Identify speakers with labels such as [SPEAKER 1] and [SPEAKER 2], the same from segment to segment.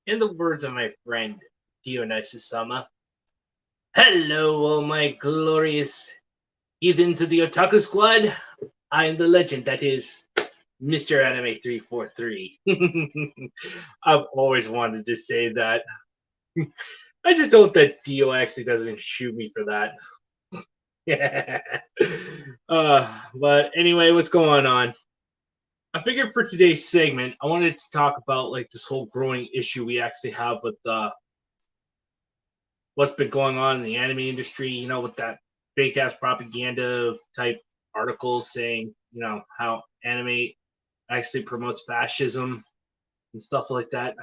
[SPEAKER 1] In the words of my friend Dionysus-sama, hello, all my glorious heathens of the Otaku Squad. I am the legend that is Mr. Anime 343. I've always wanted to say that. I just hope that Dio actually doesn't shoot me for that. But anyway, what's going on? I figured for today's segment, I wanted to talk about like this whole growing issue we actually have with what's been going on in the anime industry, with that fake ass propaganda type articles saying, how anime actually promotes fascism and stuff like that.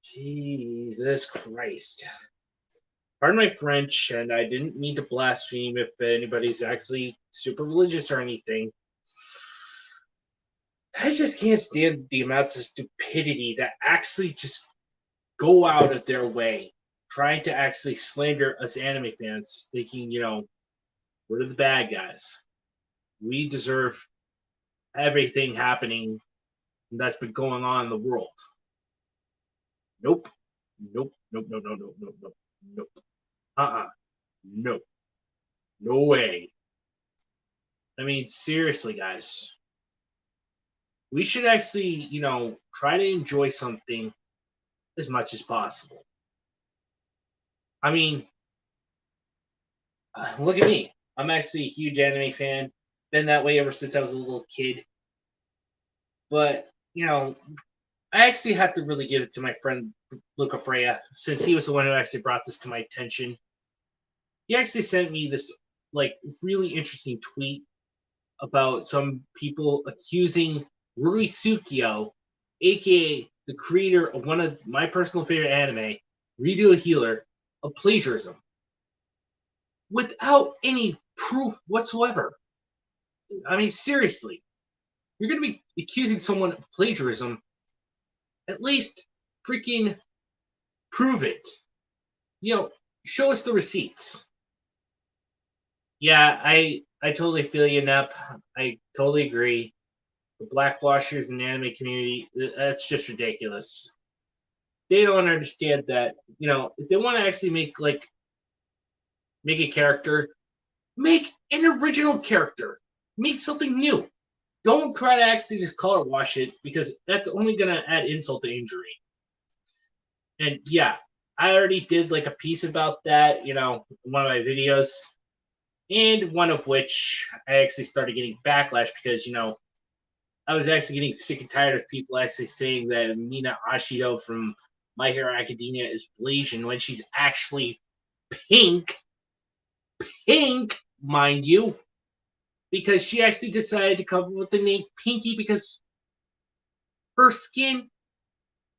[SPEAKER 1] Jesus Christ. Pardon my French, and I didn't mean to blaspheme if anybody's actually super religious or anything. I just can't stand the amounts of stupidity that actually just go out of their way trying to actually slander us anime fans, thinking, we're the bad guys. We deserve everything happening that's been going on in the world. Nope. Nope. Nope. Nope. Nope. Nope. Nope. Nope. Nope. No. No way. I mean, seriously, guys. We should actually, try to enjoy something as much as possible. I mean, look at me. I'm actually a huge anime fan. Been that way ever since I was a little kid. But, I actually have to really give it to my friend Luca Freya, since he was the one who actually brought this to my attention. He actually sent me this like really interesting tweet about some people accusing Rui Tsukio, aka the creator of one of my personal favorite anime, Redo a Healer, of plagiarism. Without any proof whatsoever. I mean, seriously. You're going to be accusing someone of plagiarism, at least freaking prove it. Show us the receipts. Yeah, I totally feel you, Nep. I totally agree. The blackwashers in the anime community, that's just ridiculous. They don't understand that, if they want to actually make a character, make an original character. Make something new. Don't try to actually just color wash it, because that's only going to add insult to injury. And yeah, I already did like a piece about that, in one of my videos, and one of which I actually started getting backlash because, I was actually getting sick and tired of people actually saying that Mina Ashido from My Hero Academia is Blasian when she's actually pink. Pink, mind you. Because she actually decided to come up with the name Pinky because her skin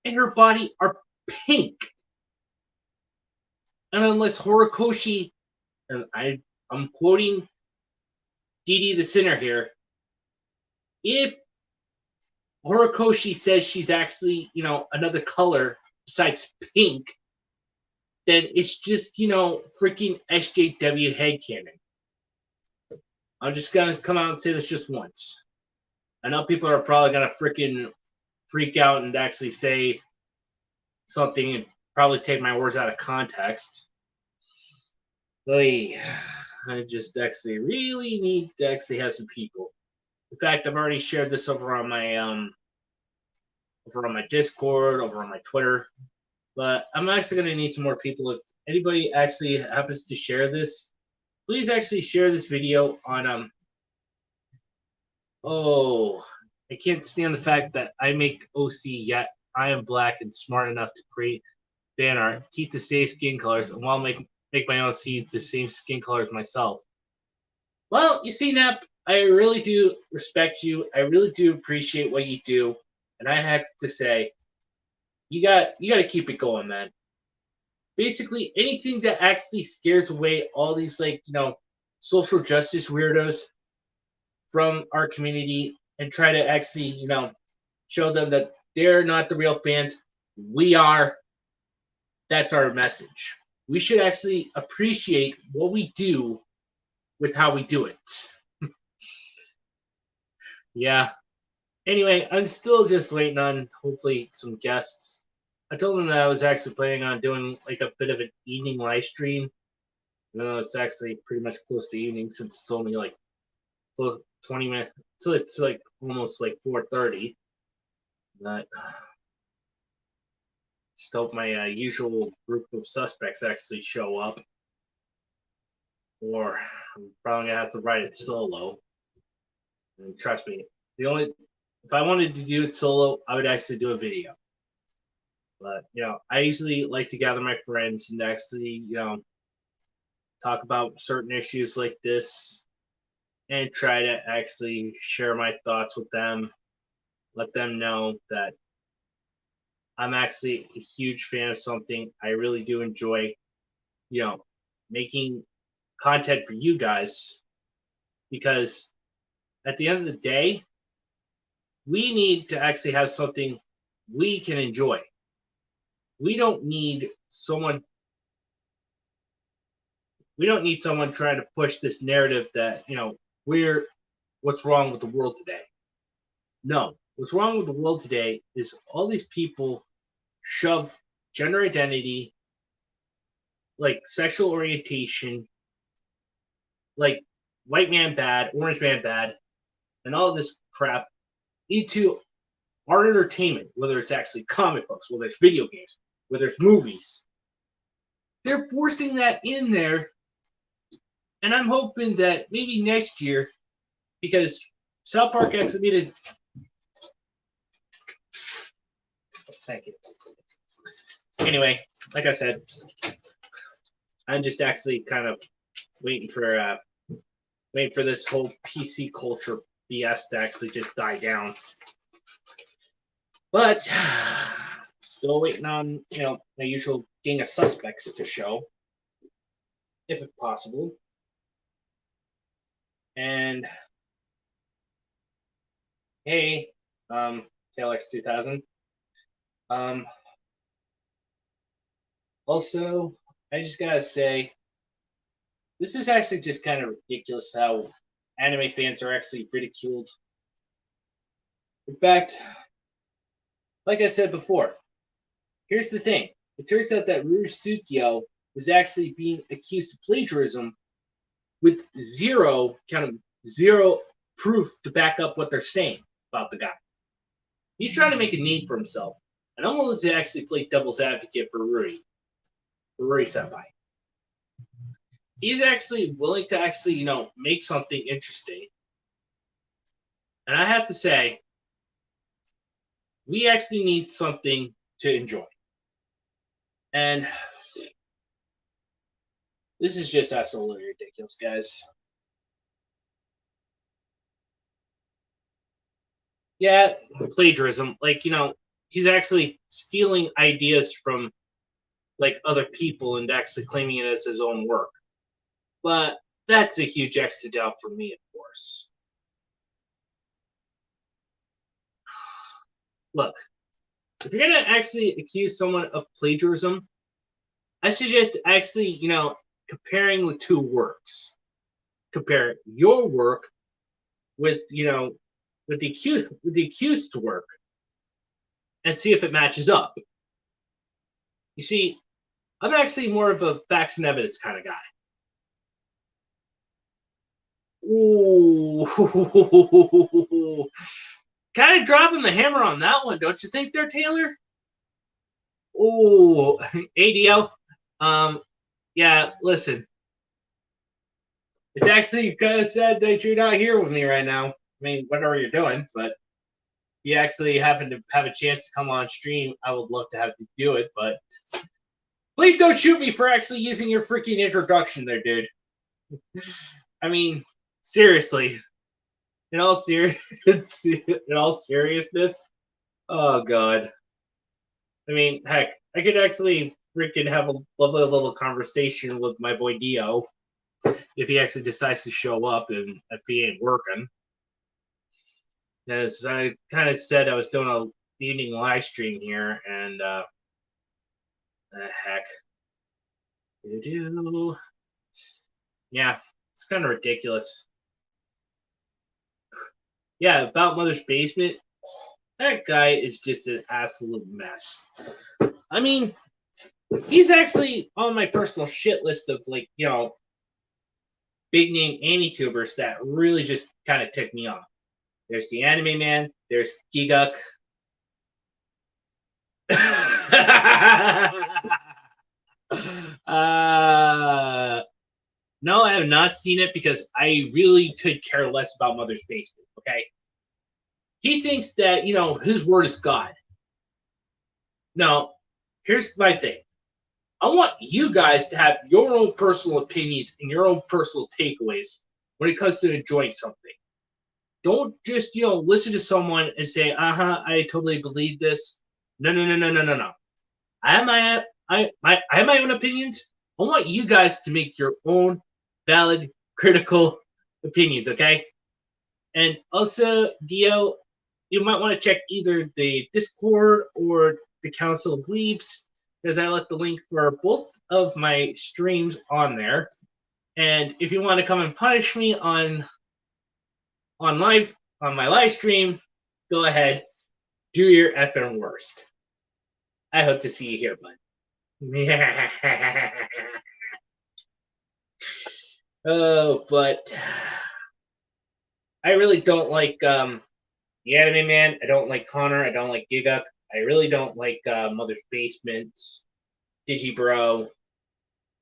[SPEAKER 1] and her body are pink. And unless Horikoshi, and I'm quoting Didi the Sinner here, if Horikoshi says she's actually, another color besides pink, then it's just, freaking SJW headcanon. I'm just going to come out and say this just once. I know people are probably going to freaking freak out and actually say something and probably take my words out of context. I just actually really need to actually have some people. In fact, I've already shared this over on my Discord, over on my Twitter. But I'm actually going to need some more people. If anybody actually happens to share this, please actually share this video on I can't stand the fact that I make OC, yet I am black and smart enough to create fan art, keep the same skin colors, and while make my own see the same skin color as myself. Well, you see, Nep, I really do respect you. I really do appreciate what you do, and I have to say, you got to keep it going, man. Basically, anything that actually scares away all these social justice weirdos from our community and try to actually show them that they're not the real fans. We are. That's our message. We should actually appreciate what we do with how we do it. Yeah. Anyway, I'm still just waiting on hopefully some guests. I told them that I was actually planning on doing like a bit of an evening live stream. Even though it's actually pretty much close to evening since it's only like 20 minutes. So it's like almost like 4:30. But just hope my usual group of suspects actually show up. Or I'm probably gonna have to write it solo. And trust me, if I wanted to do it solo, I would actually do a video. But I usually like to gather my friends and actually, talk about certain issues like this and try to actually share my thoughts with them, let them know that I'm actually a huge fan of something. I really do enjoy, making content for you guys because at the end of the day, we need to actually have something we can enjoy. We don't need someone trying to push this narrative that, we're what's wrong with the world today. No, what's wrong with the world today is all these people shove gender identity, like sexual orientation, like white man bad, orange man bad, and all this crap into our entertainment, whether it's actually comic books, whether it's video games, whether it's movies. They're forcing that in there, and I'm hoping that maybe next year, because South Park actually made a... Thank you. Anyway, like I said, I'm just actually kind of waiting for this whole PC culture BS to actually just die down. But still waiting on, the usual gang of suspects to show, if possible. And hey, KLX2000. Also, I just gotta say, this is actually just kind of ridiculous how anime fans are actually ridiculed. In fact, like I said before, here's the thing. It turns out that Rurusukyo was actually being accused of plagiarism with zero proof to back up what they're saying about the guy. He's trying to make a name for himself. And I'm willing to actually play devil's advocate for Ruri Senpai. He's actually willing to actually, make something interesting. And I have to say, we actually need something to enjoy. And this is just absolutely ridiculous, guys. Yeah, plagiarism. Like, he's actually stealing ideas from, like, other people and actually claiming it as his own work. But that's a huge extra doubt for me, of course. Look, if you're going to actually accuse someone of plagiarism, I suggest actually, comparing the two works. Compare your work with, with the accused's work and see if it matches up. You see, I'm actually more of a facts and evidence kind of guy. Ooh, kind of dropping the hammer on that one, don't you think, there, Taylor? Ooh, ADL. Yeah, listen. It's actually kind of sad that you're not here with me right now. I mean, whatever you're doing, but if you actually happen to have a chance to come on stream, I would love to have you do it, but please don't shoot me for actually using your freaking introduction there, dude. I mean, seriously. In all seriousness, oh god. I mean, heck, I could actually freaking have a lovely little conversation with my boy Dio if he actually decides to show up and if he ain't working. As I kind of said, I was doing a evening live stream here, and heck, yeah, it's kind of ridiculous. Yeah, about Mother's Basement. that guy is just an absolute mess. I mean, he's actually on my personal shit list of, like, you know, big name anitubers that really just kind of tick me off. There's the Anime Man. There's Giguk. No, I have not seen it because I really could care less about Mother's Basement. Okay, he thinks that, you know, his word is God. Now, here's my thing. I want you guys to have your own personal opinions and your own personal takeaways when it comes to enjoying something. Don't just, you know, listen to someone and say, I totally believe this. No. I have my own opinions. I want you guys to make your own valid, critical opinions, okay? And also, Dio, you might want to check either the Discord or the Council of Leaps, because I left the link for both of my streams on there. And if you want to come and punish me on my live stream, go ahead, do your effing worst. I hope to see you here, bud. Oh, but I really don't like the Anime Man. I don't like Connor. I don't like Giguk. I really don't like Mother's Basement, Digibro,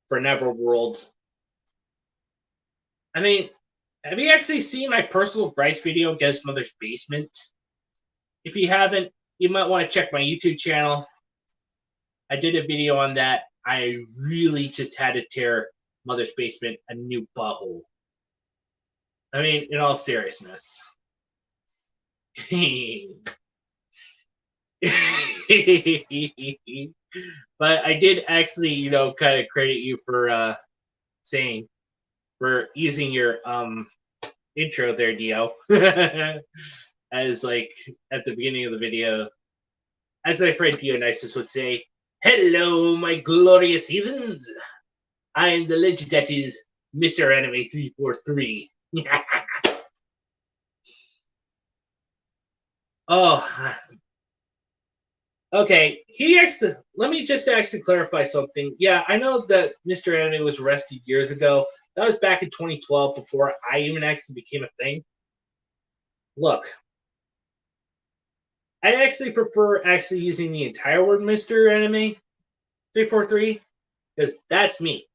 [SPEAKER 1] for Neverworld. I mean, have you actually seen my personal Bryce video against Mother's Basement? If you haven't, you might want to check my YouTube channel. I did a video on that. I really just had to tear Mother's Basement a new butthole. I mean, in all seriousness. But I did actually, you know, kind of credit you for for using your intro there, Dio. As, like, at the beginning of the video, as my friend Dionysus would say, "Hello, my glorious heathens. I am the legend that is Mr. Anime 343. Oh, okay. Let me just actually clarify something. Yeah, I know that Mr. Anime was arrested years ago. That was back in 2012, before I even actually became a thing. Look, I actually prefer actually using the entire word Mr. Anime 343, because that's me.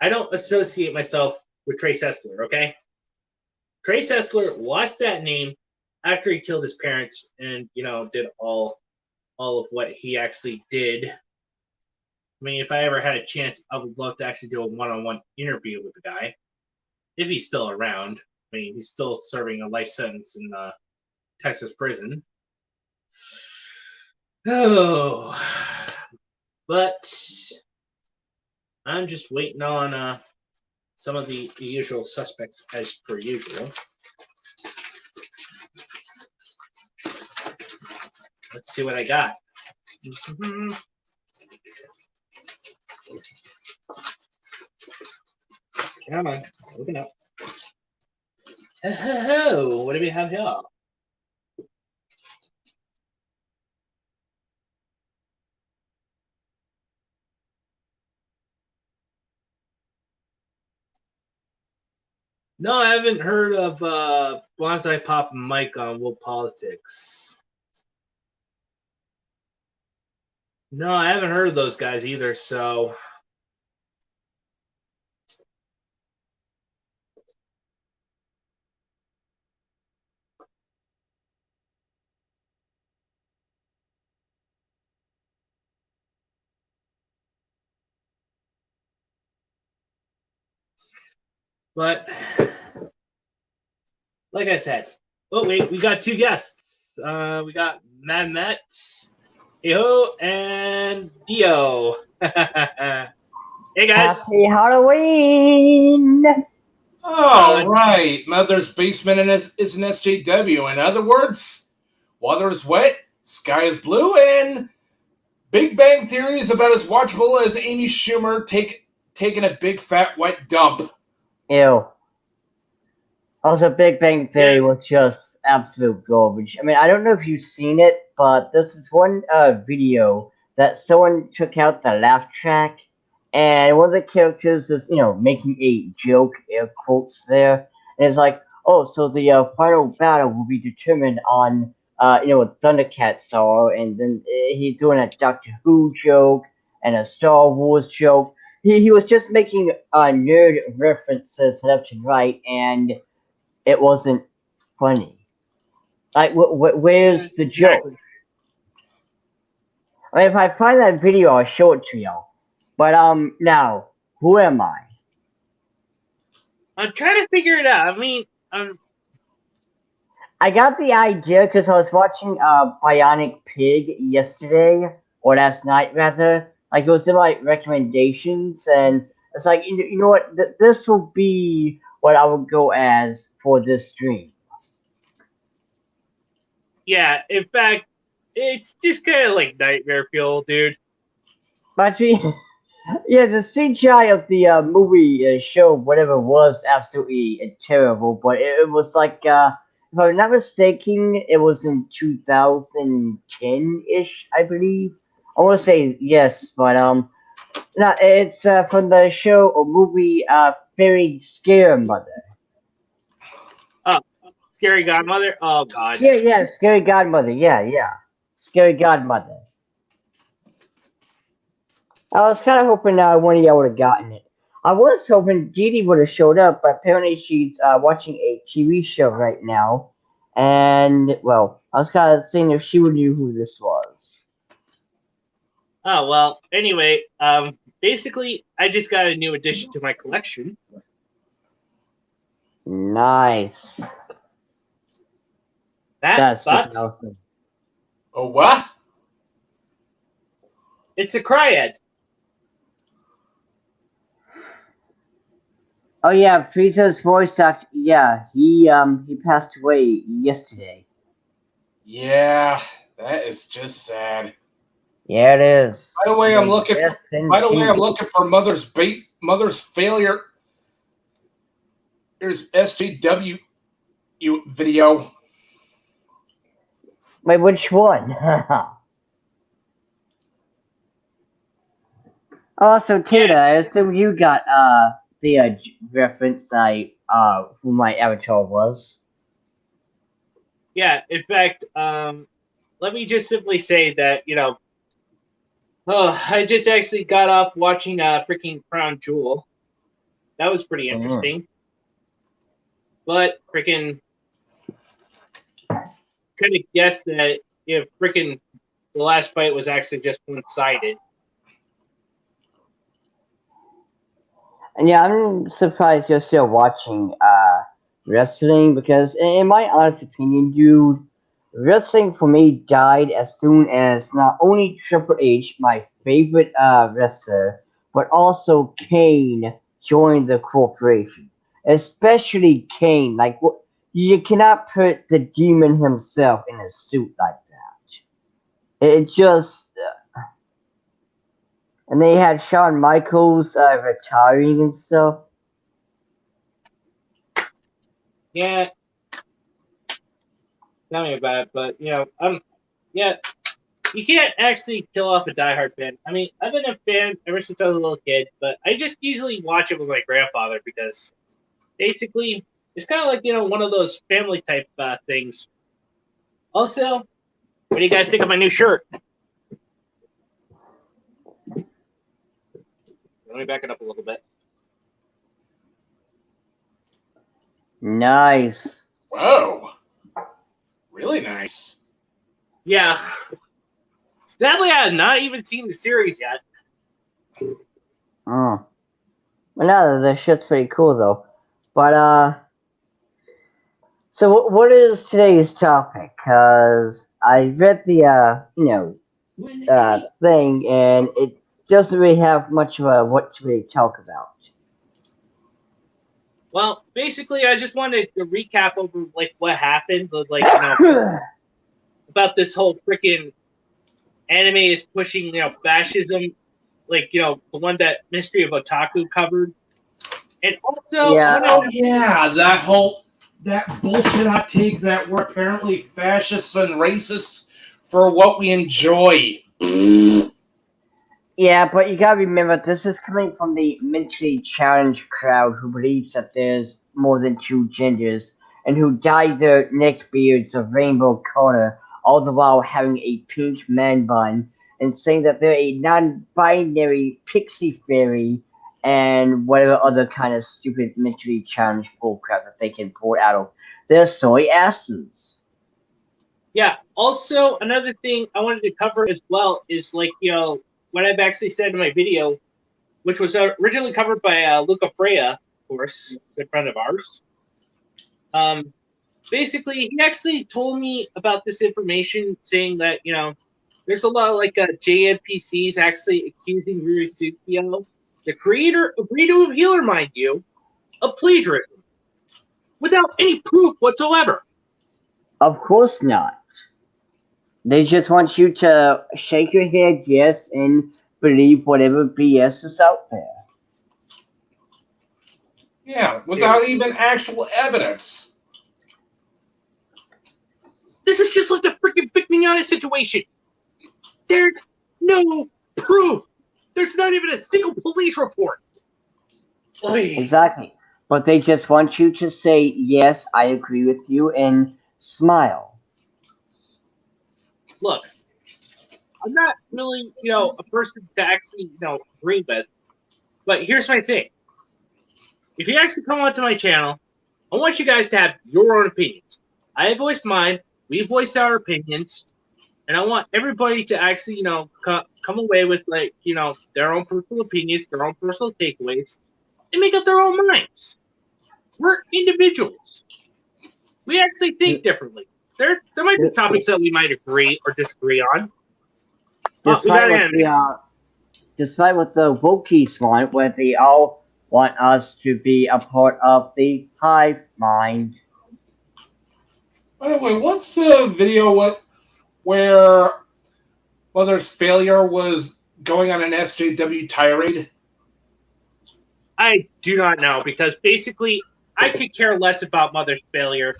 [SPEAKER 1] I don't associate myself with Trace Essler, okay? Trace Essler lost that name after he killed his parents and, you know, did all of what he actually did. I mean, if I ever had a chance, I would love to actually do a one-on-one interview with the guy, if he's still around. I mean, he's still serving a life sentence in Texas prison. Oh, but I'm just waiting on some of the usual suspects, as per usual. Let's see what I got. Come on, open up. Oh, what do we have here? No, I haven't heard of Bonsai Pop and Mike on World Politics. No, I haven't heard of those guys either, so... But, like I said, oh wait, we got two guests. We got Mad Matt, Eho, and Dio. Hey guys.
[SPEAKER 2] Happy Halloween!
[SPEAKER 3] Oh, right. Mother's Basement is an SJW. In other words, water is wet, sky is blue, and Big Bang Theory is about as watchable as Amy Schumer taking a big fat wet dump.
[SPEAKER 2] Ew. Also, Big Bang Theory was just absolute garbage. I mean, I don't know if you've seen it, but this is one video that someone took out the laugh track, and one of the characters is, making a joke, air quotes there, and it's like, oh, so the final battle will be determined on, what Thundercats are, and then he's doing a Doctor Who joke and a Star Wars joke. He was just making nerd references left and right, and it wasn't funny. Like, where's the joke?
[SPEAKER 1] Exactly.
[SPEAKER 2] I mean, if I find that video, I'll show it to y'all. But now, who am I?
[SPEAKER 1] I'm trying to figure it out. I mean,
[SPEAKER 2] I got the idea because I was watching Bionic Pig yesterday, or last night rather. Like, it was in my recommendations, and it's like, you know what? This will be what I would go as for this stream.
[SPEAKER 1] yeah. In fact, it's just kind of like nightmare fuel, dude.
[SPEAKER 2] But yeah, the CGI of the movie show, whatever it was, absolutely terrible. But it was like, if I'm not mistaken, it was in 2010-ish, I believe. I want to say yes, but no, it's from the show or movie Fairy Scare Mother.
[SPEAKER 1] Oh, Scary Godmother. Oh God.
[SPEAKER 2] Yeah, Scary Godmother. Yeah, Scary Godmother. I was kind of hoping one of y'all would have gotten it. I was hoping Dee Dee would have showed up, but apparently she's watching a TV show right now. And, well, I was kind of seeing if she would know who this was.
[SPEAKER 1] Oh well. Anyway, basically, I just got a new addition to my collection.
[SPEAKER 2] Nice. That's
[SPEAKER 1] Thoughts?
[SPEAKER 2] awesome.
[SPEAKER 3] Oh, what?
[SPEAKER 1] It's a Cryad.
[SPEAKER 2] Oh yeah, Frieza's voice actor. Yeah, he passed away yesterday.
[SPEAKER 3] Yeah, that is just sad.
[SPEAKER 2] Yeah, it is.
[SPEAKER 3] By the way, I'm looking.
[SPEAKER 2] Yes,
[SPEAKER 3] By the way, I'm
[SPEAKER 2] indeed.
[SPEAKER 3] looking for Mother's failure. Here's SJW video.
[SPEAKER 2] Wait, which one? Also, Tina, I assume you got the reference who my avatar was.
[SPEAKER 1] Yeah. In fact, let me just simply say that I just actually got off watching freaking Crown Jewel. That was pretty interesting. But freaking could have guessed that if freaking the last fight was actually just one-sided.
[SPEAKER 2] And yeah, I'm surprised you're still watching wrestling because, in my honest opinion, dude, wrestling for me died as soon as not only Triple H, my favorite wrestler, but also Kane joined the corporation. Especially Kane. Like, you cannot put the demon himself in a suit like that. It just. And they had Shawn Michaels retiring and stuff.
[SPEAKER 1] Yeah. Tell me about it, but yeah, you can't actually kill off a diehard fan. I mean, I've been a fan ever since I was a little kid, but I just usually watch it with my grandfather because basically it's kind of like one of those family type things. Also, what do you guys think of my new shirt? Let me back it up a little bit.
[SPEAKER 2] Nice.
[SPEAKER 3] Whoa. Really nice.
[SPEAKER 1] Yeah. Sadly, I have not even seen the series yet.
[SPEAKER 2] Oh. Well, no, the shit's pretty cool, though. But, so what is today's topic? Because I read the, thing, and it doesn't really have much of what to really talk about.
[SPEAKER 1] Well, basically, I just wanted to recap over what happened, about this whole freaking anime is pushing fascism, the one that Mystery of Otaku covered, and also
[SPEAKER 2] Yeah.
[SPEAKER 3] Oh yeah, that whole that bullshit hot take that we're apparently fascists and racists for what we enjoy.
[SPEAKER 2] Yeah, but you gotta remember, this is coming from the mentally challenged crowd who believes that there's more than two genders, and who dye their neck beards of rainbow color, all the while having a pink man bun, and saying that they're a non-binary pixie fairy, and whatever other kind of stupid mentally challenged bullcrap that they can pull out of their soy asses.
[SPEAKER 1] Yeah. Also, another thing I wanted to cover as well is like what I've actually said in my video, which was originally covered by Luca Freya, of course, a good friend of ours. Basically, he actually told me about this information, saying that there's a lot of like JNPCs actually accusing Ryusukio, the creator of Redo of Healer, mind you, of plagiarism without any proof whatsoever.
[SPEAKER 2] Of course not. They just want you to shake your head yes and believe whatever BS is out there.
[SPEAKER 3] Yeah, without even actual evidence.
[SPEAKER 1] This is just like the freaking Vic Mignogna situation. There's no proof. There's not even a single police report. Oy.
[SPEAKER 2] Exactly. But they just want you to say, yes, I agree with you, and smile.
[SPEAKER 1] Look, I'm not really, a person to actually, agree with. But here's my thing. If you actually come onto my channel, I want you guys to have your own opinions. I voiced mine. We voiced our opinions. And I want everybody to actually, come away with, like, their own personal opinions, their own personal takeaways, and make up their own minds. We're individuals. We actually think differently. There might be topics that we might agree or disagree on.
[SPEAKER 2] Despite what the Wokies want, where they all want us to be a part of the hive mind.
[SPEAKER 3] By the way, what's the video where Mother's Failure was going on an SJW tirade?
[SPEAKER 1] I do not know, because basically I could care less about Mother's Failure.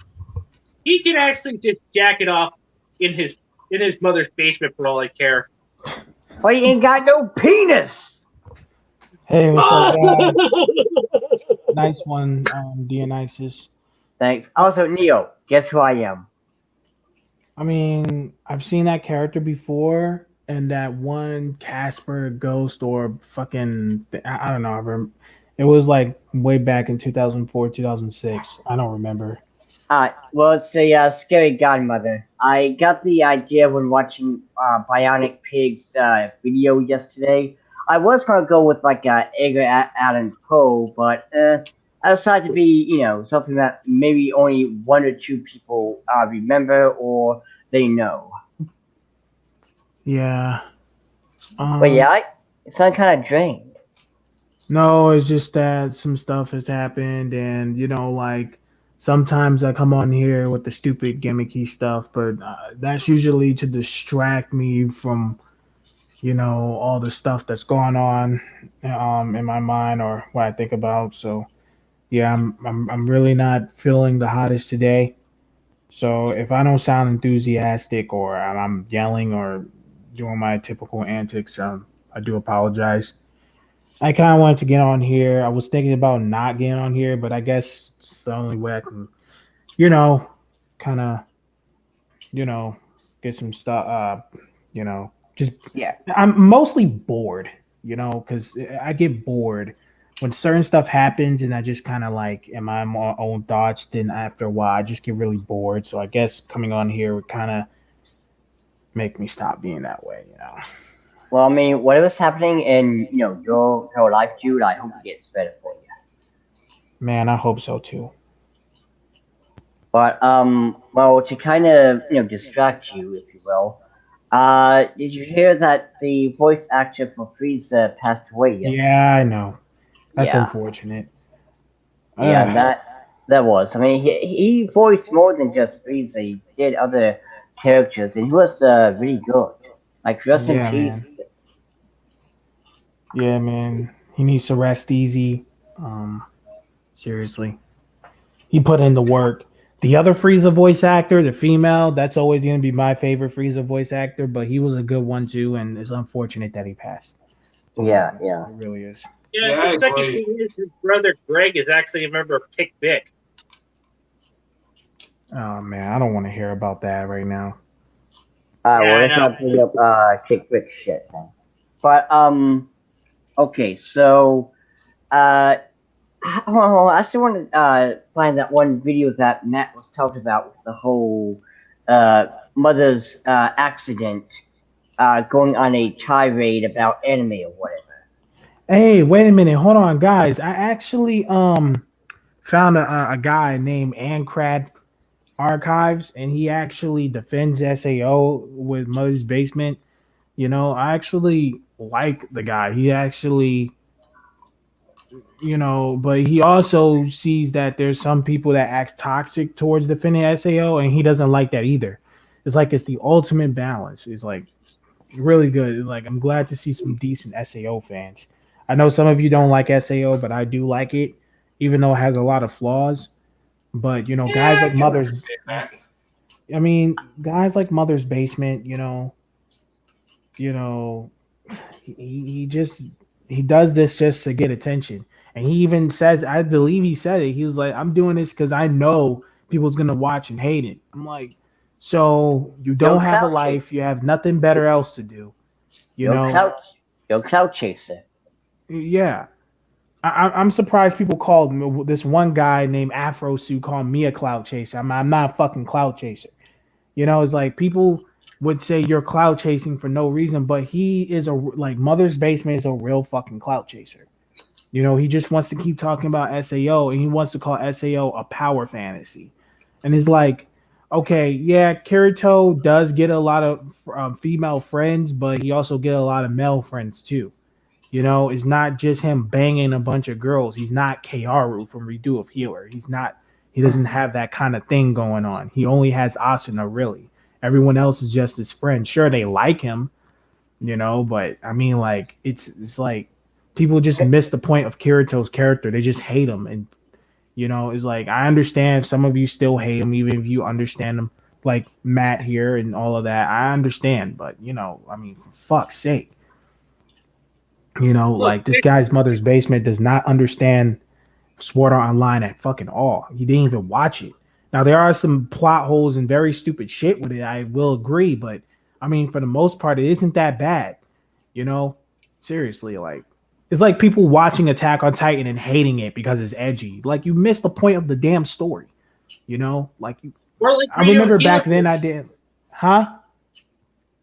[SPEAKER 1] He can actually just jack it off in his mother's basement for all I care.
[SPEAKER 2] But he ain't got no penis.
[SPEAKER 4] Hey, what's up, guys? Nice one, Dionysus.
[SPEAKER 2] Thanks. Also, Neo, guess who I am?
[SPEAKER 4] I mean, I've seen that character before, and that one Casper ghost or fucking, I don't know. It was like way back in 2004, 2006. I don't remember.
[SPEAKER 2] Well, it's a scary godmother. I got the idea when watching Bionic Pig's video yesterday. I was gonna go with like Edgar Allan Poe, but I decided to be, something that maybe only one or two people remember or they know.
[SPEAKER 4] Yeah.
[SPEAKER 2] But yeah, I sound kind of drained.
[SPEAKER 4] No, it's just that some stuff has happened, and like sometimes I come on here with the stupid gimmicky stuff, but that's usually to distract me from all the stuff that's going on in my mind or what I think about. So yeah, I'm really not feeling the hottest today. So if I don't sound enthusiastic or I'm yelling or doing my typical antics, I do apologize. I kind of wanted to get on here. I was thinking about not getting on here, but I guess it's the only way I can, kind of, get some stuff, just,
[SPEAKER 2] Yeah.
[SPEAKER 4] I'm mostly bored, because I get bored when certain stuff happens and I just kind of like, am I my own thoughts? Then after a while, I just get really bored. So I guess coming on here would kind of make me stop being that way,
[SPEAKER 2] Well, I mean, whatever's happening in your life, dude, I hope it gets better for you.
[SPEAKER 4] Man, I hope so too.
[SPEAKER 2] But well, to kind of distract you, if you will, did you hear that the voice actor for Frieza passed away yesterday?
[SPEAKER 4] Yeah, I know. That's
[SPEAKER 2] Yeah.
[SPEAKER 4] unfortunate.
[SPEAKER 2] Yeah, that was. I mean, he voiced more than just Frieza. He did other characters, and he was really good. Like, rest in
[SPEAKER 4] Yeah,
[SPEAKER 2] peace.
[SPEAKER 4] man. Yeah, man. He needs to rest easy. Seriously. He put in the work. The other Frieza voice actor, the female, that's always going to be my favorite Frieza voice actor, but he was a good one too, and it's unfortunate that he passed.
[SPEAKER 2] Yeah,
[SPEAKER 4] It really is.
[SPEAKER 1] Yeah,
[SPEAKER 3] Yeah, I
[SPEAKER 1] the second
[SPEAKER 3] agree.
[SPEAKER 1] thing is his brother Greg is actually a member of Kick Vic.
[SPEAKER 4] Oh man, I don't want to hear about that right now.
[SPEAKER 2] Well,
[SPEAKER 1] I
[SPEAKER 2] let's
[SPEAKER 1] know.
[SPEAKER 2] not bring up kick Rick shit. Then. But okay, so well, I still want to find that one video that Matt was talking about with the whole mother's accident going on a tirade about anime or whatever.
[SPEAKER 4] Hey, wait a minute, hold on, guys. I actually found a guy named Ancrad Archives, and he actually defends SAO with Mother's Basement. You know, I actually like the guy. He actually, you know, but he also sees that there's some people that act toxic towards defending SAO, and he doesn't like that either. It's like it's the ultimate balance. It's like really good. Like I'm glad to see some decent SAO fans. I know some of you don't like SAO, but I do like it, even though it has a lot of flaws. But you know, guys
[SPEAKER 3] Yeah, I
[SPEAKER 4] like
[SPEAKER 3] can
[SPEAKER 4] Mother's,
[SPEAKER 3] understand that.
[SPEAKER 4] I mean, guys like Mother's Basement, you know, he just he does this just to get attention. And he even says, I believe he said it. He was like, "I'm doing this because I know people's gonna watch and hate it." I'm like, so you
[SPEAKER 2] Yo,
[SPEAKER 4] don't have a
[SPEAKER 2] clout chase.
[SPEAKER 4] life, you have nothing better else to do, you
[SPEAKER 2] Yo,
[SPEAKER 4] know?
[SPEAKER 2] clout chaser.
[SPEAKER 4] Yeah. I'm surprised people called this one guy named Afro Sue called me a cloud chaser. I'm not a fucking cloud chaser. You know, it's like people would say you're cloud chasing for no reason, but he is like Mother's Basement is a real fucking cloud chaser. You know, he just wants to keep talking about SAO and he wants to call SAO a power fantasy. And it's like, okay, yeah, Kirito does get a lot of female friends, but he also get a lot of male friends too. You know, it's not just him banging a bunch of girls. He's not Kaoru from Redo of Healer. He's not. He doesn't have that kind of thing going on. He only has Asuna really. Everyone else is just his friend. Sure, they like him, you know, but I mean, like it's like people just miss the point of Kirito's character. They just hate him, and you know, it's like I understand some of you still hate him, even if you understand him, like Matt here and all of that. I understand, but you know, I mean, for fuck's sake. You know,
[SPEAKER 1] Look,
[SPEAKER 4] like this guy's Mother's Basement does not understand Sword Art Online at fucking all. He didn't even watch it. Now there are some plot holes and very stupid shit with it. I will agree, but I mean, for the most part, it isn't that bad. You know, seriously, like it's like people watching Attack on Titan and hating it because it's edgy. Like you missed the point of the damn story. You know, like you.
[SPEAKER 1] we're like
[SPEAKER 4] I
[SPEAKER 1] Redo
[SPEAKER 4] remember
[SPEAKER 1] of Healer.
[SPEAKER 4] back then I did, huh?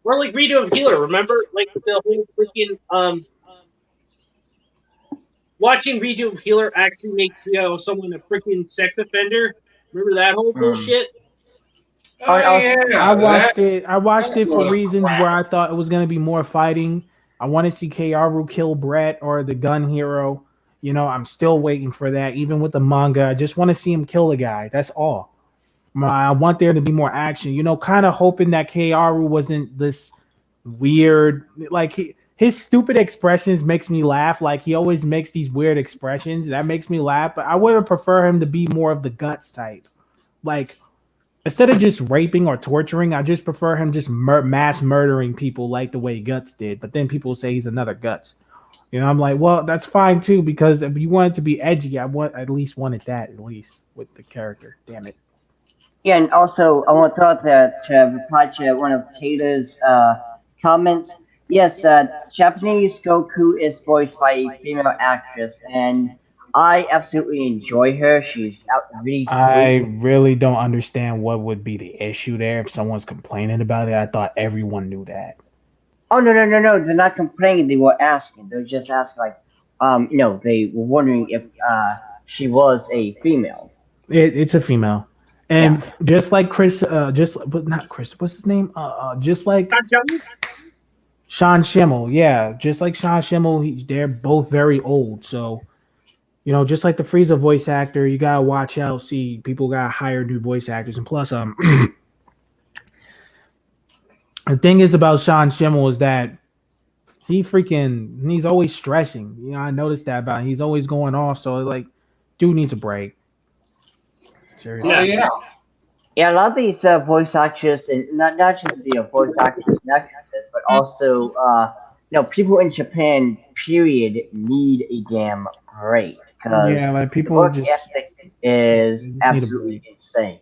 [SPEAKER 1] We're like Redo of Healer. Remember, like the whole freaking watching Redo of Healer actually makes someone a freaking sex offender. Remember that whole bullshit?
[SPEAKER 3] Oh, yeah,
[SPEAKER 4] I watched
[SPEAKER 3] that,
[SPEAKER 4] it. I watched
[SPEAKER 3] that's
[SPEAKER 4] it
[SPEAKER 3] a
[SPEAKER 4] for
[SPEAKER 3] load of
[SPEAKER 4] reasons where
[SPEAKER 3] crap.
[SPEAKER 4] I thought it was going to be more fighting. I want to see Kaoru kill Brett or the gun hero. You know, I'm still waiting for that. Even with the manga, I just want to see him kill the guy. That's all. I want there to be more action. You know, kind of hoping that Kaoru wasn't this weird. Like his stupid expressions makes me laugh. Like he always makes these weird expressions that makes me laugh. But I would have preferred him to be more of the guts type. Like instead of just raping or torturing, I just prefer him just mass murdering people like the way Guts did. But then people say he's another Guts. You know, I'm like, well, that's fine too because if you want it to be edgy, I at least wanted that at least with the character. Damn it.
[SPEAKER 2] Yeah, and also I want to throw out that to reply to one of Taylor's comments. Yes, Japanese Goku is voiced by a female actress, and I absolutely enjoy her. She's out really
[SPEAKER 4] I
[SPEAKER 2] sweet.
[SPEAKER 4] really don't understand what would be the issue there if someone's complaining about it. I thought everyone knew that.
[SPEAKER 2] Oh no! They're not complaining. They were asking. They're just asking like, they were wondering if she was a female.
[SPEAKER 4] It's a female.
[SPEAKER 2] Yeah.
[SPEAKER 4] And just like Chris, but not Chris. What's his name? Just like Sean Schimmel. Yeah, just like Sean Schimmel. They're both very old. So you know, just like the Frieza voice actor, you gotta watch out. See, people gotta hire new voice actors, and plus, the thing is about Sean Schimmel is that he's always stressing. You know, I noticed that about him. He's always going off. So like, dude needs a break.
[SPEAKER 3] Oh,
[SPEAKER 4] Seriously.
[SPEAKER 3] yeah.
[SPEAKER 2] Yeah, a lot of these voice actors, and not just voice actors and actresses, but also people in Japan, period, need a damn break because
[SPEAKER 4] Yeah, like
[SPEAKER 2] the
[SPEAKER 4] people
[SPEAKER 2] work
[SPEAKER 4] just
[SPEAKER 2] ethic
[SPEAKER 4] yeah,
[SPEAKER 2] is
[SPEAKER 4] they just need a
[SPEAKER 2] absolutely
[SPEAKER 4] break.
[SPEAKER 2] insane.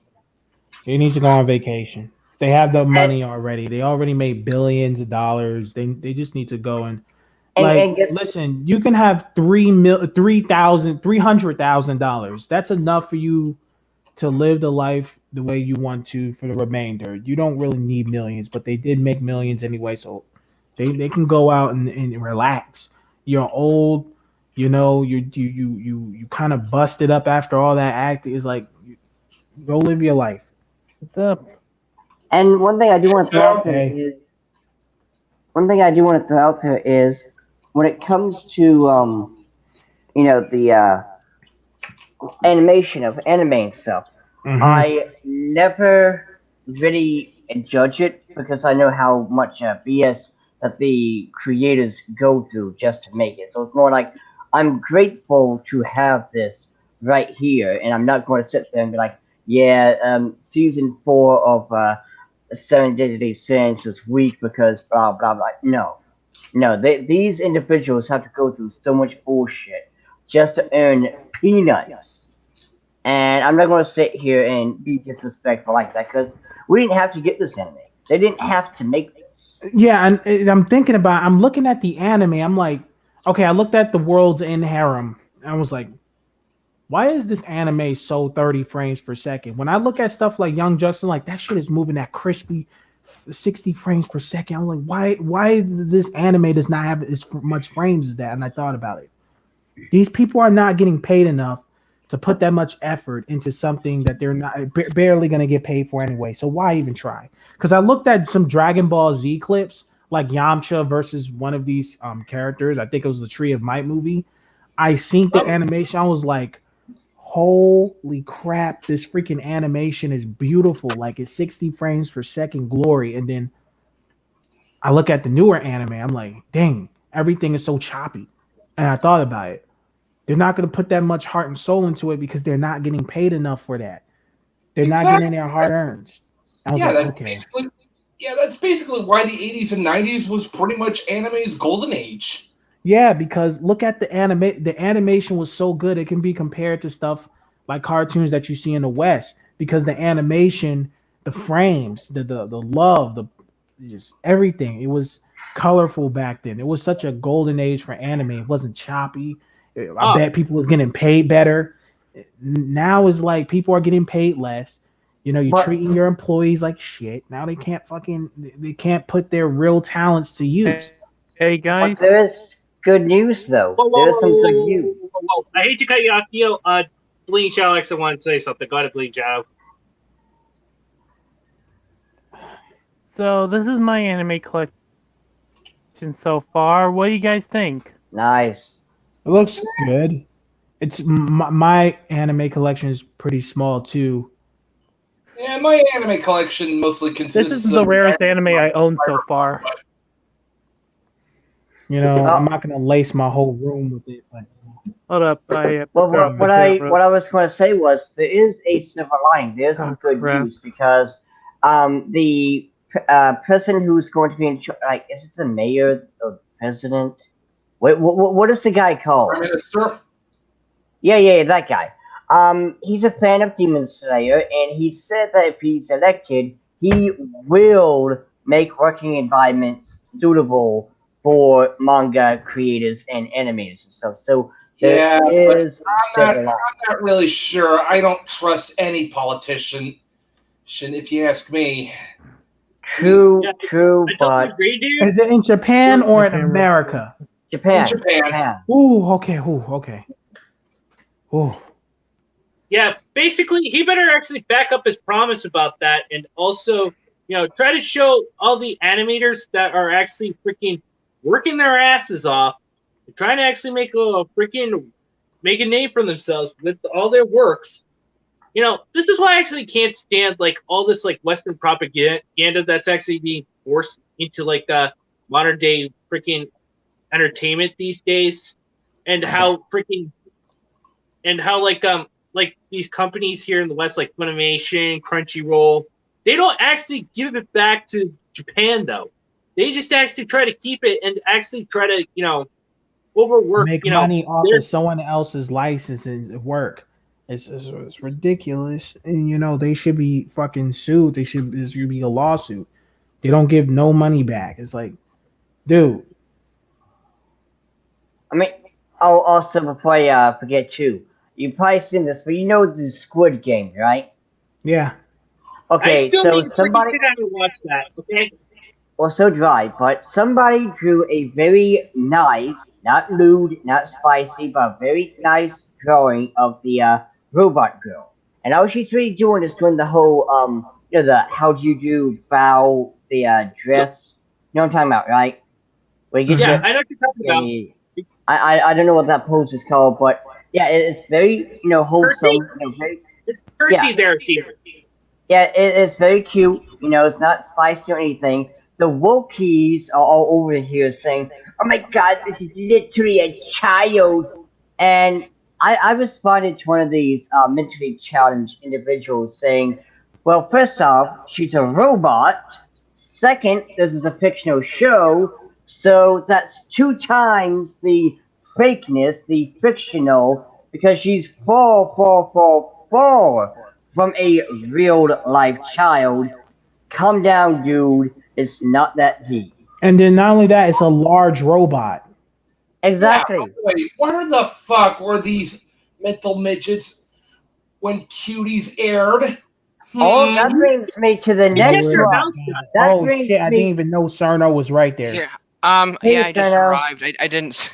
[SPEAKER 4] They need to go on vacation. They have the
[SPEAKER 2] And
[SPEAKER 4] money already. They already made billions of dollars. They just need to go and
[SPEAKER 2] and guess
[SPEAKER 4] listen. You can have 3,000, $300,000. That's enough for you to live the life the way you want to for the remainder. You don't really need millions, but they did make millions anyway, so they can go out and relax. You're old, you kind of busted up after all that act. Is like go live your life.
[SPEAKER 5] What's up?
[SPEAKER 2] and one thing I do want to throw out there
[SPEAKER 4] Hey,
[SPEAKER 2] is one thing I do want to throw out there is when it comes to the animation of anime and stuff.
[SPEAKER 4] mm-hmm.
[SPEAKER 2] I never really judge it because I know how much BS that the creators go through just to make it. So it's more like I'm grateful to have this right here, and I'm not going to sit there and be like, yeah, season 4 of Seven Deadly Sins was weak because blah blah blah. No, no, these individuals have to go through so much bullshit just to earn peanuts. And I'm not going to sit here and be disrespectful like that because we didn't have to get this anime. They didn't have to make this.
[SPEAKER 4] Yeah, and I'm looking at the anime. I'm like, okay, I looked at the World's End Harem. I was like, why is this anime so 30 frames per second? When I look at stuff like Young Justice, like that shit is moving at crispy 60 frames per second. I'm like, why this anime does not have as much frames as that? And I thought about it. These people are not getting paid enough to put that much effort into something that they're not barely going to get paid for anyway. So why even try? Because I looked at some Dragon Ball Z clips, like Yamcha versus one of these characters. I think it was the Tree of Might movie. I seen the animation. I was like, holy crap, this freaking animation is beautiful. Like it's 60 frames per second glory. And then I look at the newer anime. I'm like, dang, everything is so choppy. And I thought about it. They're not going to put that much heart and soul into it because they're not getting paid enough for that. They're not getting
[SPEAKER 3] Exactly.
[SPEAKER 4] their hard earns. I was
[SPEAKER 3] Yeah,
[SPEAKER 4] like,
[SPEAKER 3] that's
[SPEAKER 4] okay.
[SPEAKER 3] basically that's basically why the 80s and 90s was pretty much anime's golden age.
[SPEAKER 4] Yeah, because look at the anime. The animation was so good it can be compared to stuff like cartoons that you see in the West. Because the animation, the frames, the love, the just everything. It was colorful back then. It was such a golden age for anime. It wasn't choppy. I
[SPEAKER 1] Oh,
[SPEAKER 4] bet people was getting paid better. Now is like people are getting paid less. You know, you're
[SPEAKER 2] But
[SPEAKER 4] treating your employees like shit. Now they can't put their real talents to use.
[SPEAKER 5] Hey
[SPEAKER 2] but
[SPEAKER 5] guys.
[SPEAKER 2] there is good news though.
[SPEAKER 1] whoa, whoa,
[SPEAKER 2] There
[SPEAKER 1] whoa,
[SPEAKER 2] is some
[SPEAKER 1] whoa,
[SPEAKER 2] good
[SPEAKER 1] whoa,
[SPEAKER 2] news.
[SPEAKER 1] whoa, whoa, whoa. I hate to cut you off, Bleeding Shadow Alex, I want to say something. Go ahead, Bleeding Shadow.
[SPEAKER 5] So this is my anime collection so far. What do you guys think?
[SPEAKER 2] Nice.
[SPEAKER 4] It looks good. It's my anime collection is pretty small too.
[SPEAKER 3] Yeah, my anime collection mostly
[SPEAKER 5] This
[SPEAKER 3] consists
[SPEAKER 5] is the
[SPEAKER 3] of
[SPEAKER 5] rarest anime I own so far.
[SPEAKER 4] You know, I'm
[SPEAKER 2] Oh,
[SPEAKER 4] not gonna lace my whole room with it, but
[SPEAKER 5] Hold up, I have to
[SPEAKER 2] well,
[SPEAKER 5] turn my
[SPEAKER 2] what I was going to say was there is a silver lining. There's
[SPEAKER 5] Oh
[SPEAKER 2] some good
[SPEAKER 5] crap.
[SPEAKER 2] news because the person who's going to be in charge, like, is it the mayor or the president? What is the guy called?
[SPEAKER 3] Prime Minister.
[SPEAKER 2] Yeah, that guy. He's a fan of Demon Slayer, and he said that if he's elected, he will make working environments suitable for manga creators and animators and stuff. So there
[SPEAKER 3] Yeah, but
[SPEAKER 2] is silver lining.
[SPEAKER 3] I'm not really sure. I don't trust any politician, if you ask me.
[SPEAKER 2] True,
[SPEAKER 1] Yeah,
[SPEAKER 2] true,
[SPEAKER 1] I totally
[SPEAKER 2] but
[SPEAKER 1] agree, dude.
[SPEAKER 4] is it in Japan or in
[SPEAKER 5] Okay, real
[SPEAKER 4] America?
[SPEAKER 3] In
[SPEAKER 2] Japan,
[SPEAKER 3] Japan.
[SPEAKER 4] Ooh, okay, ooh, okay. Ooh.
[SPEAKER 1] Yeah, basically, he better actually back up his promise about that, and also, try to show all the animators that are actually freaking working their asses off, and trying to actually make a name for themselves with all their works. This is why I actually can't stand like all this like Western propaganda that's actually being forced into like modern day freaking entertainment these days, and how freaking and how like like these companies here in the West, like Funimation, Crunchyroll, they don't actually give it back to Japan though. They just actually try to keep it and actually try to, overwork,
[SPEAKER 4] Make money off
[SPEAKER 1] their
[SPEAKER 4] of someone else's licenses of work. It's ridiculous, and they should be fucking sued. There should be a lawsuit. They don't give no money back. It's like, dude.
[SPEAKER 2] I mean, oh, also before I forget too, you've probably seen this, but you know the Squid Game, right?
[SPEAKER 4] Yeah.
[SPEAKER 1] I
[SPEAKER 2] Okay,
[SPEAKER 1] still
[SPEAKER 2] so
[SPEAKER 1] need to
[SPEAKER 2] somebody,
[SPEAKER 1] sit down and watch that. Okay.
[SPEAKER 2] well, so dry, but somebody drew a very nice, not lewd, not spicy, but very nice drawing of the robot girl. And all she's really doing is doing the whole the how do you do bow the dress. You know what I'm talking about, right? Where you get
[SPEAKER 1] Yeah,
[SPEAKER 2] your
[SPEAKER 1] I know what you're talking
[SPEAKER 2] yeah,
[SPEAKER 1] about.
[SPEAKER 2] yeah, yeah. I don't know what that pose is called, but yeah, it's very wholesome.
[SPEAKER 1] Curtsy?
[SPEAKER 2] Very,
[SPEAKER 1] It's
[SPEAKER 2] yeah,
[SPEAKER 1] curtsy there, Steve.
[SPEAKER 2] yeah, it's very cute. It's not spicy or anything. The wokies are all over here saying, "Oh my God, this is literally a child." And I responded to one of these mentally challenged individuals saying, "Well, first off, she's a robot. Second, this is a fictional show, so that's two times the fakeness, the fictional, because she's far from a real life child. Calm down, dude. It's not that deep."
[SPEAKER 4] And then not only that, it's a large robot.
[SPEAKER 2] Exactly.
[SPEAKER 3] Yeah, wait, where the fuck were these mental midgets when Cuties aired?
[SPEAKER 2] Oh, that brings me to the
[SPEAKER 1] You
[SPEAKER 2] next
[SPEAKER 1] just your
[SPEAKER 2] one.
[SPEAKER 1] mouse stuff.
[SPEAKER 2] That
[SPEAKER 4] Oh
[SPEAKER 2] brings
[SPEAKER 4] shit! I didn't
[SPEAKER 2] me.
[SPEAKER 4] even know Cerno was right there.
[SPEAKER 6] Yeah.
[SPEAKER 2] Hey,
[SPEAKER 6] Yeah, I just
[SPEAKER 2] Sano.
[SPEAKER 6] arrived. I didn't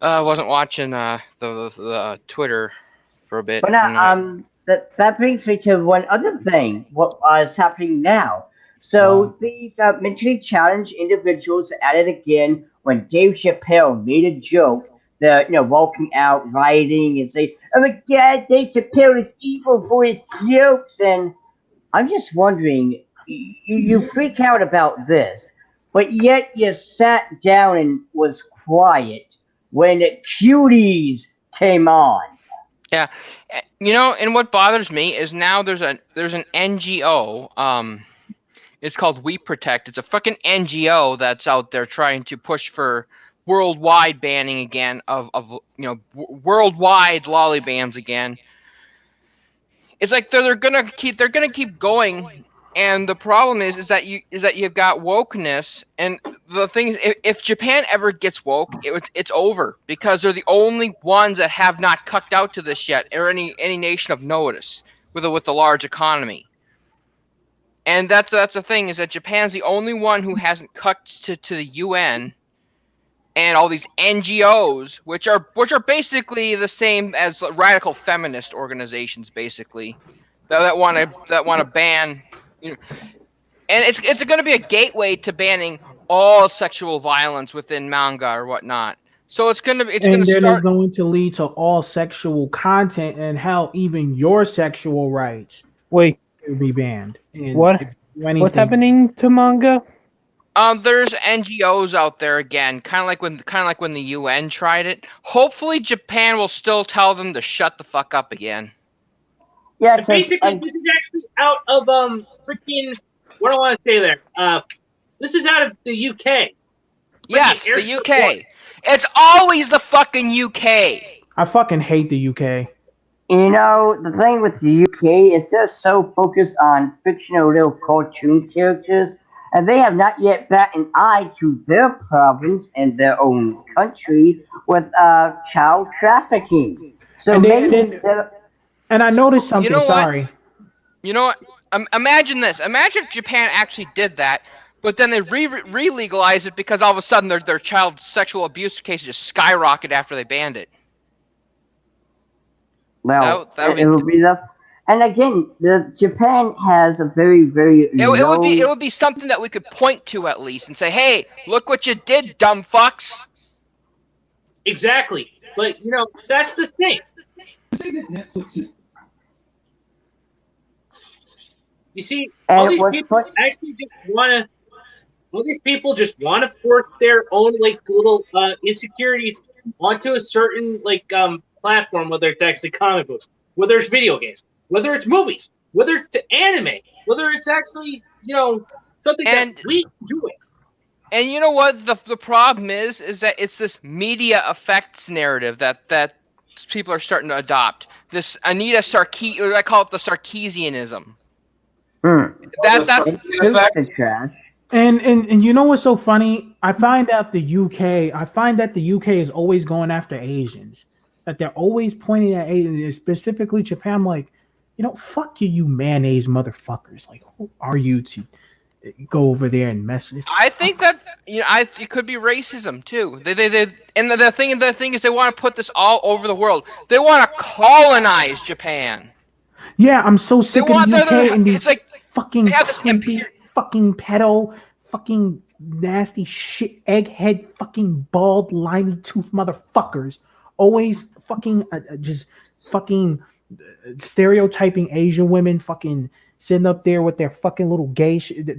[SPEAKER 6] wasn't watching the Twitter for a bit.
[SPEAKER 2] But that brings me to one other thing. What is happening now? So these mentally challenged individuals are at it again when Dave Chappelle made a joke. The walking out, rioting, and say, "Oh my God, Dave Chappelle is evil for his jokes." And I'm just wondering, you freak out about this, but yet you sat down and was quiet when Cuties came on.
[SPEAKER 6] Yeah, and what bothers me is now there's an NGO. It's called We Protect. It's a fucking NGO that's out there trying to push for worldwide banning again of worldwide lolly bans again. It's like they're gonna keep going, and the problem is that you've got wokeness, and the thing is, if Japan ever gets woke, it's over, because they're the only ones that have not cucked out to this yet, or any nation of notice with a large economy. And that's the thing, is that Japan's the only one who hasn't cucked to the UN and all these NGOs, which are basically the same as radical feminist organizations, basically, that want to ban, and it's going to be a gateway to banning all sexual violence within manga or whatnot. So it's going to
[SPEAKER 4] And then
[SPEAKER 6] start.
[SPEAKER 4] it's going to lead to all sexual content, and how even your sexual rights
[SPEAKER 5] Wait,
[SPEAKER 4] will be banned. And
[SPEAKER 5] what?
[SPEAKER 4] if you do anything-
[SPEAKER 5] What's happening to manga?
[SPEAKER 6] There's NGOs out there again, kind of like when the UN tried it. Hopefully, Japan will still tell them to shut the fuck up again.
[SPEAKER 2] Yeah,
[SPEAKER 1] And basically, this is actually out of freaking. What do I want to say there? This is out of the UK.
[SPEAKER 6] Yes,
[SPEAKER 1] Freaking
[SPEAKER 6] the UK. It's always the fucking UK.
[SPEAKER 4] I fucking hate the UK.
[SPEAKER 2] the thing with the UK is they're so focused on fictional little cartoon characters, and they have not yet bat an eye to their problems in their own country with child trafficking. So
[SPEAKER 4] And
[SPEAKER 2] maybe
[SPEAKER 4] then-
[SPEAKER 2] instead of,
[SPEAKER 4] And I noticed something.
[SPEAKER 6] know what?
[SPEAKER 4] Sorry.
[SPEAKER 6] You know what? Imagine this. Imagine if Japan actually did that, but then they re-legalize it, because all of a sudden their child sexual abuse cases just skyrocketed after they banned it.
[SPEAKER 2] well,
[SPEAKER 6] That would
[SPEAKER 2] it would be the. And again, Japan has a very, very low.
[SPEAKER 6] It would be something that we could point to at least and say, "Hey, look what you did, dumb fucks."
[SPEAKER 1] Exactly. But that's the thing.
[SPEAKER 7] Say that Netflix is
[SPEAKER 1] You see,
[SPEAKER 2] And
[SPEAKER 1] all these
[SPEAKER 2] what's
[SPEAKER 1] people
[SPEAKER 2] fun-
[SPEAKER 1] actually just want to. All these people just want to force their own little insecurities onto a certain platform, whether it's actually comic books. whether it's video games, whether it's movies, whether it's to anime, whether it's actually, something
[SPEAKER 6] And-
[SPEAKER 1] that we do it.
[SPEAKER 6] And you know what the problem is that it's this media effects narrative that people are starting to adopt. This I call it the Sarkeesianism. That's
[SPEAKER 2] It's the trash.
[SPEAKER 4] And you know what's so funny? I find that the UK is always going after Asians. That they're always pointing at Asians, specifically Japan. I'm like, fuck you mayonnaise motherfuckers. Like, who are you to go over there and mess with?
[SPEAKER 6] I think that it could be racism too. And the thing is they want to put this all over the world. They want to colonize Japan.
[SPEAKER 4] Yeah, I'm so sick of the UK and these fucking
[SPEAKER 6] they have this
[SPEAKER 4] creepy, fucking pedo, fucking nasty shit, egghead, fucking bald, limey tooth motherfuckers. Always fucking just fucking stereotyping Asian women, fucking sitting up there with their fucking little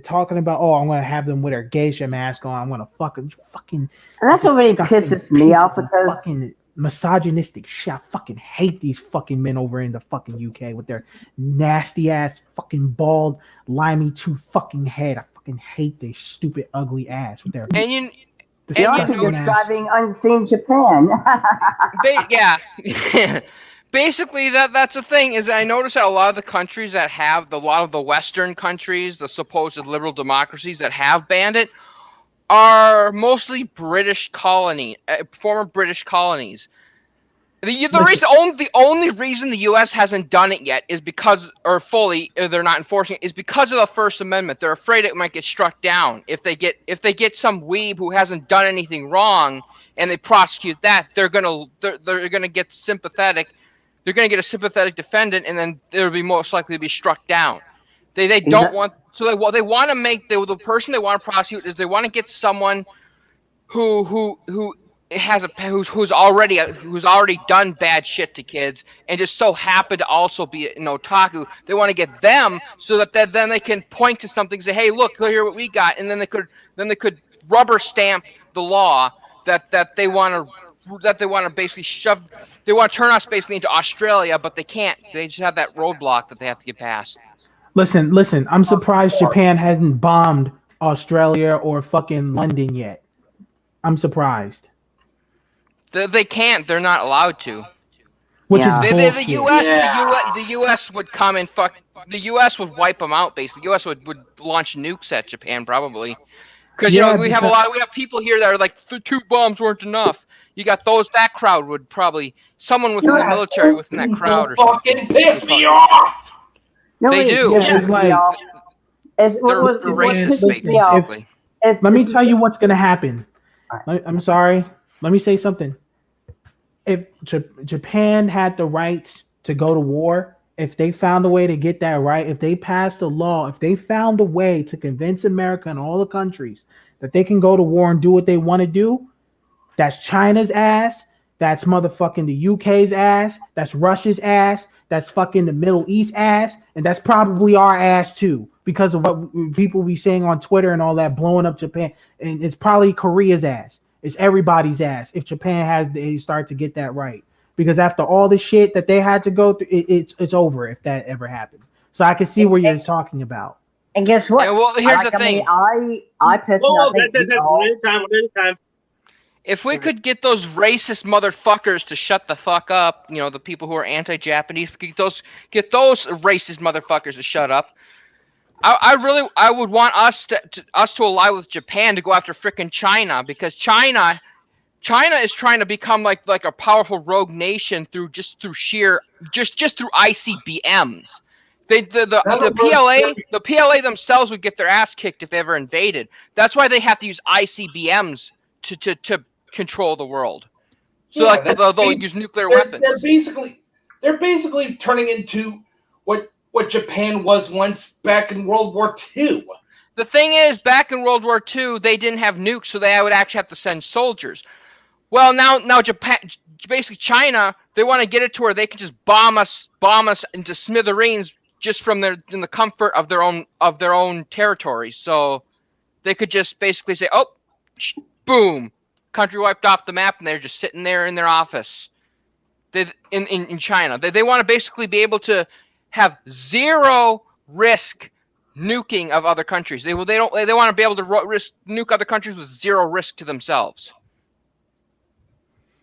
[SPEAKER 4] talking about, oh, I'm gonna have them with their geisha mask on. I'm gonna fucking.
[SPEAKER 2] And that's what really pisses me off because
[SPEAKER 4] fucking misogynistic shit. I fucking hate these fucking men over in the fucking UK with their nasty ass fucking bald, limey tooth fucking head. I fucking hate their stupid, ugly ass with their.
[SPEAKER 2] You're driving unseen Japan.
[SPEAKER 6] Yeah. Basically, that's the thing. Is I notice that a lot of the countries that have a lot of the Western countries, the supposed liberal democracies that have banned it, are mostly former British colonies. The only reason the U.S. hasn't done it yet is because, they're not enforcing it, is because of the First Amendment. They're afraid it might get struck down if they get some weeb who hasn't done anything wrong and they prosecute that. They're gonna get sympathetic. They're gonna get a sympathetic defendant, and then they'll be most likely to be struck down. They don't want. So they want to make the person they want to prosecute is they want to get someone who's already done bad shit to kids and just so happen to also be an otaku. They want to get them so that then they can point to something and say, hey, look here what we got, and then they could rubber stamp the law that they want to basically shove. They want to turn us basically into Australia, but they can't. They just have that roadblock that they have to get past.
[SPEAKER 4] Listen. I'm surprised Japan hasn't bombed Australia or fucking London yet. I'm surprised.
[SPEAKER 6] They can't. They're not allowed to.
[SPEAKER 4] Which is bullshit.
[SPEAKER 6] The U.S. would come and fuck. The U.S. would wipe them out. Basically, the U.S. would launch nukes at Japan probably. Because we have people here that are like 2 bombs weren't enough. You got that crowd would probably someone within the military within that crowd or something.
[SPEAKER 3] Fucking piss me off.
[SPEAKER 6] They do.
[SPEAKER 4] Yeah, it's like
[SPEAKER 6] they're racist, basically.
[SPEAKER 4] Let me tell you what's gonna happen. I'm sorry. Let me say something. If Japan had the rights to go to war, if they found a way to get that right, if they passed a law, if they found a way to convince America and all the countries that they can go to war and do what they want to do, that's China's ass, that's motherfucking the UK's ass, that's Russia's ass, that's fucking the Middle East ass, and that's probably our ass too, because of what people be saying on Twitter and all that, blowing up Japan. And it's probably Korea's ass. It's everybody's ass if Japan they start to get that right. Because after all the shit that they had to go through, it's over if that ever happened. So I can see where you're talking about.
[SPEAKER 2] And guess what?
[SPEAKER 6] Yeah, well, here's the thing.
[SPEAKER 2] I personally
[SPEAKER 1] one at a time.
[SPEAKER 6] If we could get those racist motherfuckers to shut the fuck up, the people who are anti-Japanese, get those racist motherfuckers to shut up. I would want us to ally with Japan to go after frickin' China, because China is trying to become like a powerful rogue nation through ICBMs. The PLA themselves would get their ass kicked if they ever invaded. That's why they have to use ICBMs to control the world. So they'll use nuclear weapons.
[SPEAKER 3] They're basically turning into what Japan was once back in World War II.
[SPEAKER 6] The thing is, back in World War II, they didn't have nukes, so they would actually have to send soldiers. Well, now Japan, basically China, they want to get it to where they can just bomb us into smithereens just in the comfort of their own territory. So they could just basically say, "Oh, boom, country wiped off the map," and they're just sitting there in their office. in China. They want to basically be able to have zero risk nuking of other countries. They want to be able to risk nuke other countries with zero risk to themselves.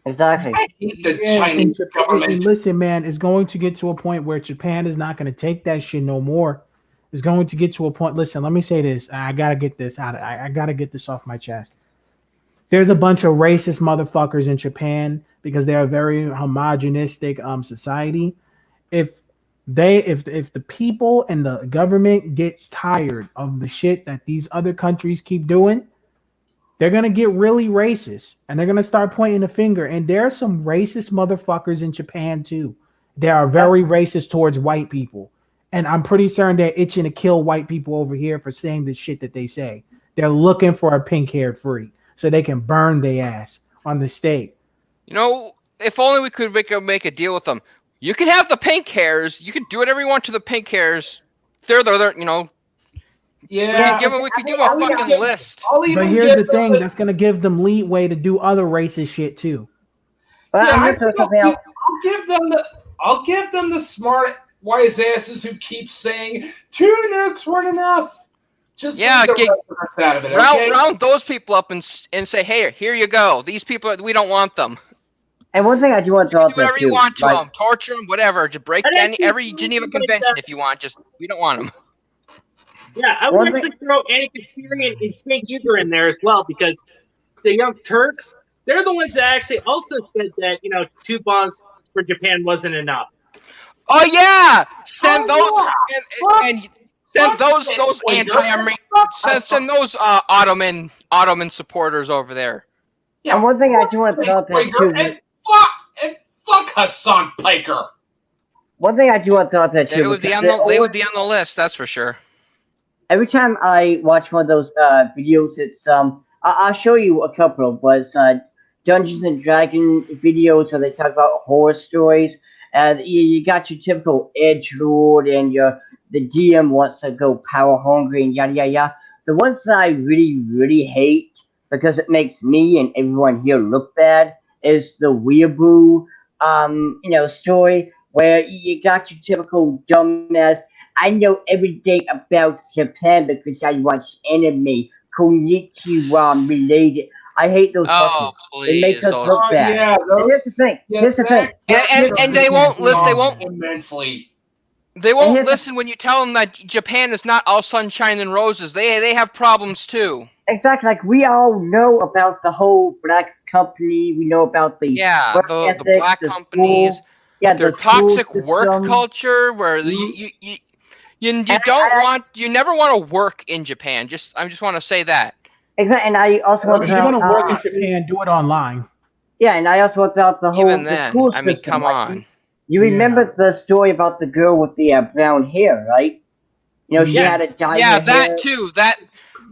[SPEAKER 2] Exactly.
[SPEAKER 3] I hate the
[SPEAKER 4] Yeah,
[SPEAKER 3] Chinese
[SPEAKER 4] and
[SPEAKER 3] government.
[SPEAKER 4] listen, man, it's going to get to a point where Japan is not going to take that shit no more. It's going to get to a point. Listen, let me say this. I gotta get this out. I gotta get this off my chest. There's a bunch of racist motherfuckers in Japan because they're a very homogenistic society. If if the people and the government gets tired of the shit that these other countries keep doing, they're gonna get really racist and they're gonna start pointing the finger. And there are some racist motherfuckers in Japan too. They are very racist towards white people. And I'm pretty certain they're itching to kill white people over here for saying the shit that they say. They're looking for a pink-haired freak so they can burn their ass on the stake.
[SPEAKER 6] You know, if only we could make a deal with them. You can have the pink hairs. You can do whatever you want to the pink hairs. They're you know.
[SPEAKER 3] Yeah,
[SPEAKER 6] We could give a fucking list.
[SPEAKER 4] But here's the thing: that's gonna give them leeway to do other racist shit too.
[SPEAKER 2] But
[SPEAKER 3] Yeah,
[SPEAKER 2] I'm gonna throw something out.
[SPEAKER 3] I'll give them the smart, wise asses who keep saying 2 nukes weren't enough. Just leave the rest out of it, okay?
[SPEAKER 6] Round those people up and say, hey, here you go. These people, we don't want them.
[SPEAKER 2] And one thing I do want to throw out
[SPEAKER 6] do whatever
[SPEAKER 2] there
[SPEAKER 6] you
[SPEAKER 2] too,
[SPEAKER 6] want to
[SPEAKER 2] like,
[SPEAKER 6] them, torture them, whatever. To break every Geneva Convention if you want. Just we don't want them.
[SPEAKER 1] Yeah, I would actually throw anti-Kasperian and Snake User in there as well because the Young Turks, they're the ones that actually also said that 2 bombs for Japan wasn't enough.
[SPEAKER 6] Oh yeah, send those Ottoman supporters over there.
[SPEAKER 2] Yeah, and one thing I do want to throw out there too.
[SPEAKER 3] And fuck Hassan Piker.
[SPEAKER 2] One thing I do want to throw out there too.
[SPEAKER 6] They would be on the list, that's for sure.
[SPEAKER 2] Every time I watch one of those videos, it's I'll show you a couple. Was Dungeons and Dragons videos where they talk about horror stories, and you got your typical edgelord, and the DM wants to go power hungry and yada yada yada. The ones that I really hate because it makes me and everyone here look bad is the weeaboo story where you got your typical dumbass. I know everything about Japan because I watch anime. Konnichiwa related. I hate those fuckers. They make us look bad.
[SPEAKER 3] Yeah,
[SPEAKER 2] and here's the thing.
[SPEAKER 6] And they won't listen. They won't
[SPEAKER 3] immensely.
[SPEAKER 6] They won't listen when you tell them that Japan is not all sunshine and roses. They have problems too.
[SPEAKER 2] Exactly. Like we all know about the whole black company. We know about the
[SPEAKER 6] the black companies.
[SPEAKER 2] School,
[SPEAKER 6] their toxic work culture where you never want to work in Japan. I just want to say that.
[SPEAKER 2] Exactly, and I also want
[SPEAKER 4] to. If you want to work in Japan, do it online.
[SPEAKER 2] Yeah, and I also want to the whole the school system.
[SPEAKER 6] I mean, come on.
[SPEAKER 2] You remember the story about the girl with the brown hair, right? She had a dye hair.
[SPEAKER 6] That too.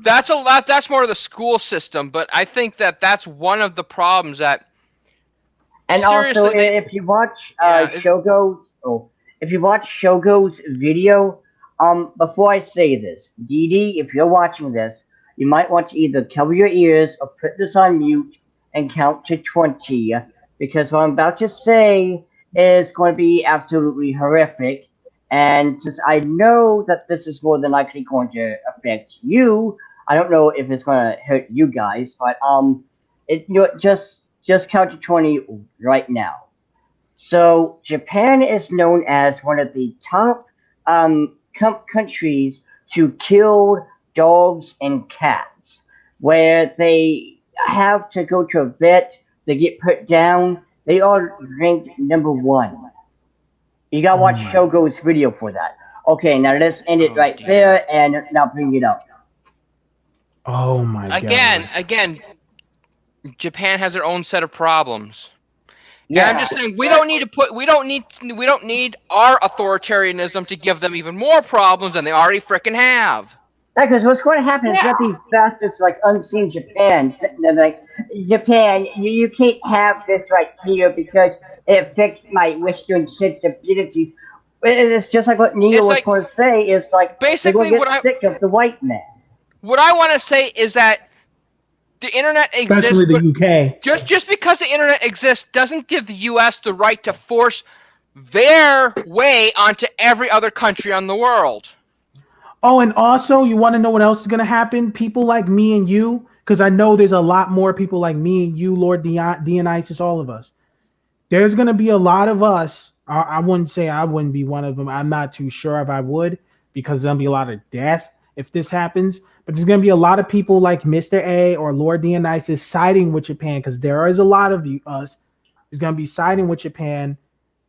[SPEAKER 6] That's a lot. That's more of the school system, but I think that's one of the problems that.
[SPEAKER 2] And also, if you watch Shogo's video, before I say this, Dee, if you're watching this, you might want to either cover your ears or put this on mute and count to 20, because what I'm about to say is going to be absolutely horrific. And since I know that this is more than likely going to affect you, I don't know if it's going to hurt you guys, but just count to 20 right now. So Japan is known as one of the top countries to kill dogs and cats, where they have to go to a vet, they get put down. They are ranked #1. You gotta watch Shogo's video for that. Okay, now let's end it there and now bring it up.
[SPEAKER 4] Oh my god.
[SPEAKER 6] Again, Japan has their own set of problems. Yeah, I'm just saying we don't need our authoritarianism to give them even more problems than they already frickin' have.
[SPEAKER 2] Because what's going to happen is that these bastards like Unseen Japan sitting there like, Japan, you can't have this right here because it affects my Western sensibilities. It's just like what Neil was going to say. Is like
[SPEAKER 6] basically
[SPEAKER 2] they're going to get sick of the white man.
[SPEAKER 6] What I want to say is that The internet exists,
[SPEAKER 4] especially the
[SPEAKER 6] but
[SPEAKER 4] UK.
[SPEAKER 6] just because the internet exists doesn't give the U.S. the right to force their way onto every other country on the world.
[SPEAKER 4] Oh, and also, you want to know what else is going to happen? People like me and you, because I know there's a lot more people like me and you, Lord Dionysus, all of us. There's going to be a lot of us. I wouldn't say I wouldn't be one of them. I'm not too sure if I would, because there'll be a lot of death if this happens. But there's going to be a lot of people like Mr. A or Lord Dionysus siding with Japan, because there is a lot of us is going to be siding with Japan,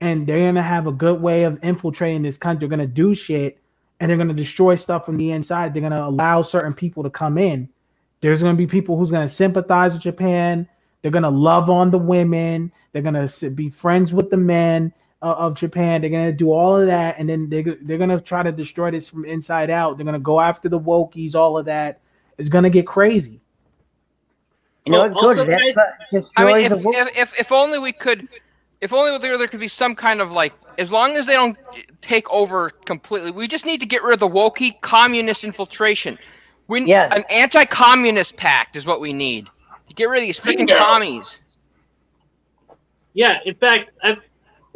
[SPEAKER 4] and they're going to have a good way of infiltrating this country. They're going to do shit, and they're going to destroy stuff from the inside. They're going to allow certain people to come in. There's going to be people who's going to sympathize with Japan. They're going to love on the women. They're going to be friends with the men of Japan. They're going to do all of that, and then they're going to try to destroy this from inside out. They're going to go after the wokies, all of that. It's going to get crazy.
[SPEAKER 2] You know,
[SPEAKER 1] also, guys,
[SPEAKER 6] I mean, if only we could, if only there could be some kind of like, as long as they don't take over completely, we just need to get rid of the wokey communist infiltration. An anti-communist pact is what we need to get rid of these freaking commies.
[SPEAKER 1] Yeah, in fact, I've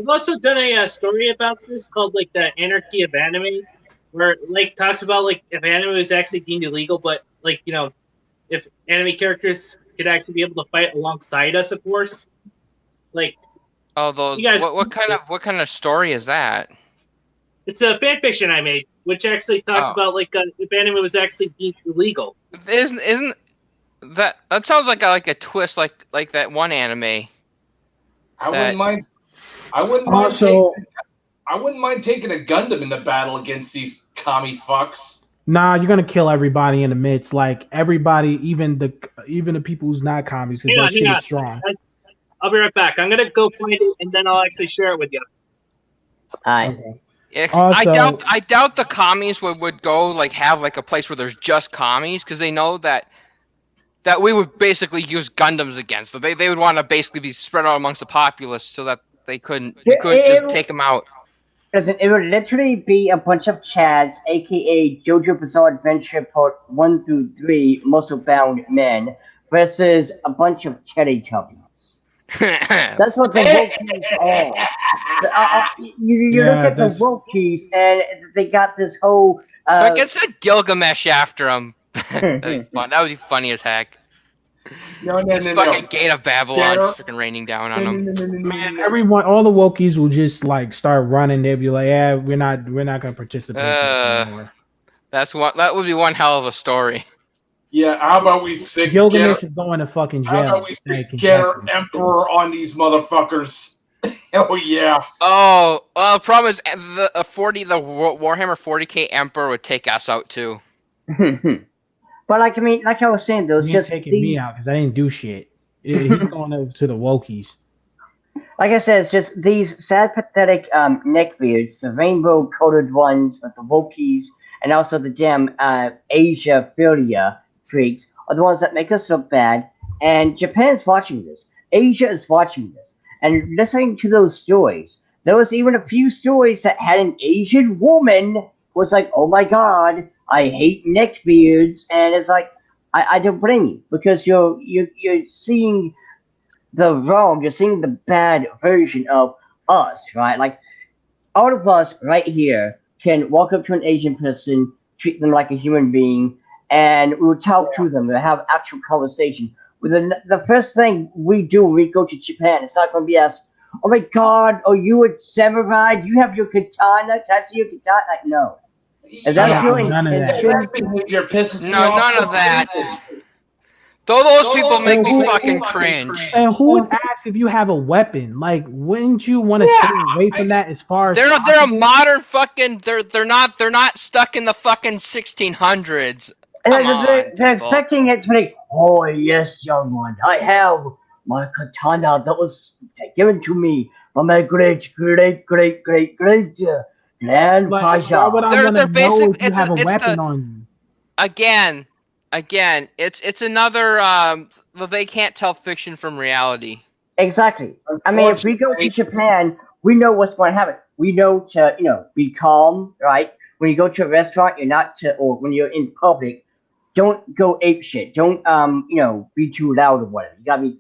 [SPEAKER 1] also done a story about this called like the Anarchy of Anime, where like talks about like if anime is actually deemed illegal, but like if anime characters could actually be able to fight alongside us, of course. Like,
[SPEAKER 6] what kind of story is that?
[SPEAKER 1] It's a fan fiction I made, which actually talked about like if anime was actually deemed illegal.
[SPEAKER 6] Isn't that sounds like a twist like that one anime?
[SPEAKER 3] I wouldn't mind. I wouldn't mind taking a Gundam in the battle against these commie fucks.
[SPEAKER 4] Nah, you're gonna kill everybody in the midst. Like everybody, even the people who's not commies, because that shit is strong.
[SPEAKER 1] I'll be right back. I'm gonna go find it and then I'll actually share it with you.
[SPEAKER 2] Okay.
[SPEAKER 6] Also, I doubt the commies would go like have like a place where there's just commies, because they know that we would basically use Gundams against them. They would want to basically be spread out amongst the populace so that they couldn't just take them out.
[SPEAKER 2] Listen, it would literally be a bunch of Chads, aka JoJo Bizarre Adventure Part 1 through 3, Muscle Bound Men, versus a bunch of Teletubbies. That's what the Wokies are. You look at the Wokies, and they got this whole.
[SPEAKER 6] But get some Gilgamesh after them. That'd be fun. That would be funny as heck.
[SPEAKER 3] No.
[SPEAKER 6] Fucking Gate of Babylon freaking raining down on them.
[SPEAKER 4] Man, all the wokies will just like start running. They'll be like, "Yeah, we're not gonna participate in this anymore."
[SPEAKER 6] That would be one hell of a story.
[SPEAKER 3] Yeah, how about we sick
[SPEAKER 4] Gilgamesh is going to fucking jail.
[SPEAKER 3] How about we get our emperor on these motherfuckers? Oh yeah.
[SPEAKER 6] Oh, well, the problem is the Warhammer 40k Emperor would take us out too.
[SPEAKER 2] But like I was saying, those just
[SPEAKER 4] taking me out because I didn't do shit. He's going over to the wokies.
[SPEAKER 2] Like I said, it's just these sad, pathetic neckbeards, the rainbow-coated ones with the wokies, and also the damn Asia-philia freaks are the ones that make us look bad. And Japan's watching this. Asia is watching this. And listening to those stories, there was even a few stories that had an Asian woman was like, "Oh my god, I hate neckbeards," and it's like, I don't blame you, because you're seeing the wrong, you're seeing the bad version of us, right? Like, all of us right here can walk up to an Asian person, treat them like a human being, and we'll talk to them, we'll have actual conversation. The first thing we do when we go to Japan, it's not going to be asked, "Oh my god, are you a samurai? Do you have your katana? Can I see your katana?" Like, no. And that's your intention.
[SPEAKER 6] None of that. Those people make me fucking cringe.
[SPEAKER 4] And who would ask if you have a weapon? Like, wouldn't you want to stay away from that as far as
[SPEAKER 6] they're a modern fucking they're not stuck in the fucking 1600s.
[SPEAKER 2] They're expecting it to be, "Oh yes, young one, I have my katana that was given to me by my great grandfather."
[SPEAKER 6] They're basically
[SPEAKER 4] you have a weapon on you.
[SPEAKER 6] Again, it's another they can't tell fiction from reality.
[SPEAKER 2] Exactly. I mean, if we go to Japan, we know what's going to happen. We know to be calm, right? When you go to a restaurant, or when you're in public, don't go ape shit. Don't be too loud or whatever. You gotta be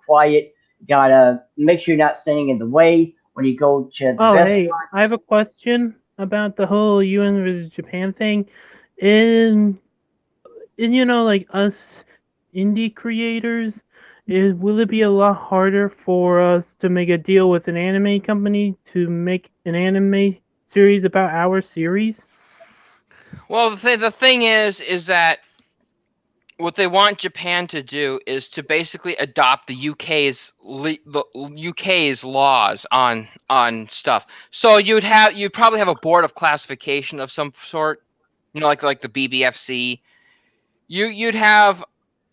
[SPEAKER 2] quiet. You gotta make sure you're not standing in the way when you go to the
[SPEAKER 5] Oh,
[SPEAKER 2] restaurant.
[SPEAKER 5] hey, I have a question about the whole UN versus Japan thing. In, like us indie creators, will it be a lot harder for us to make a deal with an anime company to make an anime series about our series?
[SPEAKER 6] Well, the thing is that what they want Japan to do is to basically adopt the UK's laws on stuff. So you'd probably have a board of classification of some sort, like the BBFC. You'd have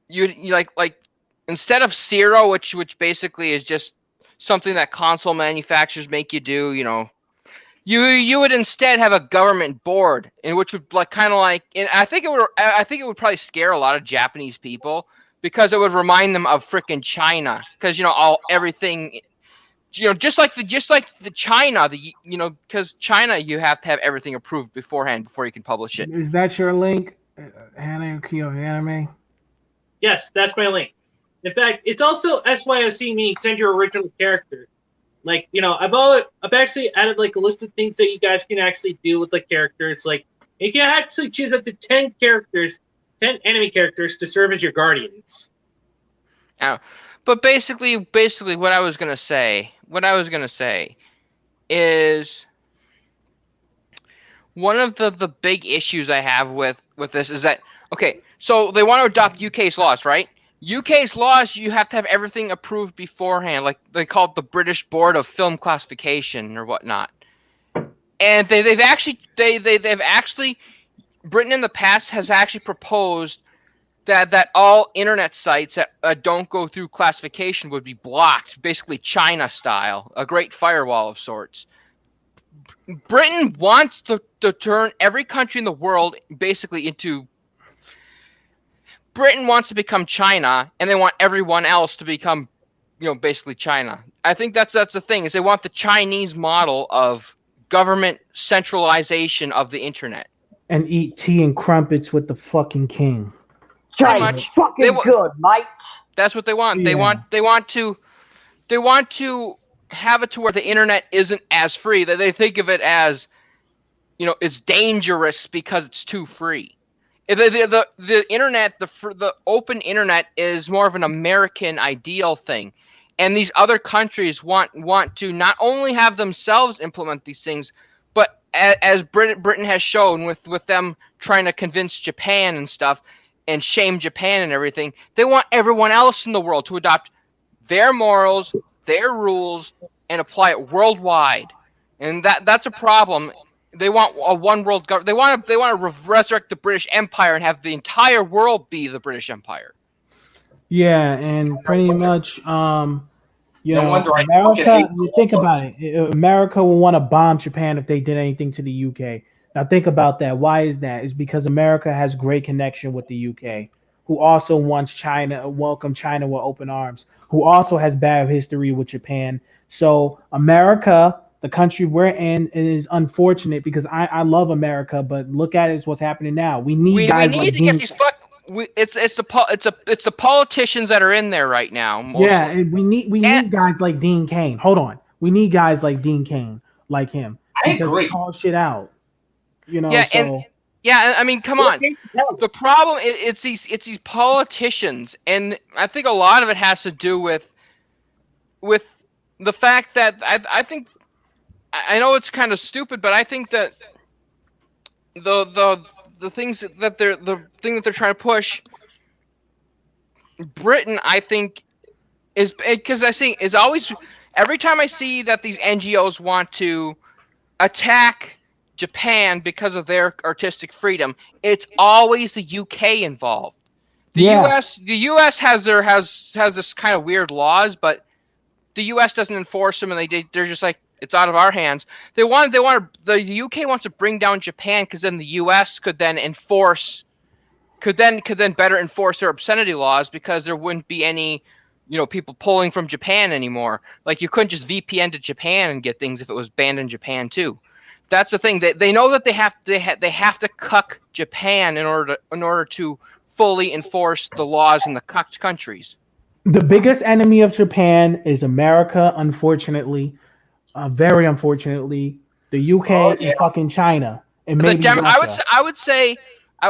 [SPEAKER 6] you like instead of zero, which basically is just something that console manufacturers make you do, you would instead have a government board, in which would and I think it would probably scare a lot of Japanese people, because it would remind them of frickin' China, because everything, just like the China, because China, you have to have everything approved beforehand before you can publish it.
[SPEAKER 4] Is that your link, Hannah Kyo Anime?
[SPEAKER 1] Yes, that's my link. In fact, it's also SYOC, meaning send your original character. Like, I've actually added like a list of things that you guys can actually do with the characters. Like, you can actually choose up to 10 characters, 10 enemy characters to serve as your guardians.
[SPEAKER 6] But basically, what I was gonna say is, one of the big issues I have with this is that, okay, so they want to adopt UK's laws, right? UK's laws, you have to have everything approved beforehand, like they call it the British Board of Film Classification or whatnot. And they've actually Britain in the past has actually proposed that all internet sites that don't go through classification would be blocked, basically China style, a great firewall of sorts. Britain wants to turn every country in the world basically into. Britain wants to become China, and they want everyone else to become, basically China. I think that's the thing, is they want the Chinese model of government centralization of the internet.
[SPEAKER 4] And eat tea and crumpets with the fucking king.
[SPEAKER 2] China's fucking good, mate.
[SPEAKER 6] That's what they want.
[SPEAKER 4] Yeah.
[SPEAKER 6] They want to have it to where the internet isn't as free. That they think of it as, it's dangerous because it's too free. The internet, the open internet, is more of an American ideal thing, and these other countries want to not only have themselves implement these things, but as Britain has shown with them trying to convince Japan and stuff, and shame Japan and everything, they want everyone else in the world to adopt their morals, their rules, and apply it worldwide, and that's a problem. They want a one world government. They want to resurrect the British Empire and have the entire world be the British Empire.
[SPEAKER 4] Yeah, and pretty much,
[SPEAKER 3] No wonder I fucking
[SPEAKER 4] America.
[SPEAKER 3] hate
[SPEAKER 4] You think about it. America will want to bomb Japan if they did anything to the UK. Now think about that. Why is that? It's because America has great connection with the UK, who also wants welcome China with open arms, who also has bad history with Japan. So America, the country we're in, is unfortunate, because I love America, but look at it, as what's happening now. We need guys like
[SPEAKER 6] to get these it's the politicians that are in there right now. Mostly.
[SPEAKER 4] Yeah, and we need guys like Dean Cain. Hold on, we need guys like Dean Cain, like him.
[SPEAKER 3] I agree.
[SPEAKER 4] Call shit out.
[SPEAKER 6] I mean, come on. The problem it's these politicians, and I think a lot of it has to do with the fact that I think, I know it's kind of stupid, but I think that the things that the thing that they're trying to push Britain, I think, is because I think is always, every time I see that these NGOs want to attack Japan because of their artistic freedom, it's always the UK involved. The US has this kind of weird laws, but the US doesn't enforce them, and they're just like, it's out of our hands. The UK wants to bring down Japan, because then the US could then better enforce their obscenity laws, because there wouldn't be any, people pulling from Japan anymore. Like, you couldn't just VPN to Japan and get things if it was banned in Japan too. That's the thing. They know that they have to cuck Japan in order to fully enforce the laws in the cucked countries.
[SPEAKER 4] The biggest enemy of Japan is America, unfortunately, very unfortunately, the UK and fucking China, and maybe Russia.
[SPEAKER 6] I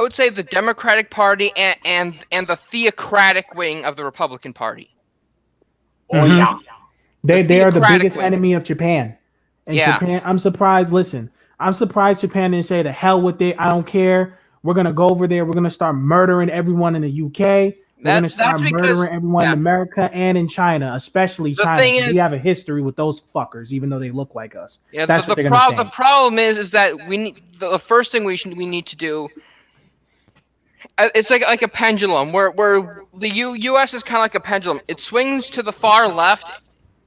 [SPEAKER 6] would say the Democratic Party and the theocratic wing of the Republican Party.
[SPEAKER 3] Oh yeah.
[SPEAKER 4] They are the
[SPEAKER 6] theocratic
[SPEAKER 4] biggest
[SPEAKER 6] wing.
[SPEAKER 4] enemy of Japan. And
[SPEAKER 6] Yeah.
[SPEAKER 4] Japan, I'm surprised. Listen, I'm surprised Japan didn't say the hell with it. I don't care. We're gonna go over there. We're gonna start murdering everyone in the UK. We're gonna start
[SPEAKER 6] That's because
[SPEAKER 4] murdering everyone in America and in China, especially
[SPEAKER 6] The
[SPEAKER 4] China.
[SPEAKER 6] thing
[SPEAKER 4] 'Cause
[SPEAKER 6] is-
[SPEAKER 4] we have a history with those fuckers, even though they look like us.
[SPEAKER 6] Yeah,
[SPEAKER 4] That's what
[SPEAKER 6] the
[SPEAKER 4] they're gonna think.
[SPEAKER 6] problem is that the first thing we need to do. It's like a pendulum where the U.S. is kind of like a pendulum. It swings to the far left,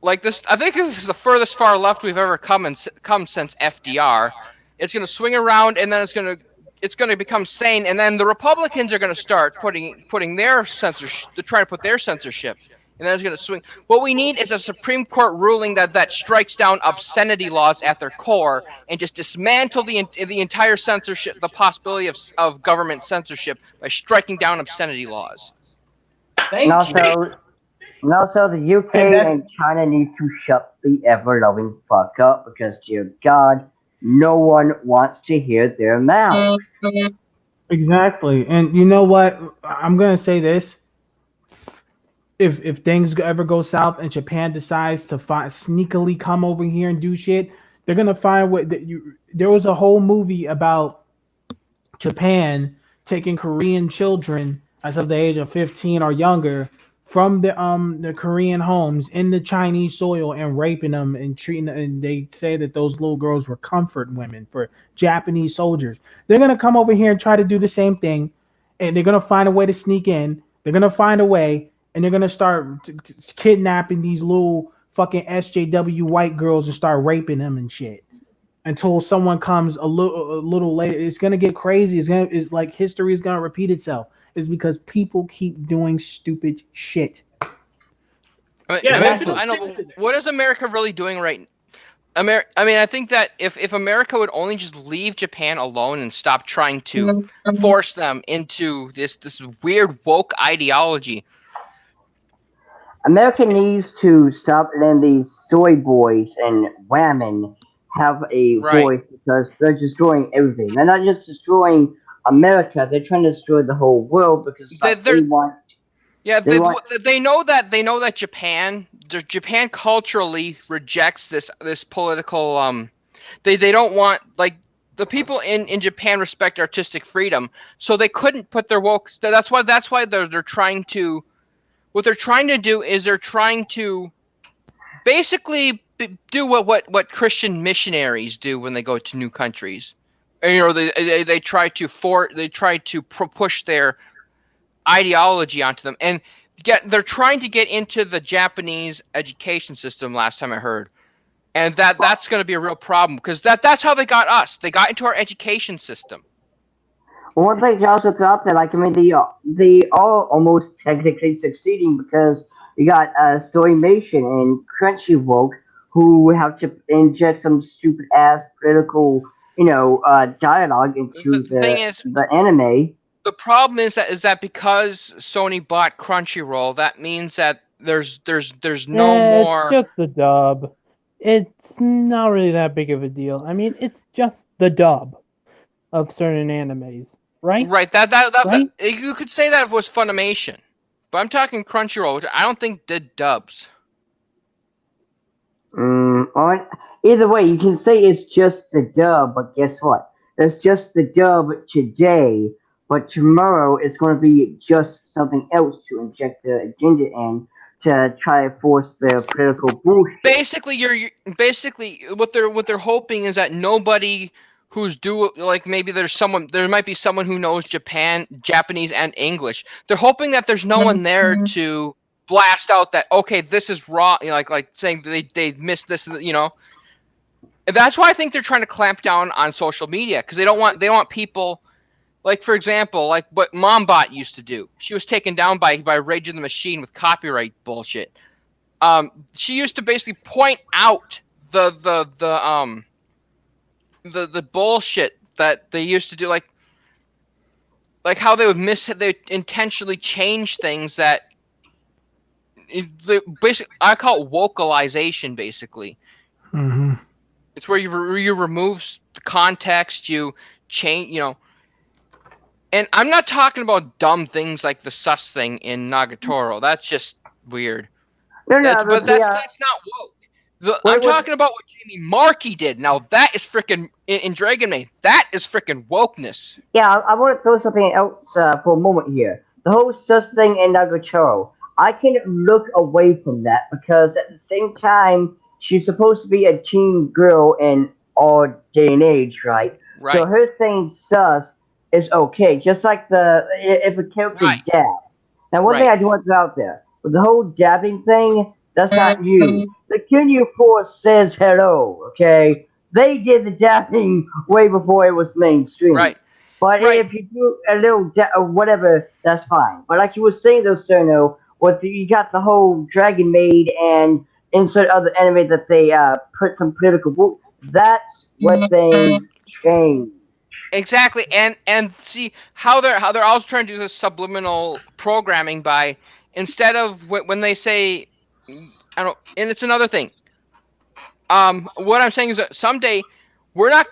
[SPEAKER 6] like this. I think this is the furthest far left we've ever come since FDR. It's gonna swing around, and then it's gonna become sane, and then the Republicans are gonna start putting their censorship to try to put their censorship. And then it's going to swing. What we need is a Supreme Court ruling that strikes down obscenity laws at their core and just dismantle the entire censorship, the possibility of government censorship by striking down obscenity laws.
[SPEAKER 3] Thank you.
[SPEAKER 2] And also, the UK and China needs to shut the ever-loving fuck up because, dear God, no one wants to hear their mouths.
[SPEAKER 4] Exactly. And you know what? I'm gonna say this. If things ever go south and Japan decides to sneakily come over here and do shit, they're gonna find what there was a whole movie about Japan taking Korean children as of the age of 15 or younger from the Korean homes in the Chinese soil and raping them and treating them, and they say that those little girls were comfort women for Japanese soldiers. They're gonna come over here and try to do the same thing, and they're gonna find a way to sneak in. They're gonna find a way. And they're gonna start kidnapping these little fucking SJW white girls and start raping them and shit until someone comes a little later. It's gonna get crazy. It's like history is gonna repeat itself. It's because people keep doing stupid shit.
[SPEAKER 6] I know. What is America really doing right? I think that if America would only just leave Japan alone and stop trying to force them into this weird woke ideology.
[SPEAKER 2] America needs to stop letting these soy boys and women have a voice because they're destroying everything. They're not just destroying America; they're trying to destroy the whole world because they want.
[SPEAKER 6] Yeah, they know that Japan culturally rejects this political. They don't want, like, the people in Japan respect artistic freedom, so they couldn't put their woke. That's why they're trying to. What they're trying to do is they're trying to basically do what Christian missionaries do when they go to new countries. And, they try to push their ideology onto them, and they're trying to get into the Japanese education system. Last time I heard, and that's going to be a real problem because that's how they got us. They got into our education system.
[SPEAKER 2] Well, one thing also throughout that, they are almost technically succeeding because you got Stoymation and Crunchyroll who have to inject some stupid ass political, dialogue into the anime.
[SPEAKER 6] The problem is that because Sony bought Crunchyroll, that means that there's no more.
[SPEAKER 5] It's just the dub. It's not really that big of a deal. I mean, it's just the dub of certain animes. Right.
[SPEAKER 6] Right. You could say that if it was Funimation, but I'm talking Crunchyroll, which I don't think did dubs.
[SPEAKER 2] Either way, you can say it's just the dub, but guess what? It's just the dub today, but tomorrow it's going to be just something else to inject the agenda in to try to force their political bullshit.
[SPEAKER 6] Basically, what they're hoping is that nobody who's maybe there might be someone who knows Japanese and English. They're hoping that there's no one there to blast out that, okay, this is wrong, like saying they missed this, And that's why I think they're trying to clamp down on social media, because they want people, like, for example, like what Mombot used to do. She was taken down by Rage of the Machine with copyright bullshit. She used to basically point out the the bullshit that they used to do, like how they they intentionally change things that basically I call it vocalization. Basically,
[SPEAKER 4] Mm-hmm.
[SPEAKER 6] it's where you remove the context, you change, And I'm not talking about dumb things like the sus thing in Nagatoro. That's just weird.
[SPEAKER 2] No,
[SPEAKER 6] That's
[SPEAKER 2] but
[SPEAKER 6] that's not woke. I'm talking about what Jamie Markey did. Now that is freaking in Dragon Maid. That is freaking wokeness.
[SPEAKER 2] Yeah, I want to throw something else for a moment here. The whole sus thing in Nagatoro. I can look away from that because at the same time, she's supposed to be a teen girl in our day and age, right?
[SPEAKER 6] Right.
[SPEAKER 2] So her saying sus is okay, just like if a character
[SPEAKER 6] Right.
[SPEAKER 2] dabs. Now, one thing I do want to throw out there, with the whole dabbing thing, that's not new. The Kinyu Force says hello, okay? They did the dabbing way before it was mainstream.
[SPEAKER 6] Right.
[SPEAKER 2] But if you do a little whatever, that's fine. But like you were saying though, Cerno, you got the whole Dragon Maid and insert other anime that they put some political book. That's where things change.
[SPEAKER 6] Exactly, and see how they're also trying to do this subliminal programming by instead of when they say, I don't, and it's another thing. What I'm saying is that someday we're going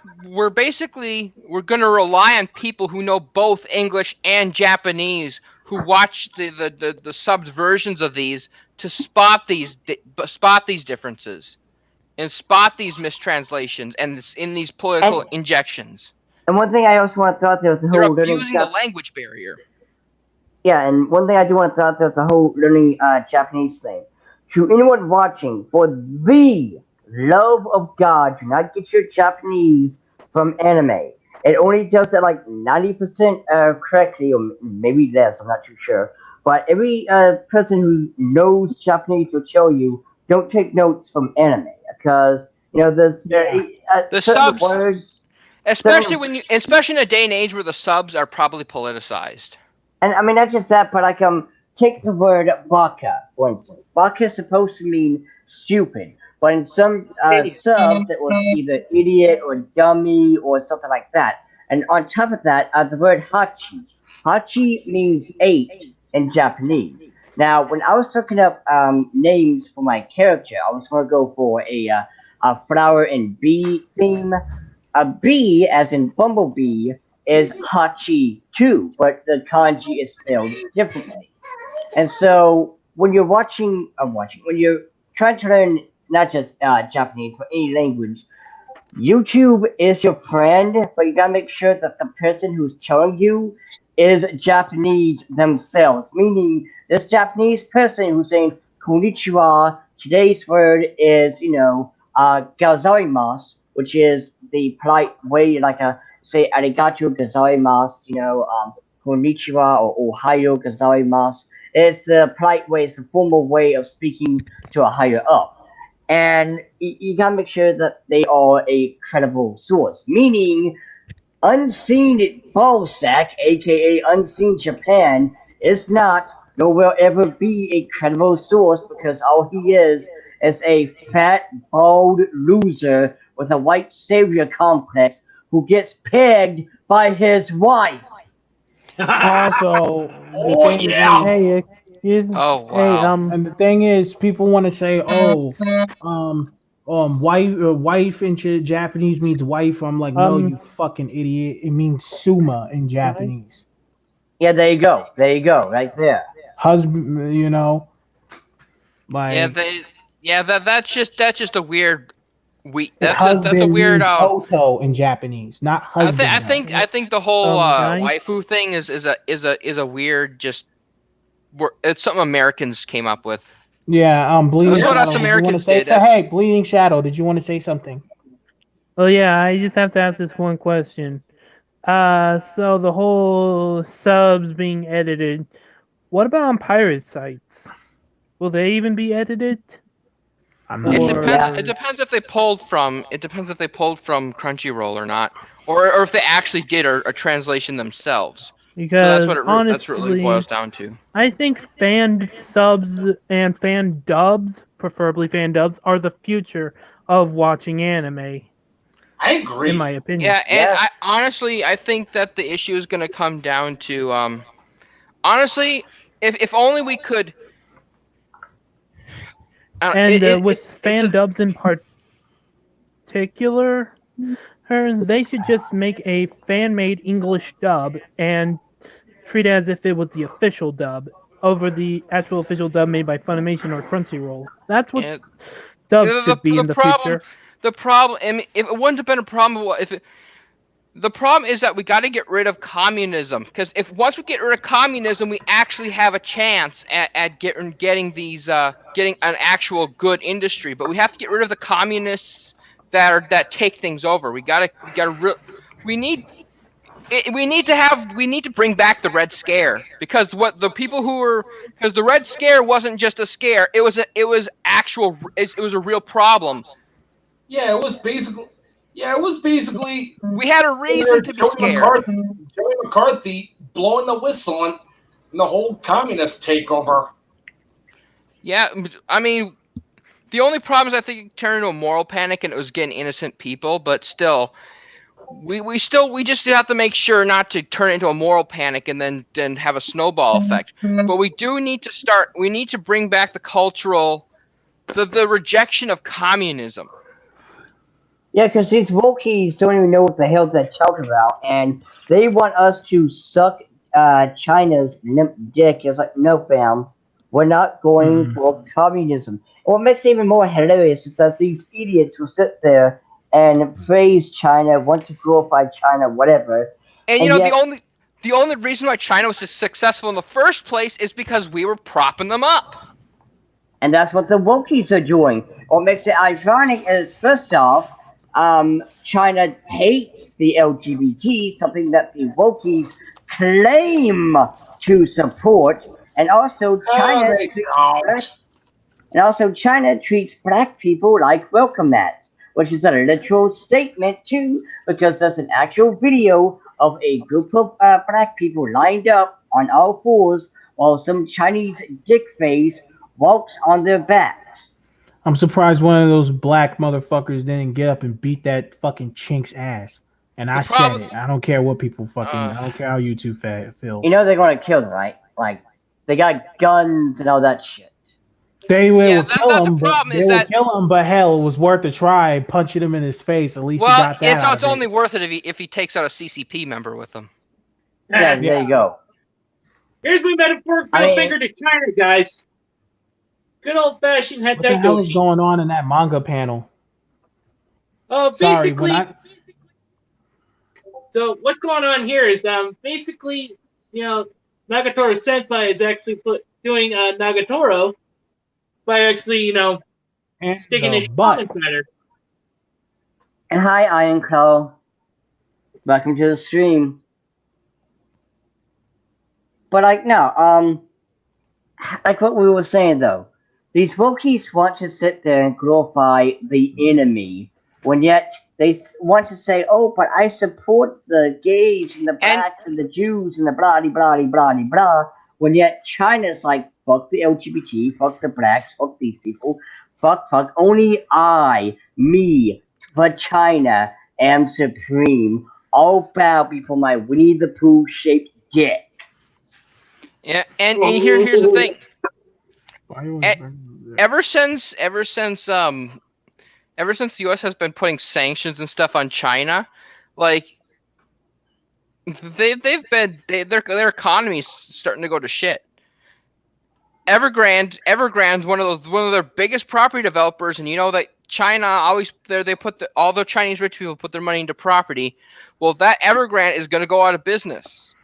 [SPEAKER 6] to rely on people who know both English and Japanese who watch the subbed versions of these to spot these differences and spot these mistranslations and in these political injections.
[SPEAKER 2] And one thing I also want to throw out there is the
[SPEAKER 6] They're
[SPEAKER 2] whole
[SPEAKER 6] abusing the language barrier.
[SPEAKER 2] Yeah, and one thing I do want to throw out there is the whole learning Japanese thing. To anyone watching, for the love of God, do not get your Japanese from anime. It only does it like 90% correctly, or maybe less, I'm not too sure. But every person who knows Japanese will tell you, don't take notes from anime. Because, there's
[SPEAKER 6] the subs, words, especially especially in a day and age where the subs are probably politicized.
[SPEAKER 2] And I mean, not just that, but take the word baka, for instance. Baka is supposed to mean stupid, but in some subs, it was either idiot or dummy or something like that. And on top of that, the word hachi. Hachi means 8 in Japanese. Now, when I was looking up names for my character, I was going to go for a flower and bee theme. A bee, as in bumblebee, is hachi too, but the kanji is spelled differently. And so when you're when you're trying to learn not just Japanese but any language, YouTube is your friend, but you gotta make sure that the person who's telling you is Japanese themselves. Meaning this Japanese person who's saying konnichiwa, today's word is, gozaimasu, which is the polite way, say arigato gozaimasu, konnichiwa or ohayo gozaimasu. It's a polite way, it's a formal way of speaking to a higher up. And you gotta make sure that they are a credible source. Meaning, Unseen Ballsack, aka Unseen Japan, is not, nor will ever be a credible source because all he is a fat, bald loser with a white savior complex who gets pegged by his wife.
[SPEAKER 4] Also,
[SPEAKER 5] Hey,
[SPEAKER 6] oh wow!
[SPEAKER 4] And the thing is, people want to say, wife in Japanese means wife. I'm like, no, you fucking idiot. It means suma in Japanese.
[SPEAKER 2] Yeah, there you go, right there.
[SPEAKER 4] Husband, like
[SPEAKER 6] that's just a weird. That's a weird
[SPEAKER 4] Oto in Japanese, not husband.
[SPEAKER 6] I think the whole waifu thing is a weird just. It's something Americans came up with.
[SPEAKER 4] Yeah, Bleeding
[SPEAKER 6] That's
[SPEAKER 4] Shadow.
[SPEAKER 6] what us Americans did.
[SPEAKER 4] Hey, Bleeding Shadow, did you want to say something?
[SPEAKER 5] Oh yeah, I just have to ask this one question. So the whole subs being edited, what about on pirate sites? Will they even be edited?
[SPEAKER 6] It depends if they pulled from Crunchyroll or not, or if they actually did a translation themselves.
[SPEAKER 5] Because
[SPEAKER 6] so that's what it really boils down to.
[SPEAKER 5] I think fan subs and fan dubs, preferably fan dubs, are the future of watching anime.
[SPEAKER 3] I agree.
[SPEAKER 5] in my opinion.
[SPEAKER 6] Yeah, and
[SPEAKER 2] Yeah.
[SPEAKER 6] I think that the issue is going to come down to honestly, if only we could.
[SPEAKER 5] And with
[SPEAKER 6] It's
[SPEAKER 5] fan dubs in particular, they should just make a fan-made English dub and treat it as if it was the official dub over the actual official dub made by Funimation or Crunchyroll. That's what
[SPEAKER 6] and
[SPEAKER 5] dubs should be
[SPEAKER 6] the
[SPEAKER 5] in the
[SPEAKER 6] problem.
[SPEAKER 5] future.
[SPEAKER 6] The problem. I mean, if it wouldn't have been a problem, the problem is that we got to get rid of communism, because if once we get rid of communism, we actually have a chance at getting these getting an actual good industry. But we have to get rid of the communists that take things over. We need to bring back the Red Scare, because because the Red Scare wasn't just a scare. It was a real problem.
[SPEAKER 3] Yeah, it was basically
[SPEAKER 6] We had a reason to be scared.
[SPEAKER 3] Joey McCarthy blowing the whistle on the whole communist takeover.
[SPEAKER 6] Yeah, I mean, the only problem is I think it turned into a moral panic and it was getting innocent people, but still, we just have to make sure not to turn it into a moral panic and then have a snowball effect. But we need to bring back the rejection of communism.
[SPEAKER 2] Yeah, because these wokies don't even know what the hell they're talking about, and they want us to suck China's limp dick. It's like, no, fam, we're not going for communism. And what makes it even more hilarious is that these idiots will sit there and praise China, want to glorify China, whatever.
[SPEAKER 6] And
[SPEAKER 2] yet,
[SPEAKER 6] the only reason why China was successful in the first place is because we were propping them up.
[SPEAKER 2] And that's what the wokies are doing. What makes it ironic is, first off, China hates the LGBT, something that the wokies claim to support, and also China treats black people like welcome mats, which is a literal statement too, because there's an actual video of a group of black people lined up on all fours while some Chinese dick face walks on their backs.
[SPEAKER 4] I'm surprised one of those black motherfuckers didn't get up and beat that fucking chink's ass. And I said it. I don't care what people I don't care how YouTube feels.
[SPEAKER 2] You know they're gonna kill them, right? Like, they got guns and all that shit.
[SPEAKER 4] They will kill him, but hell, it was worth a try. Punching him in his face, at least he got that.
[SPEAKER 6] It's only worth it if he takes out a CCP member with him.
[SPEAKER 2] Yeah, there you go.
[SPEAKER 1] Here's my metaphorical finger to China, guys. Good old fashioned head.
[SPEAKER 4] What the hell is going on in that manga panel?
[SPEAKER 1] Basically, so what's going on here is basically, Nagatoro Senpai is actually doing Nagatoro by actually, sticking his butt inside her.
[SPEAKER 2] And hi, Iron Claw. Welcome to the stream. But like what we were saying though, these wokies want to sit there and glorify the enemy, when yet they want to say, "Oh, but I support the gays and the blacks and the Jews and the blah blah blah blah blah." When yet China's like, "Fuck the LGBT, fuck the blacks, fuck these people, fuck. Only me, for China, am supreme. All bow before my Winnie the Pooh shaped dick."
[SPEAKER 6] Yeah, and here's the thing. Ever since the U.S. has been putting sanctions and stuff on China, like their economy's starting to go to shit. Evergrande, one of their biggest property developers, and you know that China always all the Chinese rich people put their money into property. Well, that Evergrande is going to go out of business,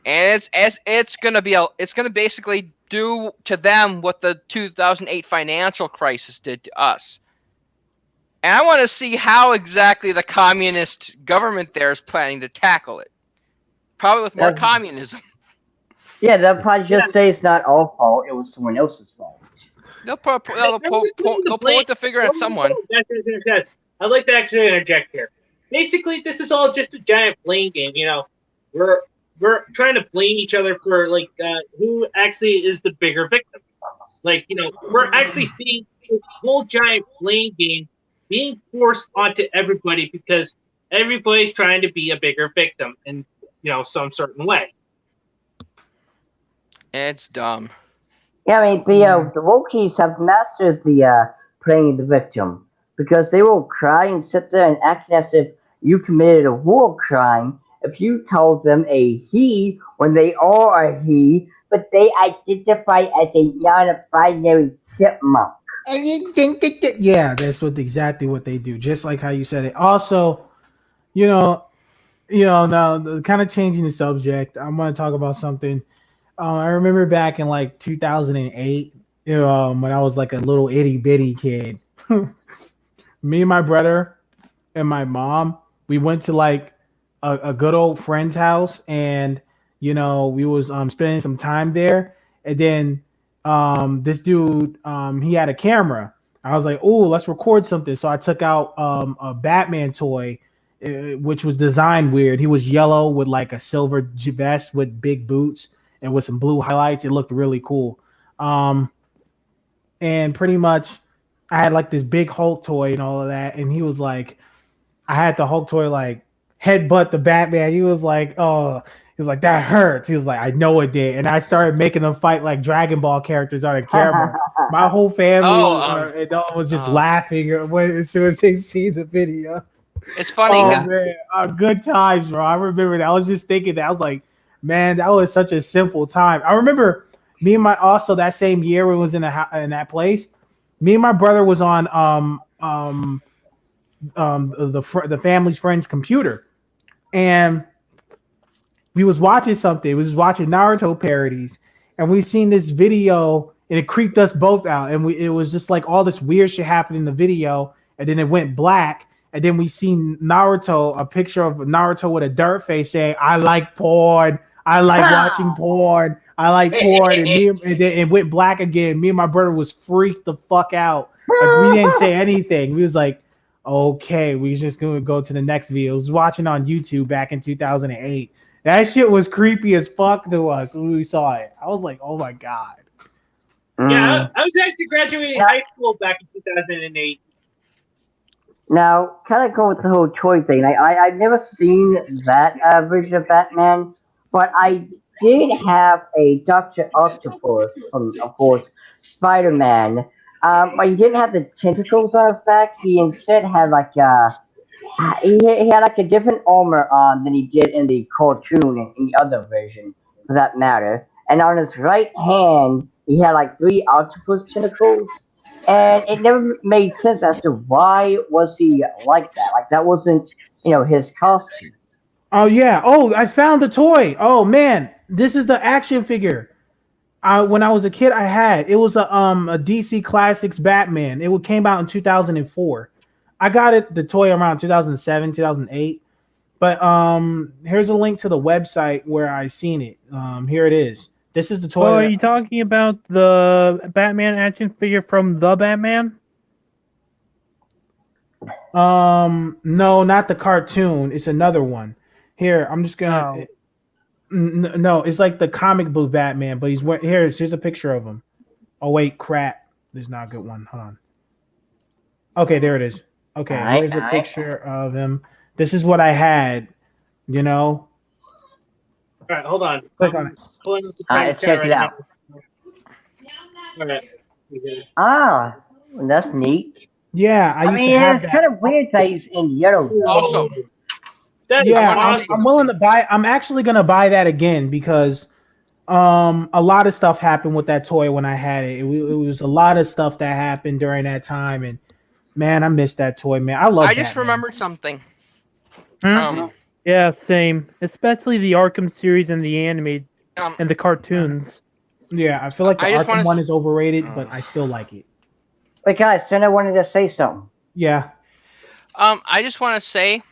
[SPEAKER 6] and it's going to basically do to them what the 2008 financial crisis did to us. And I want to see how exactly the communist government there is planning to tackle it. Probably with more communism.
[SPEAKER 2] Yeah, they'll probably just say it's not our fault, it was someone else's fault.
[SPEAKER 6] They'll point the finger at someone.
[SPEAKER 1] I'd like to actually interject here. Basically, this is all just a giant blame game. We're trying to blame each other for who actually is the bigger victim. We're actually seeing this whole giant blame game being forced onto everybody because everybody's trying to be a bigger victim in some certain way.
[SPEAKER 6] It's dumb.
[SPEAKER 2] Yeah, I mean the Wokies have mastered the playing the victim because they will cry and sit there and act as if you committed a war crime if you called them a he when they are a he, but they identify as a non-binary chipmunk.
[SPEAKER 4] Yeah, that's exactly what they do. Just like how you said it. Also, you know, now kind of changing the subject. I'm going to talk about something. I remember back in like 2008, when I was like a little itty bitty kid. Me and my brother and my mom, we went to like a good old friend's house, and we was spending some time there, and then this dude he had a camera. I was like, oh, let's record something. So I took out a Batman toy, which was designed weird. He was yellow with like a silver vest with big boots and with some blue highlights. It looked really cool. And pretty much I had like this big Hulk toy and all of that, and he was like, I had the Hulk toy like headbutt the Batman. He was like, oh, he was like, that hurts. He was like, I know it did. And I started making them fight like Dragon Ball characters on the camera. My whole family was just laughing as soon as they see the video.
[SPEAKER 6] It's funny.
[SPEAKER 4] Oh man, good times, bro. I remember that. I was just thinking that. I was like, man, that was such a simple time. I remember me and also that same year we was in that place. Me and my brother was on the family's friend's computer, and we was watching something. We was watching Naruto parodies, and we seen this video, and it creeped us both out. And it was just like all this weird shit happened in the video, and then it went black, and then we seen Naruto, a picture of Naruto with a dirt face saying, "I like porn. I like watching porn. I like porn." And then it went black again. Me and my brother was freaked the fuck out. Like we didn't say anything. We was like, okay, we just gonna go to the next video. I was watching on YouTube back in 2008. That shit was creepy as fuck to us when we saw it. I was like, oh my god.
[SPEAKER 1] Yeah, I was actually graduating high school back in 2008.
[SPEAKER 2] Now, kind of go with the whole toy thing. I've never seen that version of Batman, but I did have a Doctor Octopus from, of course, Spider-Man. But he didn't have the tentacles on his back. He instead had like he had like a different armor on than he did in the cartoon and in the other version, for that matter. And on his right hand, he had like 3 octopus tentacles, and it never made sense as to why was he like that. Like that wasn't his costume.
[SPEAKER 4] Oh yeah. Oh, I found the toy. Oh man, this is the action figure. When I was a kid, I had it was a DC Classics Batman. It came out in 2004. I got the toy around 2007, 2008. But here's a link to the website where I seen it. Here it is. This is the toy.
[SPEAKER 5] Oh, are you talking about the Batman action figure from the Batman?
[SPEAKER 4] No, not the cartoon. It's another one. Here, I'm just gonna. No, it's like the comic book Batman, but here's a picture of him. Oh wait, crap. There's not a good one. Hold on. Okay, there it is. Okay, here's a picture of him. This is what I had.
[SPEAKER 1] All right, hold on.
[SPEAKER 4] Click on it.
[SPEAKER 2] Let's check it out.
[SPEAKER 1] All right.
[SPEAKER 2] Ah, that's neat.
[SPEAKER 4] Yeah, I used to have
[SPEAKER 2] it's
[SPEAKER 4] that.
[SPEAKER 2] kind of weird that he's in yellow.
[SPEAKER 6] Awesome.
[SPEAKER 4] Yeah,
[SPEAKER 1] awesome.
[SPEAKER 4] I'm willing to buy. I'm actually gonna buy that again because a lot of stuff happened with that toy when I had it. It was a lot of stuff that happened during that time, and man, I missed that toy, man. I love.
[SPEAKER 6] I just remembered something.
[SPEAKER 5] Yeah, same. Especially the Arkham series and the anime and the cartoons.
[SPEAKER 4] Yeah, I feel like the Arkham one is overrated, but I still like it.
[SPEAKER 2] Wait, guys, Jenna wanted to say something.
[SPEAKER 4] Yeah.
[SPEAKER 6] I just want to say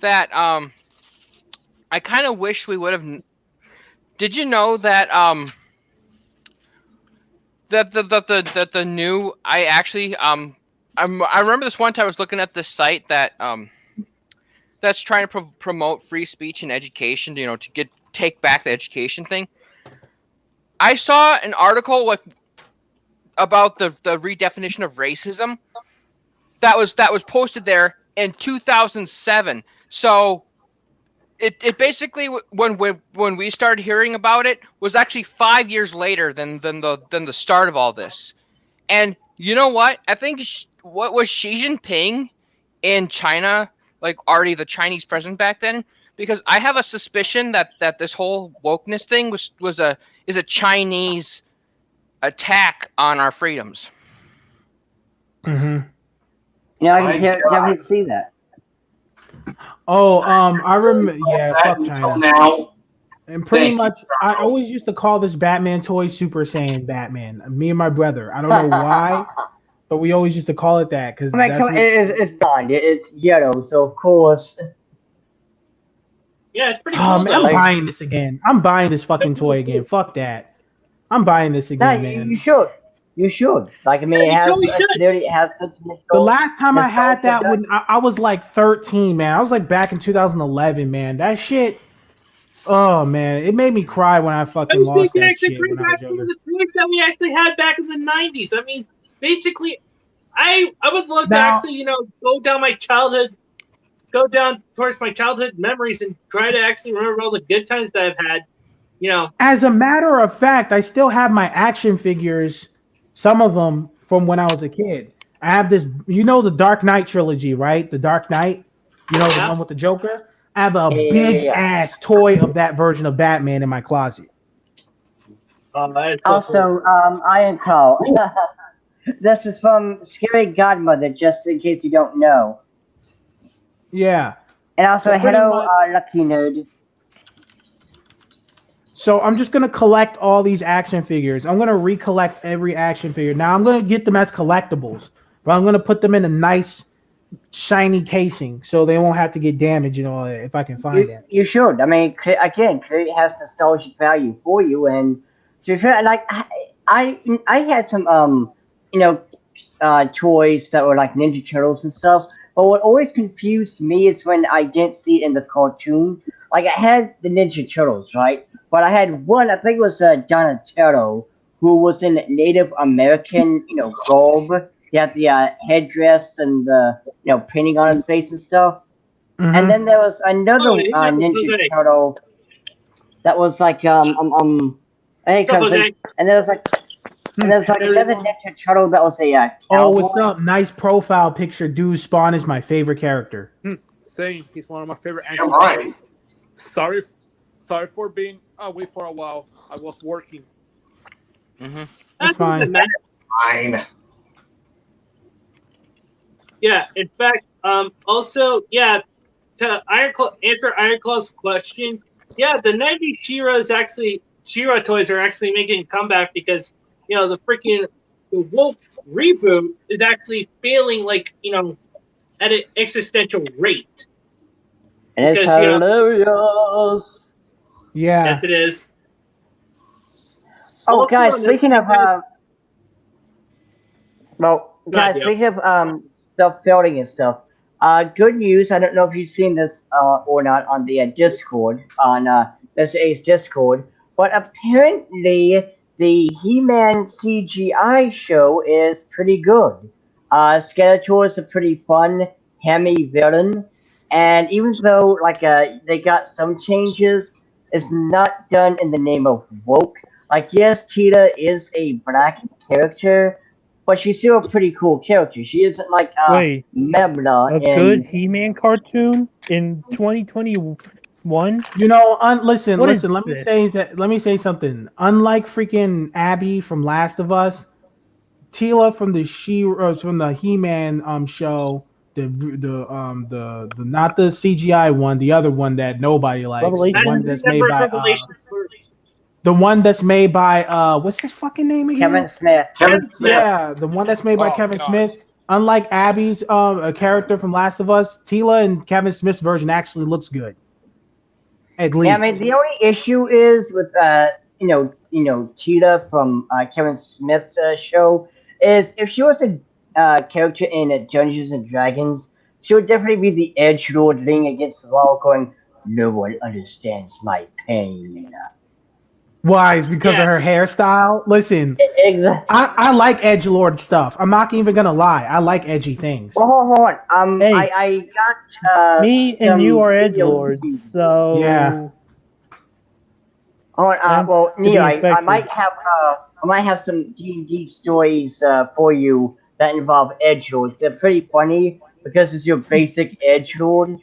[SPEAKER 6] that I kind of wish we would have. Did you know that that the new I actually I remember this one time I was looking at this site that that's trying to promote free speech and education, to take back the education thing. I saw an article like about the redefinition of racism that was posted there in 2007. So it basically when we started hearing about it was actually 5 years later than the start of all this. And you know what? I think what was Xi Jinping in China, like already the Chinese president back then? Because I have a suspicion that this whole wokeness thing is a Chinese attack on our freedoms.
[SPEAKER 4] Mm-hmm.
[SPEAKER 2] Yeah, I
[SPEAKER 3] My
[SPEAKER 2] can definitely see that.
[SPEAKER 4] Oh, I remember. Yeah,
[SPEAKER 3] That
[SPEAKER 4] fuck
[SPEAKER 3] until
[SPEAKER 4] China.
[SPEAKER 3] now.
[SPEAKER 4] And pretty
[SPEAKER 3] Thank you,
[SPEAKER 4] much, I always used to call this Batman toy Super Saiyan Batman. Me and my brother. I don't know why, but we always used to call it that because
[SPEAKER 2] I mean,
[SPEAKER 4] that's
[SPEAKER 2] come on, it's blonde. It's yellow, so of course.
[SPEAKER 1] Yeah, it's pretty
[SPEAKER 4] Oh
[SPEAKER 1] cool
[SPEAKER 4] man, I'm
[SPEAKER 1] though.
[SPEAKER 4] buying this again. I'm buying this fucking toy again. Fuck that. I'm buying this
[SPEAKER 2] No,
[SPEAKER 4] again,
[SPEAKER 2] you
[SPEAKER 4] man.
[SPEAKER 2] should. You should. Like, I mean,
[SPEAKER 1] Yeah, you totally should.
[SPEAKER 2] it has such
[SPEAKER 4] The last time I had
[SPEAKER 2] nostalgia
[SPEAKER 4] that, when I was like 13, man. I was like back in 2011, man. That shit. Oh man, it made me cry when I
[SPEAKER 1] I
[SPEAKER 4] fucking
[SPEAKER 1] was
[SPEAKER 4] lost
[SPEAKER 1] thinking
[SPEAKER 4] that
[SPEAKER 1] actually
[SPEAKER 4] shit
[SPEAKER 1] bring
[SPEAKER 4] when I
[SPEAKER 1] back
[SPEAKER 4] was
[SPEAKER 1] some of
[SPEAKER 4] younger.
[SPEAKER 1] the toys that we actually had back in the '90s. I mean, basically, I would love to
[SPEAKER 4] Now-
[SPEAKER 1] actually go down towards my childhood memories and try to actually remember all the good times that I've had. You know,
[SPEAKER 4] As a matter of fact, I still have my action figures, some of them from when I was a kid. I have this, the Dark Knight trilogy, right? The Dark Knight, the
[SPEAKER 1] Yeah.
[SPEAKER 4] one with the Joker. I have a
[SPEAKER 2] Yeah.
[SPEAKER 4] big ass toy of that version of Batman in my closet.
[SPEAKER 1] that's so
[SPEAKER 2] Also,
[SPEAKER 1] cool.
[SPEAKER 2] Iron Claw. This is from Scary Godmother, just in case you don't know.
[SPEAKER 4] Yeah.
[SPEAKER 2] And also,
[SPEAKER 4] So pretty
[SPEAKER 2] hello,
[SPEAKER 4] much-
[SPEAKER 2] Lucky Nerd.
[SPEAKER 4] So I'm just gonna collect all these action figures. I'm gonna recollect every action figure. Now I'm gonna get them as collectibles, but I'm gonna put them in a nice shiny casing so they won't have to get damaged, if I can find it.
[SPEAKER 2] You should. I mean, again, it has nostalgic value for you, and to be fair, like I had some toys that were like Ninja Turtles and stuff. But what always confused me is when I didn't see it in the cartoon. Like I had the Ninja Turtles, right? But I had one. I think it was Donatello, who was in Native American, garb. He had the headdress and the painting on his face and stuff.
[SPEAKER 4] Mhm.
[SPEAKER 2] And then there was another
[SPEAKER 1] Oh, yeah,
[SPEAKER 2] Ninja
[SPEAKER 1] Jose.
[SPEAKER 2] Turtle that was like hey,
[SPEAKER 1] What's up,
[SPEAKER 2] Clemson.
[SPEAKER 1] Jose?
[SPEAKER 2] And there was like another Ninja Turtle that was a
[SPEAKER 4] Oh,
[SPEAKER 2] cowboy.
[SPEAKER 4] what's up? Nice profile picture. Dude, Spawn is my favorite character.
[SPEAKER 8] Same. He's one of my favorite
[SPEAKER 3] Yeah, right.
[SPEAKER 8] Sorry for being away for a while. I was working.
[SPEAKER 6] Mm-hmm.
[SPEAKER 4] That's fine.
[SPEAKER 3] Fine.
[SPEAKER 1] Yeah, in fact, also, yeah, to answer Iron Claw's question, yeah, the 90s She-Ra toys are actually making a comeback because, the Wolf reboot is actually failing, at an existential rate.
[SPEAKER 2] And it's
[SPEAKER 1] Because,
[SPEAKER 2] hilarious.
[SPEAKER 4] Yeah.
[SPEAKER 1] Yes, it is.
[SPEAKER 2] Oh,
[SPEAKER 1] Also,
[SPEAKER 2] guys,
[SPEAKER 1] another
[SPEAKER 2] speaking of
[SPEAKER 1] ahead,
[SPEAKER 2] speaking of stuff building and stuff. Good news. I don't know if you've seen this or not on the Discord on Mr. A's Discord, but apparently the He-Man CGI show is pretty good. Skeletor is a pretty fun, hammy villain, and even though they got some changes, it's not done in the name of woke. Like, yes, Cheetah is a black character, but she's still a pretty cool character. She isn't like
[SPEAKER 5] Wait,
[SPEAKER 2] Mebla
[SPEAKER 5] a
[SPEAKER 2] in
[SPEAKER 5] good He-Man cartoon in 2021?
[SPEAKER 4] Listen,
[SPEAKER 5] What is
[SPEAKER 4] let me
[SPEAKER 5] this?
[SPEAKER 4] let me say something. Unlike freaking Abby from Last of Us, Tila from the He-Man show, the not the CGI one, the other one that nobody likes,
[SPEAKER 5] Revelation.
[SPEAKER 4] the one that's made by
[SPEAKER 1] Revelation.
[SPEAKER 4] what's his fucking name again?
[SPEAKER 2] Kevin Smith.
[SPEAKER 3] Kevin Smith.
[SPEAKER 4] Yeah, the one that's made by
[SPEAKER 8] Oh,
[SPEAKER 4] Kevin
[SPEAKER 8] God.
[SPEAKER 4] Smith. Unlike Abby's a character from Last of Us, Tila and Kevin Smith's version actually looks good. At least.
[SPEAKER 2] Yeah, I mean the only issue is with Cheetah from Kevin Smith's show is if she was a character in Dungeons and Dragons, she would definitely be the edgelord leaning against the wall, going, "No one understands my pain."
[SPEAKER 4] Why? Is because of her hairstyle? Listen,
[SPEAKER 2] Exactly.
[SPEAKER 4] I like edgelord stuff. I'm not even gonna lie. I like edgy things.
[SPEAKER 2] Well, hold on.
[SPEAKER 5] Hey.
[SPEAKER 2] I got
[SPEAKER 5] Me and
[SPEAKER 2] some
[SPEAKER 5] you are
[SPEAKER 2] video
[SPEAKER 5] edgelords,
[SPEAKER 2] reviews.
[SPEAKER 5] so
[SPEAKER 4] Yeah.
[SPEAKER 2] Oh,
[SPEAKER 5] That's
[SPEAKER 2] well,
[SPEAKER 5] to be
[SPEAKER 2] Neo, I
[SPEAKER 5] expected.
[SPEAKER 2] might have some D&D stories for you that involve edgelords. They're pretty funny because it's your basic edgelord.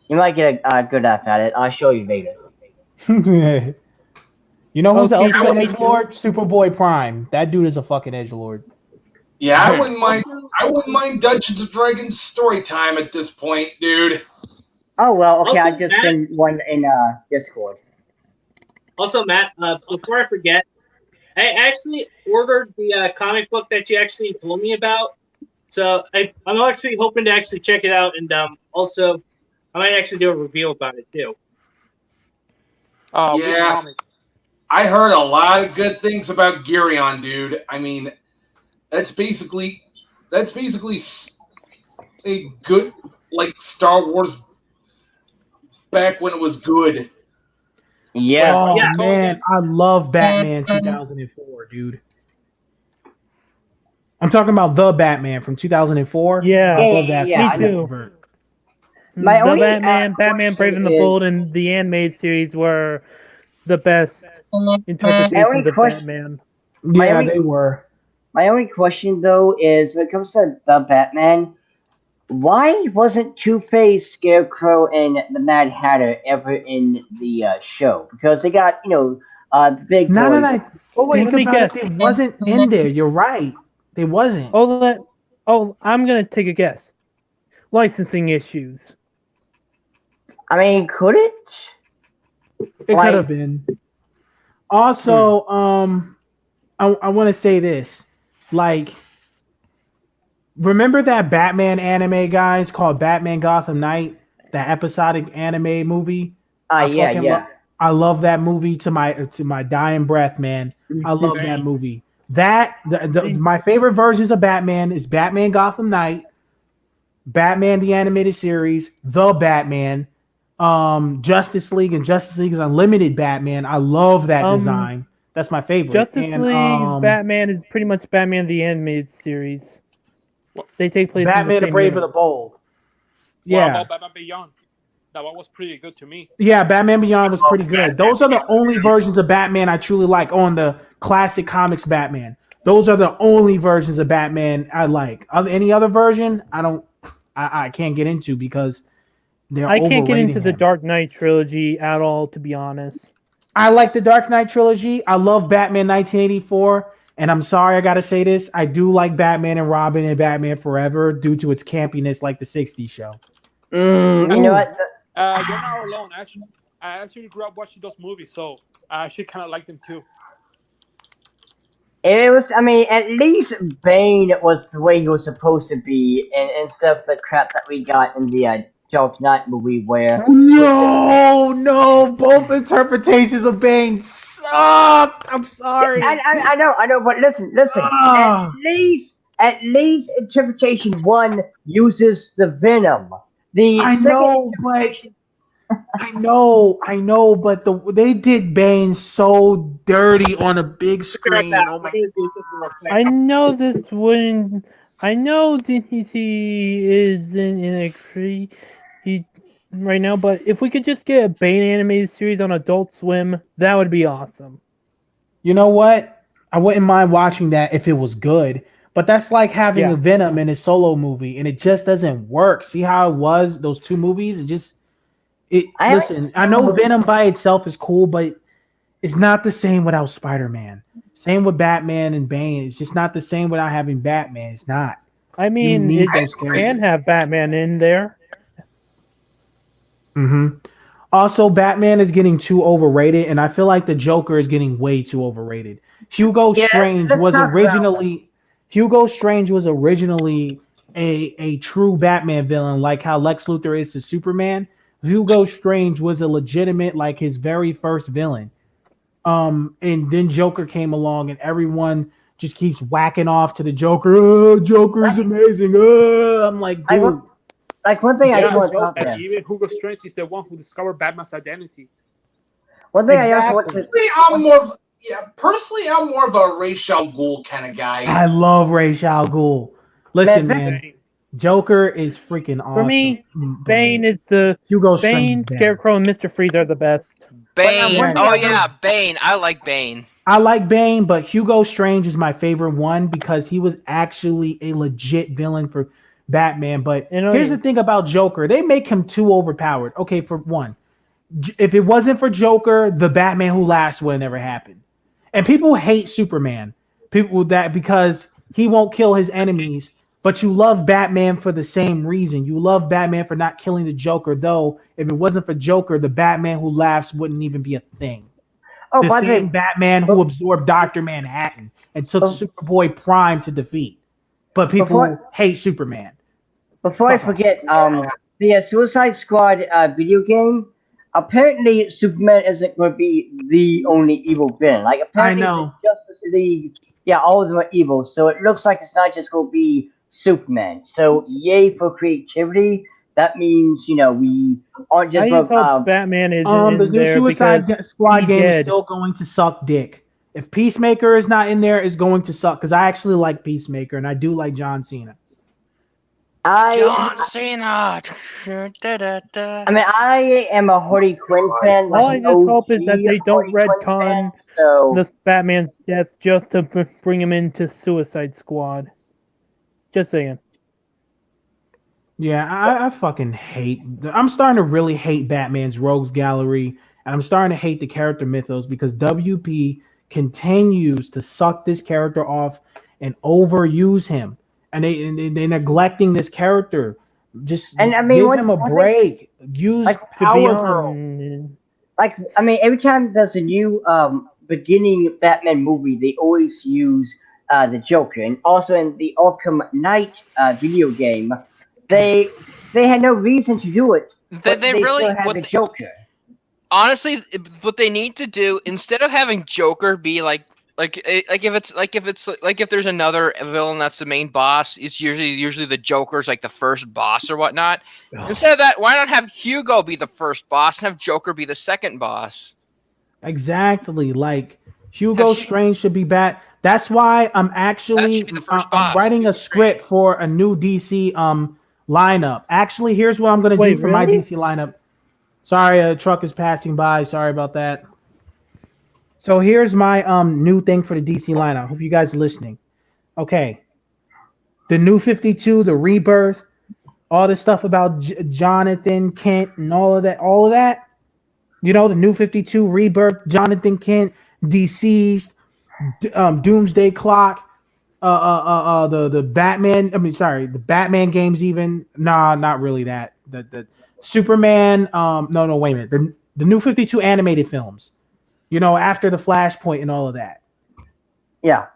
[SPEAKER 2] You might get a good laugh at it. I'll show you later.
[SPEAKER 4] You know who's
[SPEAKER 5] Okay,
[SPEAKER 4] else is
[SPEAKER 5] so
[SPEAKER 4] an
[SPEAKER 5] we-
[SPEAKER 4] edgelord? Superboy Prime. That dude is a fucking edgelord.
[SPEAKER 3] Yeah, I wouldn't mind. I wouldn't mind Dungeons and Dragons story time at this point, dude.
[SPEAKER 2] Oh well, okay.
[SPEAKER 1] Also,
[SPEAKER 2] I just
[SPEAKER 1] Matt-
[SPEAKER 2] sent one in Discord.
[SPEAKER 1] Also, Matt, before I forget, I actually ordered the comic book that you actually told me about. So I'm actually hoping to actually check it out, and also I might actually do a review about it too.
[SPEAKER 8] Which
[SPEAKER 3] Yeah.
[SPEAKER 8] comic?
[SPEAKER 3] I heard a lot of good things about Gearion, dude. I mean, that's basically a good, like, Star Wars back when it was good.
[SPEAKER 2] Yes.
[SPEAKER 4] Oh
[SPEAKER 1] Yeah.
[SPEAKER 4] man, I love Batman 2004, dude. I'm talking about the Batman from 2004.
[SPEAKER 5] Yeah.
[SPEAKER 4] I love that.
[SPEAKER 2] Yeah,
[SPEAKER 5] Me
[SPEAKER 4] fucking
[SPEAKER 5] too.
[SPEAKER 4] cover.
[SPEAKER 2] My
[SPEAKER 5] the
[SPEAKER 2] only,
[SPEAKER 5] Batman Brave and the
[SPEAKER 2] question is-
[SPEAKER 5] Bold, and the animated series were the best interpretations of
[SPEAKER 2] question-
[SPEAKER 5] Batman.
[SPEAKER 4] Yeah,
[SPEAKER 2] only-
[SPEAKER 4] they were.
[SPEAKER 2] My only question though is when it comes to the Batman, why wasn't Two-Face, Scarecrow, and the Mad Hatter ever in the show? Because they got the big
[SPEAKER 4] Now
[SPEAKER 2] boys.
[SPEAKER 4] that I
[SPEAKER 5] Oh wait,
[SPEAKER 4] think
[SPEAKER 5] let me
[SPEAKER 4] about it,
[SPEAKER 5] guess.
[SPEAKER 4] they wasn't in there. You're right. They wasn't.
[SPEAKER 5] I'm gonna take a guess. Licensing issues.
[SPEAKER 2] I mean, could it?
[SPEAKER 4] It
[SPEAKER 2] Like-
[SPEAKER 4] could have been. Also, I want to say this. Like, remember that Batman anime, guys, called Batman Gotham Knight? That episodic anime movie? I fucking I love that movie to my dying breath, man. I love that movie. My favorite versions of Batman is Batman Gotham Knight, Batman the Animated Series, The Batman, Justice League and Justice League's Unlimited Batman. I love that design. That's my favorite.
[SPEAKER 5] Justice League's Batman is pretty much Batman the Animated Series. They take place in
[SPEAKER 4] Batman
[SPEAKER 5] the
[SPEAKER 4] the
[SPEAKER 5] same
[SPEAKER 4] Brave and
[SPEAKER 5] universe.
[SPEAKER 4] the Bold.
[SPEAKER 8] What
[SPEAKER 4] Yeah.
[SPEAKER 8] about Batman Beyond? That one was pretty good to me.
[SPEAKER 4] Yeah, Batman Beyond was pretty good. Those are the only versions of Batman I truly like on the classic comics Batman. Those are the only versions of Batman I like. Any other version, I can't get into because
[SPEAKER 5] I can't get into the
[SPEAKER 4] him.
[SPEAKER 5] Dark Knight trilogy at all, to be honest.
[SPEAKER 4] I like the Dark Knight trilogy. I love Batman 1984. And I'm sorry I got to say this. I do like Batman and Robin and Batman Forever due to its campiness like the 60s show.
[SPEAKER 2] You know what?
[SPEAKER 8] You're not alone. I actually grew up watching those movies, so I actually kind of like them too.
[SPEAKER 2] It was, I mean, at least Bane was the way he was supposed to be, and instead of the crap that we got in the Dark Knight movie where...
[SPEAKER 4] No, both interpretations of Bane suck. I'm sorry.
[SPEAKER 2] I know, but listen. At least interpretation 1 uses the venom.
[SPEAKER 4] I know, but they did Bane so dirty on a big screen. Oh my!
[SPEAKER 5] I know this wouldn't. I know DTC is in a he right now, but if we could just get a Bane animated series on Adult Swim, that would be awesome.
[SPEAKER 4] You know what? I wouldn't mind watching that if it was good. But that's like having a Venom in a solo movie, and it just doesn't work. See how it was? Those two movies, listen, I know Venom by itself is cool, but it's not the same without Spider-Man. Same with Batman and Bane. It's just not the same without having Batman. It's not.
[SPEAKER 5] I mean, it can have Batman in there.
[SPEAKER 4] Mm-hmm. Also, Batman is getting too overrated, and I feel like the Joker is getting way too overrated. Hugo Strange was originally a true Batman villain, like how Lex Luthor is to Superman. Hugo Strange was a legitimate, like his very first villain. And then Joker came along, and everyone just keeps whacking off to the Joker. Oh, Joker's amazing. I'm like, dude.
[SPEAKER 2] Like one thing I do want to talk
[SPEAKER 8] and
[SPEAKER 2] about.
[SPEAKER 8] even Hugo Strange is the one who discovered Batman's identity.
[SPEAKER 2] One thing I also want to.
[SPEAKER 3] Personally, I'm more of a Ra's al Ghul kind of guy.
[SPEAKER 4] I love Ra's al Ghul. Listen, man,
[SPEAKER 5] Bane.
[SPEAKER 4] Joker is freaking awesome.
[SPEAKER 5] For me, Bane is the
[SPEAKER 4] Hugo
[SPEAKER 5] Bane,
[SPEAKER 4] Strange better.
[SPEAKER 5] Scarecrow, and Mr. Freeze are the best.
[SPEAKER 6] Bane.
[SPEAKER 2] one
[SPEAKER 6] Oh
[SPEAKER 2] thing I
[SPEAKER 6] yeah, Bane. I like Bane.
[SPEAKER 4] I like Bane, but Hugo Strange is my favorite one because he was actually a legit villain for Batman. But here's the thing about Joker. They make him too overpowered. Okay, for one, if it wasn't for Joker, the Batman Who Laughs would have never happened. And people hate Superman. People that because he won't kill his enemies, but you love Batman for the same reason. You love Batman for not killing the Joker, though if it wasn't for Joker, the Batman Who Laughs wouldn't even be a thing.
[SPEAKER 2] Oh,
[SPEAKER 4] The
[SPEAKER 2] by the way,
[SPEAKER 4] same Batman who absorbed Dr. Manhattan and took Superboy Prime to defeat. But people hate Superman.
[SPEAKER 2] before I forget, the Suicide Squad video game, apparently Superman isn't going to be the only evil villain. Like, apparently
[SPEAKER 4] I know.
[SPEAKER 2] the Justice League, yeah, all of them are evil. So it looks like it's not just going to be Superman. So yay for creativity. That means, we aren't just
[SPEAKER 5] I just hope Batman is
[SPEAKER 4] The
[SPEAKER 5] in
[SPEAKER 4] new
[SPEAKER 5] there
[SPEAKER 4] Suicide
[SPEAKER 5] because
[SPEAKER 4] Squad
[SPEAKER 5] he
[SPEAKER 4] game is
[SPEAKER 5] did.
[SPEAKER 4] still going to suck dick. If Peacemaker is not in there, it's going to suck because I actually like Peacemaker and I do like John Cena.
[SPEAKER 6] John Cena.
[SPEAKER 2] I mean, I am a Harley Quinn fan.
[SPEAKER 5] All I
[SPEAKER 2] Like
[SPEAKER 5] just hope is that they don't
[SPEAKER 2] Harley Quinn fan,
[SPEAKER 5] retcon
[SPEAKER 2] so
[SPEAKER 5] the Batman's death just to bring him into Suicide Squad. Just saying.
[SPEAKER 4] Yeah, I fucking hate. I'm starting to really hate Batman's Rogues Gallery, and I'm starting to hate the character mythos because WP continues to suck this character off and overuse him, and they're neglecting this character. Just
[SPEAKER 2] And I mean,
[SPEAKER 4] give
[SPEAKER 2] one-
[SPEAKER 4] him a
[SPEAKER 2] one thing-
[SPEAKER 4] break. Use
[SPEAKER 2] like,
[SPEAKER 5] To be
[SPEAKER 4] Power Girl.
[SPEAKER 5] on,
[SPEAKER 2] I mean, every time there's a new beginning Batman movie, they always use the Joker, and also in the Arkham Knight video game, they had no reason to do it. But
[SPEAKER 6] They really
[SPEAKER 2] still had the Joker.
[SPEAKER 6] honestly, what they need to do instead of having Joker be like if there's another villain that's the main boss, it's usually the Joker's like the first boss or whatnot. Instead of that, why not have Hugo be the first boss and have Joker be the second boss?
[SPEAKER 4] Exactly. Like Hugo Strange should be back. That's why I'm actually I'm writing a script for a new DC lineup. Actually, here's what I'm gonna do for my DC lineup. Sorry, a truck is passing by. Sorry about that. So here's my new thing for the DC lineup. Hope you guys are listening. Okay. The New 52, the Rebirth, all this stuff about Jonathan Kent and all of that. You know, the New 52, Rebirth, Jonathan Kent, Deceased, Doomsday Clock, the Batman. I mean, sorry, the Batman games. Even not really that. The Superman. No, wait a minute. The New 52 animated films. You know, after the Flashpoint and all of that.
[SPEAKER 2] Yeah.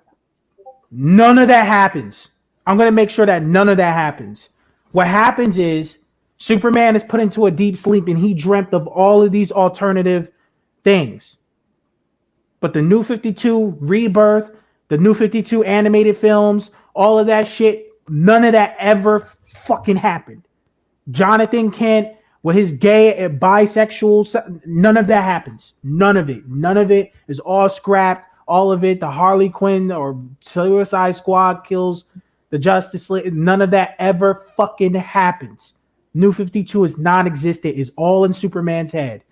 [SPEAKER 4] None of that happens. I'm gonna make sure that none of that happens. What happens is Superman is put into a deep sleep and he dreamt of all of these alternative things. But the New 52 Rebirth, the New 52 animated films, all of that shit, none of that ever fucking happened. Jonathan Kent with his gay bisexual, none of that happens. None of it is all scrapped. All of it, the Harley Quinn or Suicide Squad kills the Justice League. None of that ever fucking happens. New 52 is non-existent. Is all in Superman's head.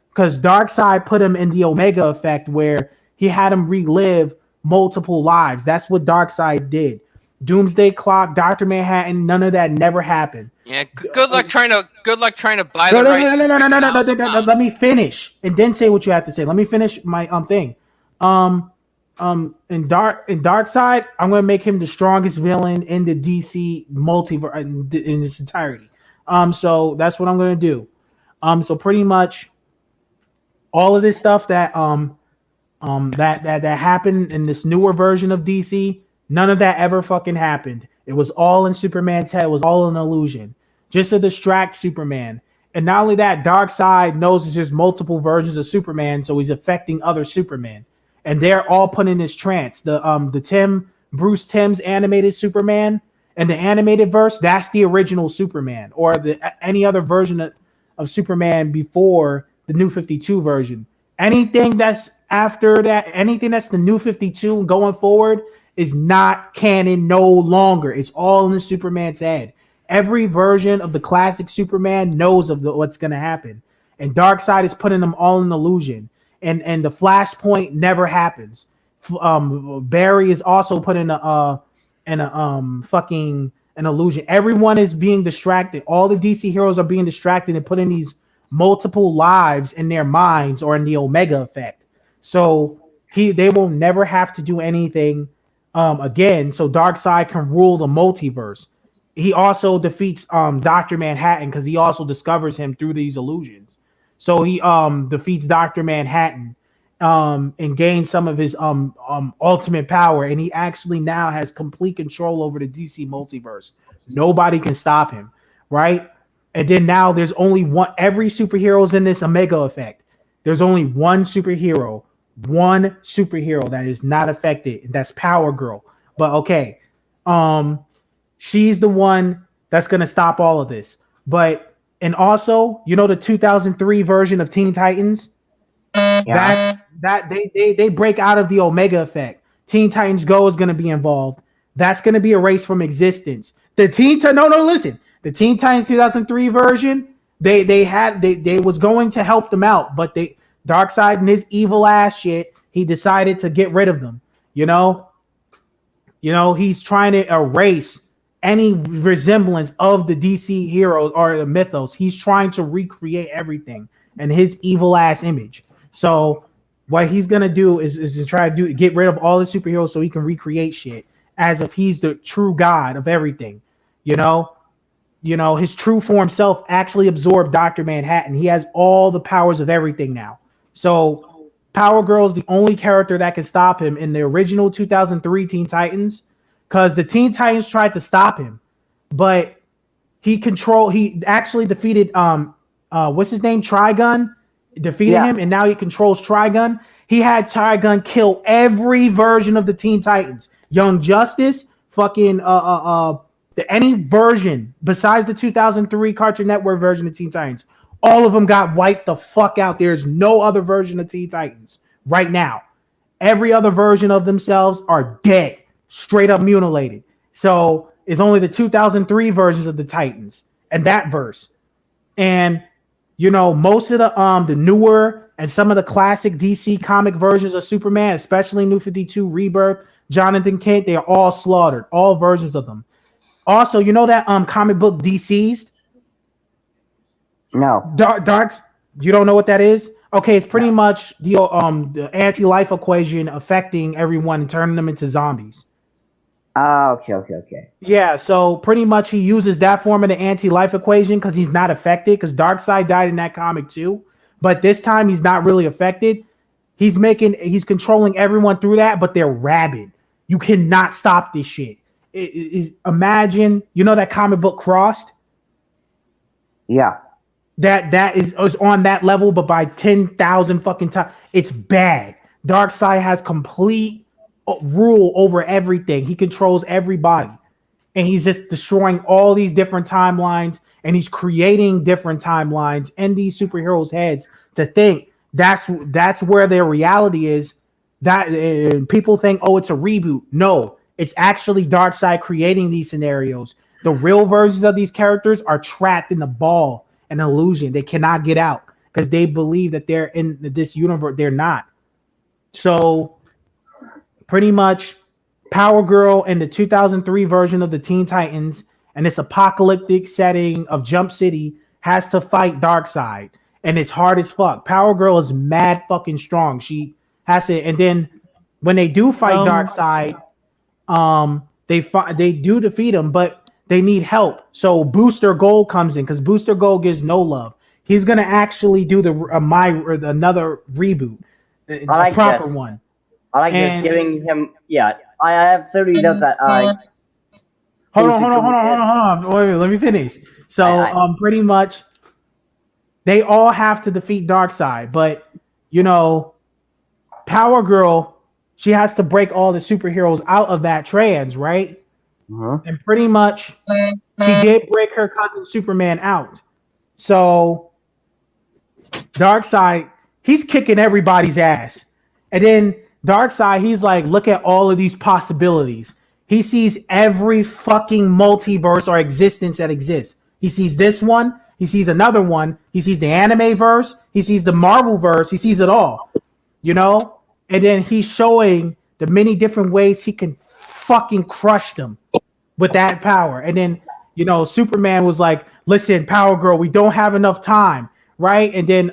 [SPEAKER 4] Because Darkseid put him in the Omega effect where he had him relive multiple lives. That's what Darkseid did. Doomsday Clock, Dr. Manhattan, none of that never happened.
[SPEAKER 6] Yeah, good luck trying to buy the
[SPEAKER 4] No,
[SPEAKER 6] rights.
[SPEAKER 4] no. Let me finish and then say what you have to say. Let me finish my thing. In Darkseid, I'm gonna make him the strongest villain in the DC multiverse in its entirety. So that's what I'm gonna do. So pretty much all of this stuff that that happened in this newer version of DC, none of that ever fucking happened. It was all in Superman's head. It was all an illusion, just to distract Superman. And not only that, Darkseid knows there's multiple versions of Superman, so he's affecting other Supermen. And they're all put in this trance. The Bruce Timm's animated Superman and the animated verse, that's the original Superman, or any other version of Superman before the New 52 version. Anything that's after that, anything that's the New 52 going forward is not canon no longer. It's all in the Superman's head. Every version of the classic Superman knows of what's going to happen. And Darkseid is putting them all in illusion. And the Flashpoint never happens. Barry is also put in fucking an illusion. Everyone is being distracted. All the DC heroes are being distracted and putting these multiple lives in their minds or in the Omega effect. So they will never have to do anything again. So Darkseid can rule the multiverse. He also defeats Dr. Manhattan because he also discovers him through these illusions. So he defeats Dr. Manhattan and gains some of his ultimate power, and he actually now has complete control over the DC multiverse. Nobody can stop him, right? And then now there's only one. Every superhero's in this Omega effect. There's only one superhero that is not affected, and that's Power Girl. But okay, she's the one that's gonna stop all of this. But and also, you know, the 2003 version of Teen Titans. Yeah. They break out of the Omega effect. Teen Titans Go is going to be involved. That's going to be erased from existence. The Teen Titans 2003 version, they was going to help them out, but Darkseid and his evil ass shit, he decided to get rid of them. You know, he's trying to erase any resemblance of the DC heroes or the mythos. He's trying to recreate everything in his evil ass image. So what he's gonna do is to try to get rid of all the superheroes so he can recreate shit as if he's the true god of everything. You know, his true form self actually absorbed Dr. Manhattan. He has all the powers of everything now. So Power Girl is the only character that can stop him in the original 2003 Teen Titans, because the Teen Titans tried to stop him, but he actually defeated what's his name, Trigun. Defeated him, and now he controls Trigun. He had Trigun kill every version of the Teen Titans. Young Justice, fucking any version besides the 2003 Cartoon Network version of Teen Titans. All of them got wiped the fuck out. There's no other version of Teen Titans right now. Every other version of themselves are dead, straight up mutilated. So it's only the 2003 versions of the Titans and that verse. And most of the newer and some of the classic DC comic versions of Superman, especially New 52, Rebirth, Jonathan Kent, they are all slaughtered, all versions of them. Also, you know that comic book Deceased?
[SPEAKER 2] No.
[SPEAKER 4] Darks, you don't know what that is? Okay, it's pretty much the anti-life equation affecting everyone and turning them into zombies.
[SPEAKER 2] Okay.
[SPEAKER 4] Yeah, so pretty much he uses that form of the anti-life equation because he's not affected, because Darkseid died in that comic too. But this time he's not really affected. He's controlling everyone through that, but they're rabid. You cannot stop this shit. Imagine, that comic book Crossed?
[SPEAKER 2] Yeah.
[SPEAKER 4] That is on that level, but by 10,000 fucking times. It's bad. Darkseid has complete rule over everything. He controls everybody, and he's just destroying all these different timelines, and he's creating different timelines in these superheroes' heads to think that's where their reality is. That people think, oh, it's a reboot. No, it's actually Darkseid creating these scenarios. The real versions of these characters are trapped in the ball, an illusion. They cannot get out because they believe that they're in this universe. They're not. So pretty much Power Girl in the 2003 version of the Teen Titans and this apocalyptic setting of Jump City has to fight Darkseid, and it's hard as fuck. Power Girl is mad fucking strong. She has to, and then when they do fight Darkseid, they do defeat him, but they need help. So Booster Gold comes in because Booster Gold gives no love. He's gonna actually do another reboot, a proper one.
[SPEAKER 2] I like just giving him. Yeah, I absolutely love that.
[SPEAKER 4] Hold on. Wait, let me finish. So, pretty much, they all have to defeat Darkseid, but Power Girl, she has to break all the superheroes out of that trance, right? And pretty much, she did break her cousin Superman out. So, Darkseid, he's kicking everybody's ass. And then Darkseid, he's like, look at all of these possibilities. He sees every fucking multiverse or existence that exists. He sees this one. He sees another one. He sees the anime verse. He sees the Marvel verse. He sees it all, you know? And then he's showing the many different ways he can fucking crush them with that power. And then, you know, Superman was like, listen, Power Girl, we don't have enough time, right? And then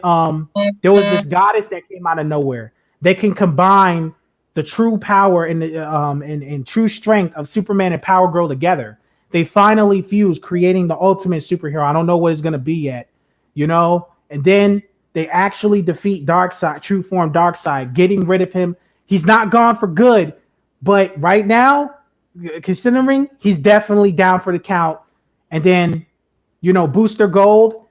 [SPEAKER 4] there was this goddess that came out of nowhere. They can combine the true power and the and true strength of Superman and Power Girl together. They finally fuse, creating the ultimate superhero. I don't know what it's gonna be yet, you know. And then they actually defeat Darkseid, true form Darkseid, getting rid of him. He's not gone for good, but right now, considering, he's definitely down for the count. And then, you know, Booster Gold,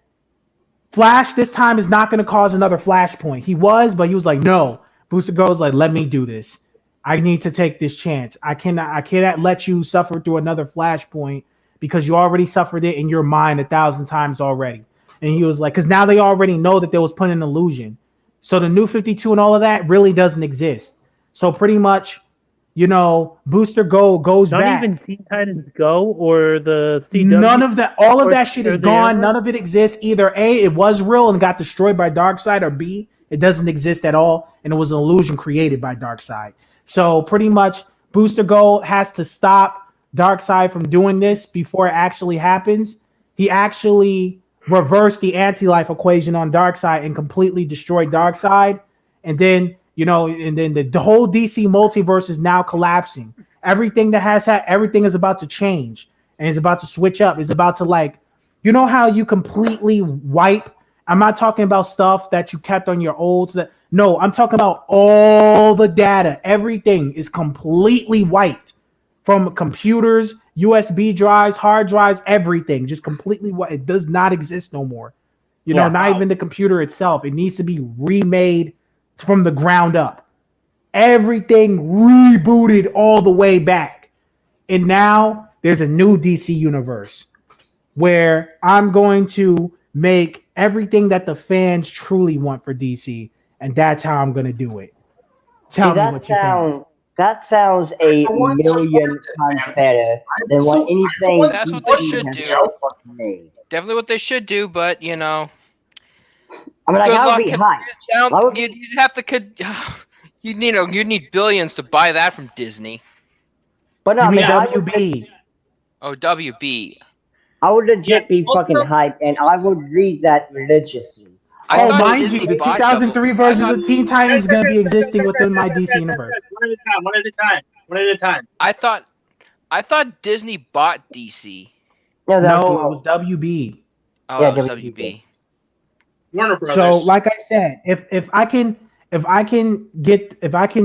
[SPEAKER 4] Flash this time is not going to cause another Flashpoint. He was, but he was like, no. Booster Gold's like, let me do this. I need to take this chance. I cannot let you suffer through another Flashpoint because you already suffered it in your mind 1,000 times already. And he was like, because now they already know that they was put in illusion. So the New 52 and all of that really doesn't exist. So pretty much, you know, Booster Gold goes
[SPEAKER 5] Not
[SPEAKER 4] back.
[SPEAKER 5] even Teen Titans Go or the CW.
[SPEAKER 4] None of that. All of that shit is gone.
[SPEAKER 5] Ever?
[SPEAKER 4] None of it exists. Either A, it was real and got destroyed by Darkseid, or B, it doesn't exist at all, and it was an illusion created by Darkseid. So pretty much, Booster Gold has to stop Darkseid from doing this before it actually happens. He actually reversed the anti-life equation on Darkseid and completely destroyed Darkseid. And then, you know, and then the whole DC multiverse is now collapsing. Everything that has had, everything is about to change and is about to switch up. It's about to, like, you know how you completely wipe. I'm not talking about stuff that you kept on your old. No, I'm talking about all the data. Everything is completely wiped from computers, USB drives, hard drives, everything. Just completely wiped. It does not exist no more. You know, not even the computer itself. It needs to be remade from the ground up. Everything rebooted all the way back. And now there's a new DC universe where I'm going to make everything that the fans truly want for DC, and that's how I'm going to do it. Tell me what you think.
[SPEAKER 2] That sounds a million times better than what anything
[SPEAKER 6] That's what they should do.
[SPEAKER 2] Made.
[SPEAKER 6] Definitely what they should do, but you know.
[SPEAKER 2] I mean, like, I would be hyped.
[SPEAKER 6] You'd have to. You need billions to buy that from Disney.
[SPEAKER 2] But no,
[SPEAKER 4] You
[SPEAKER 2] I
[SPEAKER 4] mean
[SPEAKER 2] mean,
[SPEAKER 4] WB?
[SPEAKER 6] Oh, WB.
[SPEAKER 2] I would legit be fucking hyped, and I would read that religiously.
[SPEAKER 4] Oh, mind you, the 2003 versions of Teen Titans is going to be existing within my DC universe.
[SPEAKER 1] One at a time.
[SPEAKER 6] I thought Disney bought DC.
[SPEAKER 2] No,
[SPEAKER 4] No, it was WB.
[SPEAKER 6] Oh,
[SPEAKER 2] Yeah,
[SPEAKER 6] it was
[SPEAKER 2] WB.
[SPEAKER 6] WB.
[SPEAKER 1] Warner Brothers.
[SPEAKER 4] So, like I said, if I can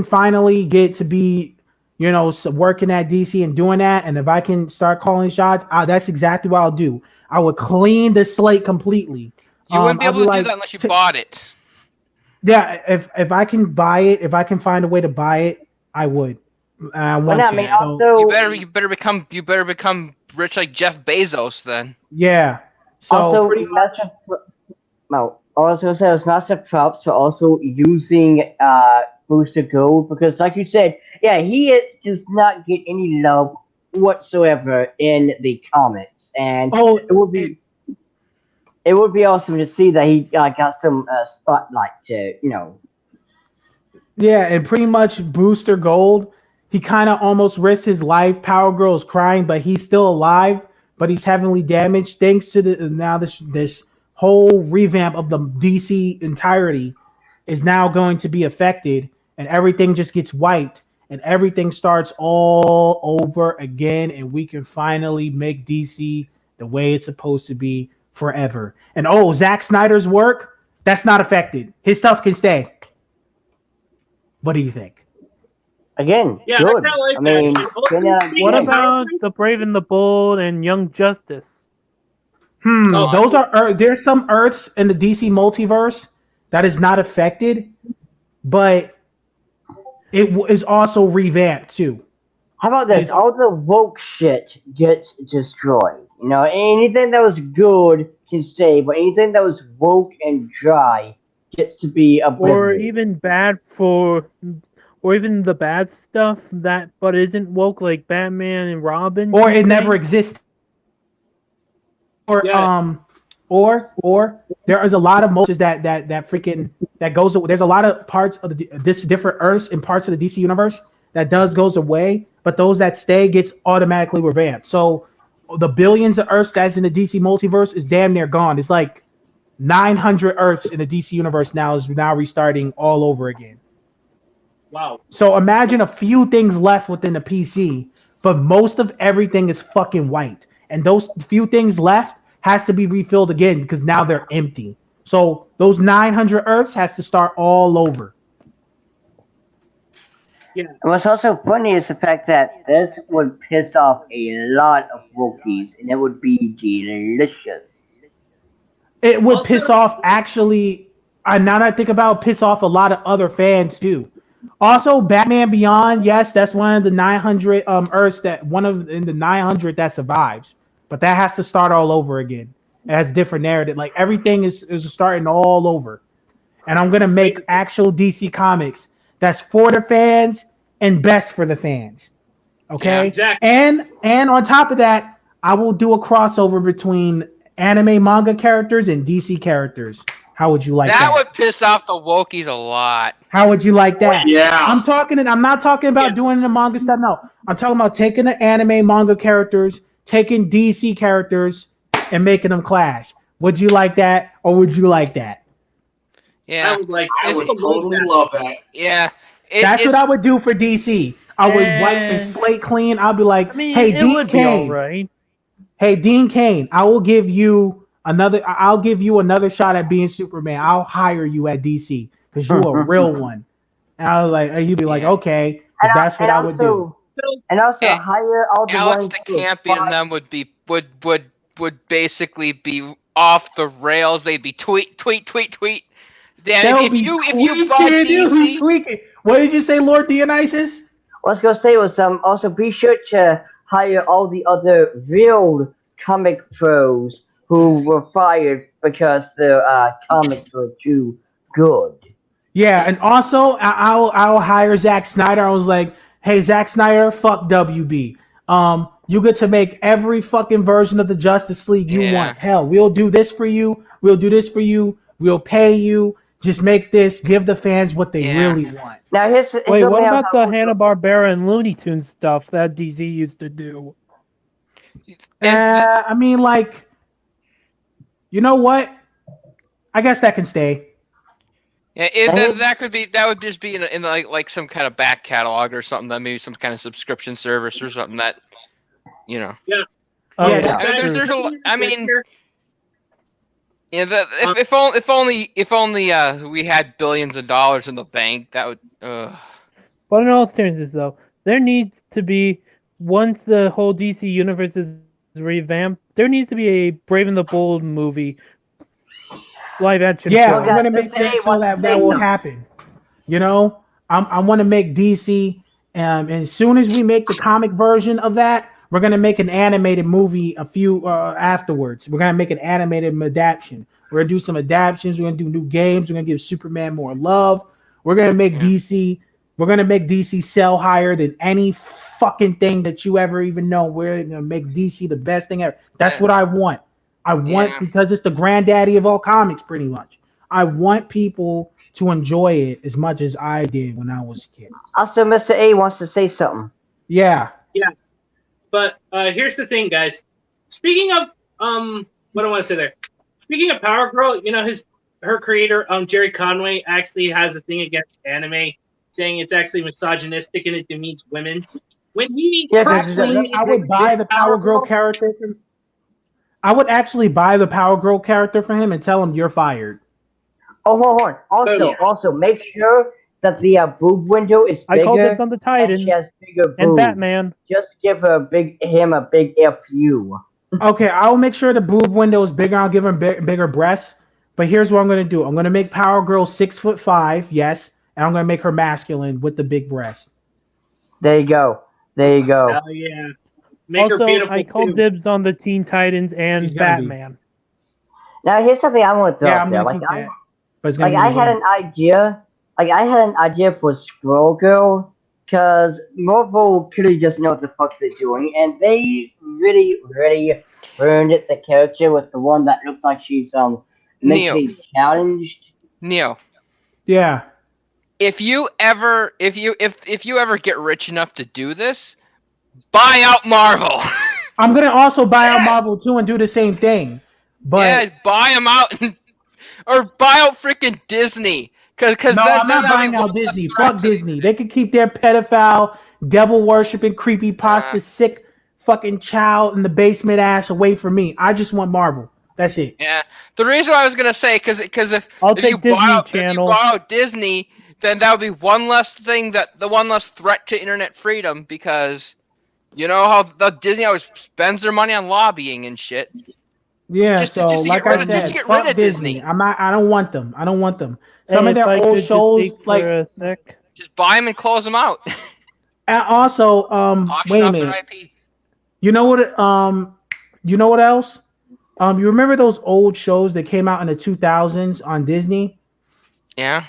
[SPEAKER 4] finally get to be, you know, working at DC and doing that, and if I can start calling shots, that's exactly what I'll do. I would clean the slate completely.
[SPEAKER 6] You wouldn't be able to do that unless you bought it.
[SPEAKER 4] Yeah, if I can buy it, if I can find a way to buy it, I would. I want
[SPEAKER 2] But no,
[SPEAKER 4] to.
[SPEAKER 2] I mean, also,
[SPEAKER 6] You better become rich like Jeff Bezos then.
[SPEAKER 4] Yeah. So
[SPEAKER 2] also,
[SPEAKER 4] pretty much.
[SPEAKER 2] Also, it's not just props for also using Booster Gold, because, like you said, yeah, he does not get any love whatsoever in the comics, and it would be awesome to see that he got some spotlight to, you know.
[SPEAKER 4] Yeah, and pretty much Booster Gold, he kind of almost risked his life. Power Girl's crying, but he's still alive, but he's heavily damaged thanks to this whole revamp of the DC entirety is now going to be affected, and everything just gets wiped, and everything starts all over again, and we can finally make DC the way it's supposed to be forever. And Zack Snyder's work, that's not affected. His stuff can stay. What do you think?
[SPEAKER 2] Again,
[SPEAKER 1] Yeah,
[SPEAKER 2] good.
[SPEAKER 1] I
[SPEAKER 2] I mean,
[SPEAKER 5] What about The Brave and the Bold and Young Justice?
[SPEAKER 4] Those are there's some Earths in the DC multiverse that is not affected, but it is also revamped too.
[SPEAKER 2] How about this? All the woke shit gets destroyed. You know, anything that was good can stay, but anything that was woke and dry gets to be
[SPEAKER 5] or
[SPEAKER 2] oblivious.
[SPEAKER 5] even bad for, or even the bad stuff that but isn't woke, like Batman and Robin.
[SPEAKER 4] Or
[SPEAKER 5] you
[SPEAKER 4] it never
[SPEAKER 5] think?
[SPEAKER 4] existed. Or
[SPEAKER 1] Yeah.
[SPEAKER 4] or there is a lot of multiverses that freaking that goes. There's a lot of parts of this different Earths and parts of the DC universe that goes away, but those that stay gets automatically revamped. So the billions of Earths that's in the DC multiverse is damn near gone. It's like 900 Earths in the DC universe now is now restarting all over again.
[SPEAKER 1] Wow.
[SPEAKER 4] So imagine a few things left within the PC, but most of everything is fucking white. And those few things left has to be refilled again because now they're empty. So those 900 Earths has to start all over.
[SPEAKER 2] And what's also funny is the fact that this would piss off a lot of Wookiees, and it would be delicious.
[SPEAKER 4] It would
[SPEAKER 1] Also-
[SPEAKER 4] piss off actually. Now that I think about it, piss off a lot of other fans too. Also, Batman Beyond, yes, that's one of the 900 Earths that one of in the 900 that survives, but that has to start all over again. It has different narrative. Like everything is starting all over, and I'm gonna make actual DC comics that's for the fans and best for the fans. Okay,
[SPEAKER 1] Yeah, exactly.
[SPEAKER 4] and on top of that, I will do a crossover between anime manga characters and DC characters. How would you like that?
[SPEAKER 6] That would piss off the Wokies a lot.
[SPEAKER 4] How would you like that?
[SPEAKER 3] Yeah.
[SPEAKER 4] I'm not talking about doing the manga stuff. No, I'm talking about taking the anime manga characters, taking DC characters, and making them clash. Would you like that, or would you like that?
[SPEAKER 6] Yeah.
[SPEAKER 1] I would like.
[SPEAKER 3] I would totally love that.
[SPEAKER 6] Yeah.
[SPEAKER 4] That's what I would do for DC. I would wipe the
[SPEAKER 5] And-
[SPEAKER 4] slate clean. I'll be like,
[SPEAKER 5] I mean,
[SPEAKER 4] hey,
[SPEAKER 5] it
[SPEAKER 4] Dean
[SPEAKER 5] would be
[SPEAKER 4] Cain.
[SPEAKER 5] alright.
[SPEAKER 4] Hey, Dean Cain, I will give you another. I'll give you another shot at being Superman. I'll hire you at DC because you're a real one. And I was like, you'd be like,
[SPEAKER 6] Yeah.
[SPEAKER 4] okay, 'cause that's what I would do.
[SPEAKER 2] And also
[SPEAKER 6] Eh,
[SPEAKER 2] hire all the
[SPEAKER 6] Alex
[SPEAKER 2] ones
[SPEAKER 6] the
[SPEAKER 2] who
[SPEAKER 6] Campion and
[SPEAKER 2] fought-
[SPEAKER 6] them would basically be off the rails. They'd be tweet. Dan,
[SPEAKER 4] They'll
[SPEAKER 6] if
[SPEAKER 4] be
[SPEAKER 6] you bought
[SPEAKER 4] tweaking, they'll be
[SPEAKER 6] DC,
[SPEAKER 4] tweaking. What did you say, Lord Dionysus?
[SPEAKER 2] What I was gonna say was also be sure to hire all the other real comic pros who were fired because their comics were too good.
[SPEAKER 4] Yeah, and also I'll hire Zack Snyder. I was like, hey, Zack Snyder, fuck WB. You get to make every fucking version of the Justice League you
[SPEAKER 6] Yeah.
[SPEAKER 4] want. Hell, we'll do this for you. We'll do this for you. We'll pay you. Just make this. Give the fans what they
[SPEAKER 6] Yeah.
[SPEAKER 4] really want.
[SPEAKER 2] Now here's
[SPEAKER 5] Wait,
[SPEAKER 2] something
[SPEAKER 5] what
[SPEAKER 2] else
[SPEAKER 5] about the Hanna-Barbera and Looney Tunes stuff that DC used to do?
[SPEAKER 4] I mean, like, you know what? I guess that can stay.
[SPEAKER 6] yeah, that would just be in like some kind of back catalog or something. That maybe some kind of subscription service or something that, you know.
[SPEAKER 5] Oh,
[SPEAKER 4] Yeah,
[SPEAKER 5] yeah,
[SPEAKER 6] I mean,
[SPEAKER 5] true.
[SPEAKER 6] there's a. I mean, yeah. If only we had billions of dollars in the bank, that would.
[SPEAKER 5] But in all seriousness, though, there needs to be, once the whole DC universe is revamped, there needs to be a Brave and the Bold movie, live action.
[SPEAKER 4] Yeah,
[SPEAKER 5] film.
[SPEAKER 4] I'm gonna make
[SPEAKER 2] Today,
[SPEAKER 4] that so that will happen. You know, I want to make DC, and as soon as we make the comic version of that, we're gonna make an animated movie a few afterwards. We're gonna make an animated adaptation. We're gonna do some adaptations. We're gonna do new games. We're gonna give Superman more love. We're gonna make DC. We're gonna make DC sell higher than any fucking thing that you ever even know. We're gonna make DC the best thing ever. That's what I want. I want because it's the granddaddy of all comics, pretty much. I want people to enjoy it as much as I did when I was a kid.
[SPEAKER 2] Also, Mr. A wants to say something.
[SPEAKER 4] Yeah.
[SPEAKER 1] But here's the thing, guys. Speaking of what I want to say there. Speaking of Power Girl, you know her creator, Jerry Conway, actually has a thing against anime, saying it's actually misogynistic and it demeans women. When he
[SPEAKER 2] Yeah,
[SPEAKER 4] Actually, I would buy the Power Girl character. I would actually buy the Power Girl character for him and tell him you're fired.
[SPEAKER 2] Oh, hold on. Also,
[SPEAKER 1] yeah.
[SPEAKER 2] also make sure that the boob window is
[SPEAKER 5] I
[SPEAKER 2] bigger.
[SPEAKER 5] called this on the
[SPEAKER 2] and
[SPEAKER 5] Titans
[SPEAKER 2] she has bigger
[SPEAKER 5] and
[SPEAKER 2] boobs.
[SPEAKER 5] Batman.
[SPEAKER 2] Just give him a big FU.
[SPEAKER 4] Okay, I'll make sure the boob window is bigger. I'll give him bigger breasts. But here's what I'm going to do. I'm going to make Power Girl 6'5", yes, and I'm going to make her masculine with the big breast.
[SPEAKER 2] There you go. There you go.
[SPEAKER 1] Hell yeah. Make her
[SPEAKER 5] Also,
[SPEAKER 1] beautiful.
[SPEAKER 5] I called
[SPEAKER 1] too.
[SPEAKER 5] dibs on the Teen Titans and
[SPEAKER 4] She's gonna be.
[SPEAKER 5] Batman.
[SPEAKER 2] Now here's something I want to throw
[SPEAKER 4] Yeah,
[SPEAKER 2] out
[SPEAKER 4] I'm
[SPEAKER 2] there.
[SPEAKER 4] going to
[SPEAKER 2] Like
[SPEAKER 4] keep that. but it's gonna
[SPEAKER 2] Like
[SPEAKER 4] be
[SPEAKER 2] I had
[SPEAKER 4] more.
[SPEAKER 2] an idea. Like I had an idea for Squirrel Girl, because Marvel clearly doesn't know what the fuck they're doing, and they really ruined the character with the one that looks like she's
[SPEAKER 6] Neo,
[SPEAKER 2] mentally challenged.
[SPEAKER 6] Neo.
[SPEAKER 4] Yeah,
[SPEAKER 6] If you ever get rich enough to do this, buy out Marvel.
[SPEAKER 4] I'm gonna also buy out
[SPEAKER 3] Yes!
[SPEAKER 4] Marvel too and do the same thing.
[SPEAKER 6] Yeah,
[SPEAKER 4] But
[SPEAKER 6] buy them out, or buy out freaking Disney. Cause
[SPEAKER 4] no, I'm
[SPEAKER 6] then
[SPEAKER 4] not
[SPEAKER 6] that'll be
[SPEAKER 4] buying
[SPEAKER 6] one
[SPEAKER 4] out Disney.
[SPEAKER 6] less threat
[SPEAKER 4] Fuck
[SPEAKER 6] to the
[SPEAKER 4] Disney. They could keep their pedophile, devil worshipping, creepy pasta, sick fucking child in the basement ass away from me. I just want Marvel. That's it.
[SPEAKER 6] Yeah, the reason I was gonna say, because if
[SPEAKER 5] I'll
[SPEAKER 6] you
[SPEAKER 5] take Disney
[SPEAKER 6] buy
[SPEAKER 5] Channel.
[SPEAKER 6] out Disney, then that would be one less threat to internet freedom, because you know how the Disney always spends their money on lobbying and shit.
[SPEAKER 4] Yeah,
[SPEAKER 6] Just
[SPEAKER 4] so
[SPEAKER 6] to
[SPEAKER 4] like
[SPEAKER 6] get rid
[SPEAKER 4] I
[SPEAKER 6] of just
[SPEAKER 4] said,
[SPEAKER 6] to get
[SPEAKER 4] fuck
[SPEAKER 6] rid of Disney.
[SPEAKER 4] I'm not. I don't want them. I don't want them. Some
[SPEAKER 5] Hey,
[SPEAKER 4] of
[SPEAKER 5] if
[SPEAKER 4] their
[SPEAKER 5] I
[SPEAKER 4] old
[SPEAKER 5] could
[SPEAKER 4] shows,
[SPEAKER 5] just speak
[SPEAKER 4] like,
[SPEAKER 5] for a sec.
[SPEAKER 6] Just buy them and close them out.
[SPEAKER 4] and also,
[SPEAKER 6] Auction
[SPEAKER 4] wait a
[SPEAKER 6] off their
[SPEAKER 4] minute.
[SPEAKER 6] IP.
[SPEAKER 4] You know what? You know what else? You remember those old shows that came out in the 2000s on Disney?
[SPEAKER 6] Yeah.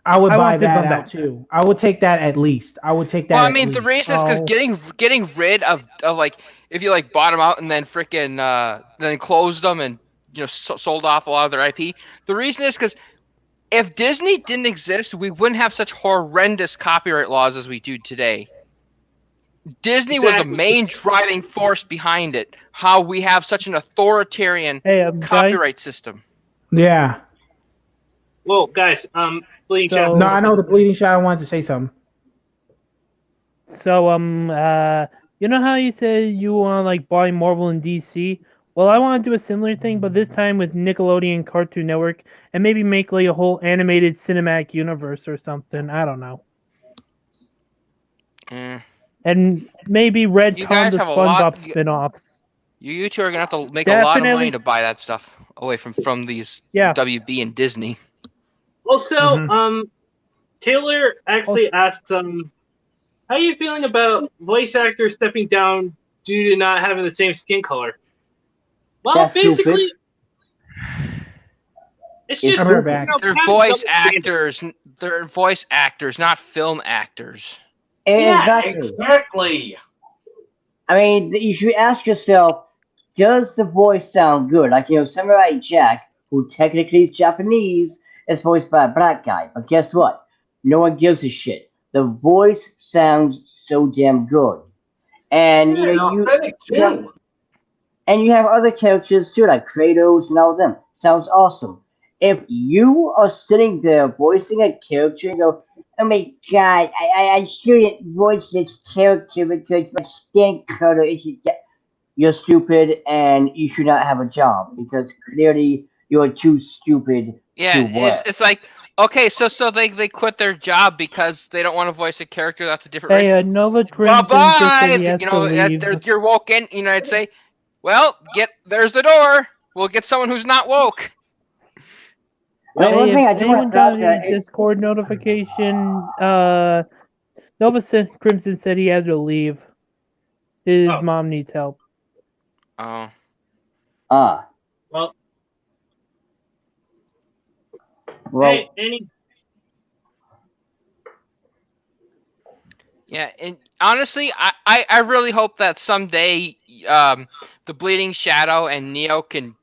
[SPEAKER 4] I would
[SPEAKER 5] I
[SPEAKER 4] buy
[SPEAKER 5] want dibs
[SPEAKER 4] that
[SPEAKER 5] on
[SPEAKER 4] out
[SPEAKER 5] that.
[SPEAKER 4] too. I would take that at least. I would take that
[SPEAKER 6] Well, I
[SPEAKER 4] at
[SPEAKER 6] mean, the
[SPEAKER 4] least.
[SPEAKER 6] reason is because
[SPEAKER 5] Oh.
[SPEAKER 6] getting rid of like, if you like bought them out and then freaking then closed them and sold off a lot of their IP. The reason is because if Disney didn't exist, we wouldn't have such horrendous copyright laws as we do today. Disney was the
[SPEAKER 1] Exactly.
[SPEAKER 6] main driving force behind it. How we have such an authoritarian
[SPEAKER 5] Hey, guys.
[SPEAKER 6] copyright system.
[SPEAKER 4] Yeah.
[SPEAKER 1] Well, guys, Bleeding
[SPEAKER 5] So-
[SPEAKER 1] Shadow.
[SPEAKER 4] No, I know the Bleeding Shadow wanted to say something.
[SPEAKER 5] So you know how you said you want to like buy Marvel and DC? Well, I want to do a similar thing, but this time with Nickelodeon Cartoon Network, and maybe make like a whole animated cinematic universe or something. I don't know.
[SPEAKER 6] Mm.
[SPEAKER 5] And maybe Red
[SPEAKER 6] You
[SPEAKER 5] Tom
[SPEAKER 6] guys
[SPEAKER 5] the
[SPEAKER 6] have a lot-
[SPEAKER 5] SpongeBob spin-offs.
[SPEAKER 6] You two are gonna have to make a lot of
[SPEAKER 5] Definitely.
[SPEAKER 6] money to buy that stuff away from these
[SPEAKER 5] Yeah.
[SPEAKER 6] WB and Disney.
[SPEAKER 1] Also,
[SPEAKER 4] Mhm.
[SPEAKER 1] Taylor actually asked, how are you feeling about voice actors stepping down due to not having the same skin color? Well,
[SPEAKER 2] That's
[SPEAKER 1] basically,
[SPEAKER 2] stupid.
[SPEAKER 1] it's
[SPEAKER 2] It's
[SPEAKER 1] just
[SPEAKER 4] I'm right back.
[SPEAKER 6] They're
[SPEAKER 1] kind of
[SPEAKER 6] voice
[SPEAKER 1] double standard.
[SPEAKER 6] actors. They're voice actors, not film actors.
[SPEAKER 3] Yeah,
[SPEAKER 2] Exactly.
[SPEAKER 3] exactly.
[SPEAKER 2] I mean, you should ask yourself, does the voice sound good? Like, Samurai Jack, who technically is Japanese, is voiced by a black guy. But guess what? No one gives a shit. The voice sounds so damn good. And,
[SPEAKER 3] Yeah, and authentic
[SPEAKER 2] you have,
[SPEAKER 3] too.
[SPEAKER 2] and you have other characters too, like Kratos and all of them. Sounds awesome. If you are sitting there voicing a character and go, oh my god, I shouldn't voice this character because my skin color isn't that. You're stupid and you should not have a job because clearly you're too stupid
[SPEAKER 6] Yeah,
[SPEAKER 2] to work.
[SPEAKER 6] it's like, okay, so they quit their job because they don't want to voice a character that's a different race.
[SPEAKER 5] Hey, Nova
[SPEAKER 6] Bye
[SPEAKER 5] Crimson just
[SPEAKER 6] bye.
[SPEAKER 5] said he has to leave.
[SPEAKER 6] You're woke in. I'd say, well, there's the door. We'll get someone who's not woke.
[SPEAKER 2] Well,
[SPEAKER 5] Hey,
[SPEAKER 2] one thing I
[SPEAKER 5] if
[SPEAKER 2] do want
[SPEAKER 5] anyone
[SPEAKER 2] to
[SPEAKER 5] got
[SPEAKER 2] talk
[SPEAKER 5] any Discord notification, Crimson said he had to leave. His
[SPEAKER 1] Oh.
[SPEAKER 5] mom needs help.
[SPEAKER 6] Oh,
[SPEAKER 1] Well,
[SPEAKER 2] well,
[SPEAKER 1] hey,
[SPEAKER 6] yeah. And honestly, I really hope that someday, the Bleeding Shadow and Neo can,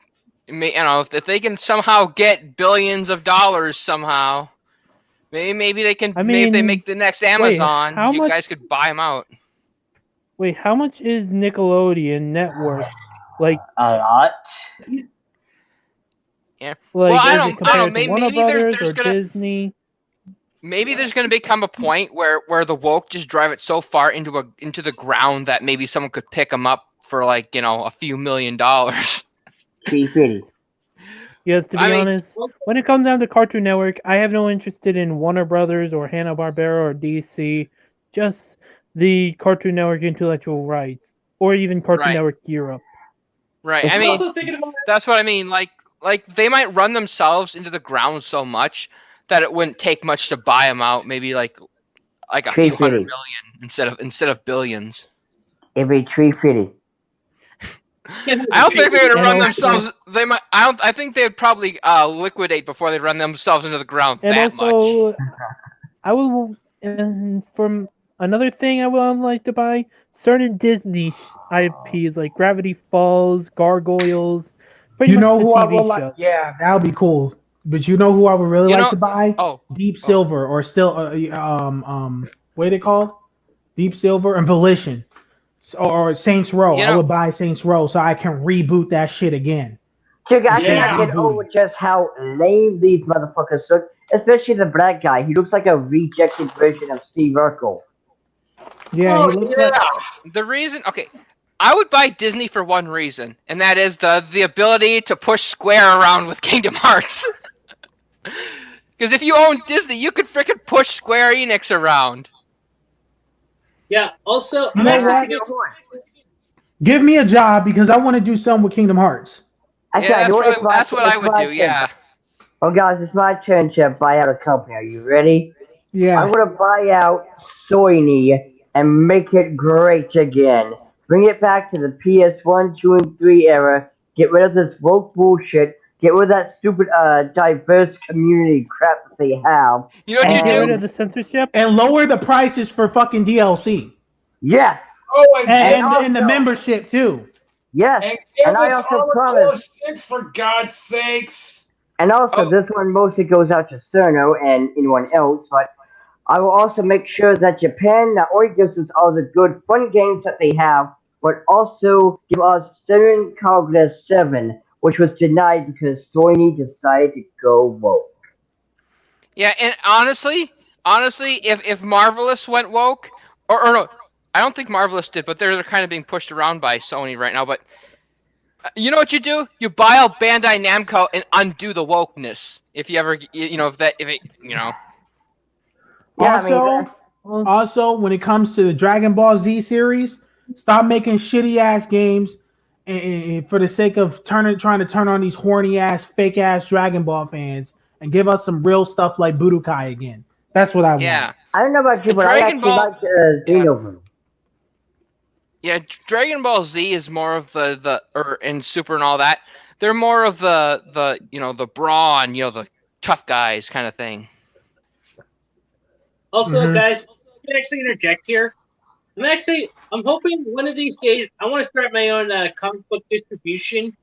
[SPEAKER 6] if they can somehow get billions of dollars somehow. Maybe they can.
[SPEAKER 5] I
[SPEAKER 6] Maybe if they
[SPEAKER 5] mean,
[SPEAKER 6] make the next Amazon,
[SPEAKER 5] how
[SPEAKER 6] you
[SPEAKER 5] much-
[SPEAKER 6] guys could buy them out.
[SPEAKER 5] Wait, how much is Nickelodeon network? Like,
[SPEAKER 2] a lot.
[SPEAKER 6] Yeah.
[SPEAKER 5] like
[SPEAKER 6] Well, I
[SPEAKER 5] is
[SPEAKER 6] don't-
[SPEAKER 5] it compared
[SPEAKER 6] I don't-
[SPEAKER 5] to
[SPEAKER 6] maybe
[SPEAKER 5] Warner
[SPEAKER 6] there's
[SPEAKER 5] Brothers or
[SPEAKER 6] gonna-
[SPEAKER 5] Disney?
[SPEAKER 6] Maybe there's going to become a point where the woke just drive it so far into the ground that maybe someone could pick them up for like a few $1 million.
[SPEAKER 2] $350.
[SPEAKER 5] Yes, to be
[SPEAKER 6] I mean-
[SPEAKER 5] honest, when it comes down to Cartoon Network, I have no interest in Warner Brothers or Hanna-Barbera or DC. Just the Cartoon Network intellectual rights, or even Cartoon
[SPEAKER 6] Right.
[SPEAKER 5] Network Europe.
[SPEAKER 6] Right. I
[SPEAKER 1] I'm
[SPEAKER 6] mean,
[SPEAKER 1] also thinking about
[SPEAKER 6] that's what I mean. Like they might run themselves into the ground so much that it wouldn't take much to buy them out. Maybe like a few $100 million instead of billions.
[SPEAKER 2] It'd be $350.
[SPEAKER 6] I don't think they're gonna
[SPEAKER 5] And
[SPEAKER 6] run
[SPEAKER 5] also-
[SPEAKER 6] themselves. They might. I don't. I think they'd probably liquidate before they run themselves into the ground
[SPEAKER 5] And
[SPEAKER 6] that much.
[SPEAKER 5] also, I will, and from another thing I would like to buy certain Disney IPs like Gravity Falls, Gargoyles, pretty
[SPEAKER 4] You
[SPEAKER 5] much
[SPEAKER 4] know
[SPEAKER 5] the
[SPEAKER 4] who I
[SPEAKER 5] TV
[SPEAKER 4] would like?
[SPEAKER 5] shows.
[SPEAKER 4] Yeah, that would be cool. But you know who I would really
[SPEAKER 6] You
[SPEAKER 4] like
[SPEAKER 6] know-
[SPEAKER 4] to buy?
[SPEAKER 6] Oh,
[SPEAKER 4] Deep Silver or still what are they called? Deep Silver and Volition. Or Saints Row.
[SPEAKER 6] You
[SPEAKER 4] I
[SPEAKER 6] know-
[SPEAKER 4] would buy Saints Row so I can reboot that shit again.
[SPEAKER 2] Dude, I
[SPEAKER 3] Yeah.
[SPEAKER 2] cannot get over just how lame these motherfuckers look, especially the black guy. He looks like a rejected version of Steve Urkel.
[SPEAKER 4] Yeah,
[SPEAKER 3] Oh,
[SPEAKER 4] he looks
[SPEAKER 3] yeah.
[SPEAKER 4] like
[SPEAKER 6] the reason. Okay, I would buy Disney for one reason, and that is the ability to push Square around with Kingdom Hearts. Because if you own Disney, you could freaking push Square Enix around.
[SPEAKER 1] Yeah. Also,
[SPEAKER 4] You know what? Give me a job because I want to do something with Kingdom Hearts.
[SPEAKER 2] Actually,
[SPEAKER 6] Yeah,
[SPEAKER 2] I know it's my-
[SPEAKER 6] that's what I
[SPEAKER 2] it's
[SPEAKER 6] would
[SPEAKER 2] my
[SPEAKER 6] do.
[SPEAKER 2] turn.
[SPEAKER 6] Yeah.
[SPEAKER 2] Oh, guys, it's my turn to buy out a company. Are you ready?
[SPEAKER 4] Yeah.
[SPEAKER 2] I'm gonna buy out Sony and make it great again. Bring it back to the PS1, 2, and 3 era. Get rid of this woke bullshit. Get rid of that stupid diverse community crap that they have.
[SPEAKER 6] You know what you
[SPEAKER 5] And get rid
[SPEAKER 6] do?
[SPEAKER 5] of the censorship.
[SPEAKER 4] And lower the prices for fucking DLC.
[SPEAKER 2] Yes.
[SPEAKER 3] Oh,
[SPEAKER 4] And the
[SPEAKER 2] also-
[SPEAKER 4] membership too.
[SPEAKER 2] Yes.
[SPEAKER 3] and give
[SPEAKER 2] And I
[SPEAKER 3] us
[SPEAKER 2] also
[SPEAKER 3] Armored Core
[SPEAKER 2] promise.
[SPEAKER 3] 6 for God's sakes.
[SPEAKER 2] And also,
[SPEAKER 6] Oh.
[SPEAKER 2] this one mostly goes out to Cerno and anyone else, but I will also make sure that Japan not only gives us all the good, fun games that they have, but also give us Certain Congress 7, which was denied because Sony decided to go woke.
[SPEAKER 6] Yeah, and honestly, if Marvelous went woke, or no, I don't think Marvelous did, but they're kind of being pushed around by Sony right now. But you know what you do? You buy out Bandai Namco and undo the wokeness. If you ever, if it.
[SPEAKER 2] Yeah, I mean,
[SPEAKER 4] Also, when it comes to the Dragon Ball Z series, stop making shitty ass games and for the sake of trying to turn on these horny ass, fake ass Dragon Ball fans and give us some real stuff like Budokai again. That's what I
[SPEAKER 6] Yeah,
[SPEAKER 4] want.
[SPEAKER 2] I don't know about you,
[SPEAKER 6] And
[SPEAKER 2] but I
[SPEAKER 6] Dragon
[SPEAKER 2] actually
[SPEAKER 6] Ball-
[SPEAKER 2] like Xenoverse.
[SPEAKER 6] yeah. Dragon Ball Z is more of and Super and all that. They're more of the brawn, the tough guys kind of thing.
[SPEAKER 1] Also,
[SPEAKER 4] Mhm.
[SPEAKER 1] guys, I can actually interject here. I'm hoping one of these days I want to start my own comic book distribution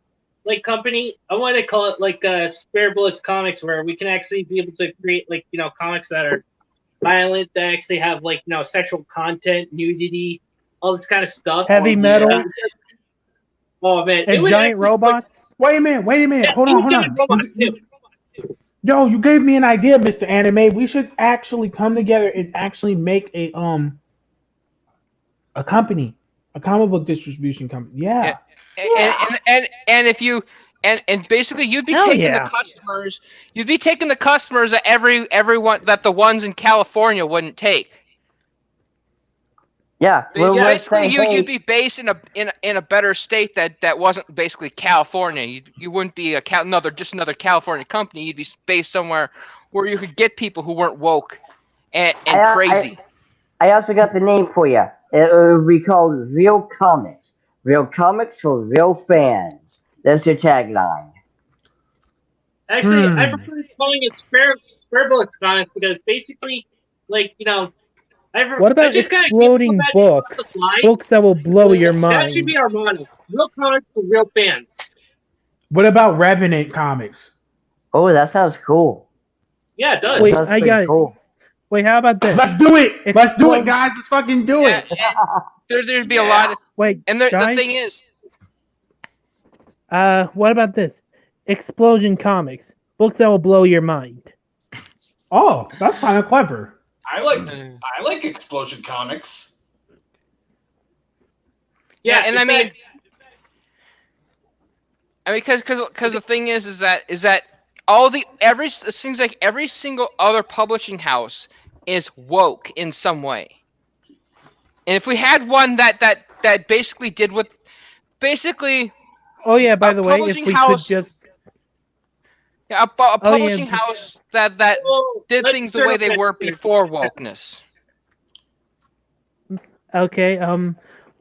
[SPEAKER 1] company. I want to call it Spare Bullets Comics, where we can actually be able to create comics that are violent, that actually have sexual content, nudity, all this kind of stuff.
[SPEAKER 5] Heavy metal
[SPEAKER 1] Oh man,
[SPEAKER 5] and giant robots.
[SPEAKER 4] Wait a minute. Hold on.
[SPEAKER 1] Robots too.
[SPEAKER 4] Yo, you gave me an idea, Mr. Anime. We should actually come together and actually make a company, a comic book distribution company. Yeah.
[SPEAKER 6] And if you and basically you'd be
[SPEAKER 5] Hell
[SPEAKER 6] taking
[SPEAKER 5] yeah.
[SPEAKER 6] the customers. You'd be taking the customers that everyone that the ones in California wouldn't take.
[SPEAKER 2] Yeah,
[SPEAKER 6] Basically, you'd be based in a better state that wasn't basically California. You wouldn't be another California company. You'd be based somewhere where you could get people who weren't woke and crazy.
[SPEAKER 2] I also got the name for you. It will be called Real Comics. Real Comics for real fans. That's your tagline.
[SPEAKER 1] Actually, I prefer calling it Spare Bullets Comics because basically,
[SPEAKER 5] What about exploding books? Books that will blow your
[SPEAKER 1] That
[SPEAKER 5] mind.
[SPEAKER 1] should be our motto. Real comics for real fans.
[SPEAKER 4] What about Revenant Comics?
[SPEAKER 2] Oh, that sounds cool.
[SPEAKER 1] Yeah, it does.
[SPEAKER 5] Wait,
[SPEAKER 2] That's
[SPEAKER 5] I
[SPEAKER 2] pretty
[SPEAKER 5] got it.
[SPEAKER 2] cool.
[SPEAKER 5] Wait, how about this?
[SPEAKER 4] Let's do it. Let's do it, guys. Let's fucking do it.
[SPEAKER 6] There'd be a lot of
[SPEAKER 5] Wait,
[SPEAKER 6] and the
[SPEAKER 5] guys?
[SPEAKER 6] thing is,
[SPEAKER 5] what about this? Explosion Comics. Books that will blow your mind.
[SPEAKER 4] Oh, that's kind of clever.
[SPEAKER 3] I like Explosion Comics.
[SPEAKER 1] Yeah,
[SPEAKER 6] and I mean, because the thing is that it seems like every single other publishing house is woke in some way. And if we had one that basically did what basically
[SPEAKER 5] Oh yeah, by
[SPEAKER 6] A
[SPEAKER 5] the way, if
[SPEAKER 6] publishing
[SPEAKER 5] we
[SPEAKER 6] house-
[SPEAKER 5] could just
[SPEAKER 6] a publishing house that
[SPEAKER 1] Well,
[SPEAKER 6] did
[SPEAKER 1] let's
[SPEAKER 6] things the way they
[SPEAKER 1] start
[SPEAKER 6] were
[SPEAKER 1] with that.
[SPEAKER 6] before wokeness.
[SPEAKER 5] okay,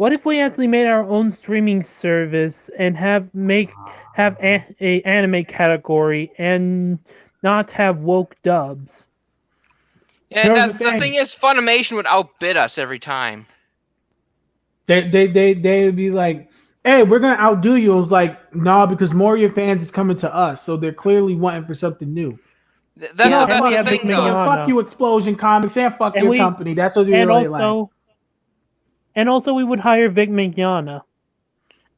[SPEAKER 5] What if we actually made our own streaming service and have a anime category and not have woke dubs?
[SPEAKER 6] Yeah,
[SPEAKER 4] Here's
[SPEAKER 6] the
[SPEAKER 4] thing.
[SPEAKER 6] thing is, Funimation would outbid us every time.
[SPEAKER 4] They would be like, "Hey, we're gonna outdo you." I was like, "No, because more of your fans is coming to us, so they're clearly wanting for something new."
[SPEAKER 6] That's
[SPEAKER 5] Yeah,
[SPEAKER 6] that's
[SPEAKER 5] and we
[SPEAKER 6] the
[SPEAKER 5] have
[SPEAKER 6] thing,
[SPEAKER 5] Big
[SPEAKER 6] though.
[SPEAKER 5] Minion.
[SPEAKER 4] Fuck you, Explosion Comics, and fuck
[SPEAKER 5] And
[SPEAKER 4] your
[SPEAKER 5] we-
[SPEAKER 4] company. That's what you
[SPEAKER 5] And
[SPEAKER 4] really like.
[SPEAKER 5] also we would hire Vic Mignogna.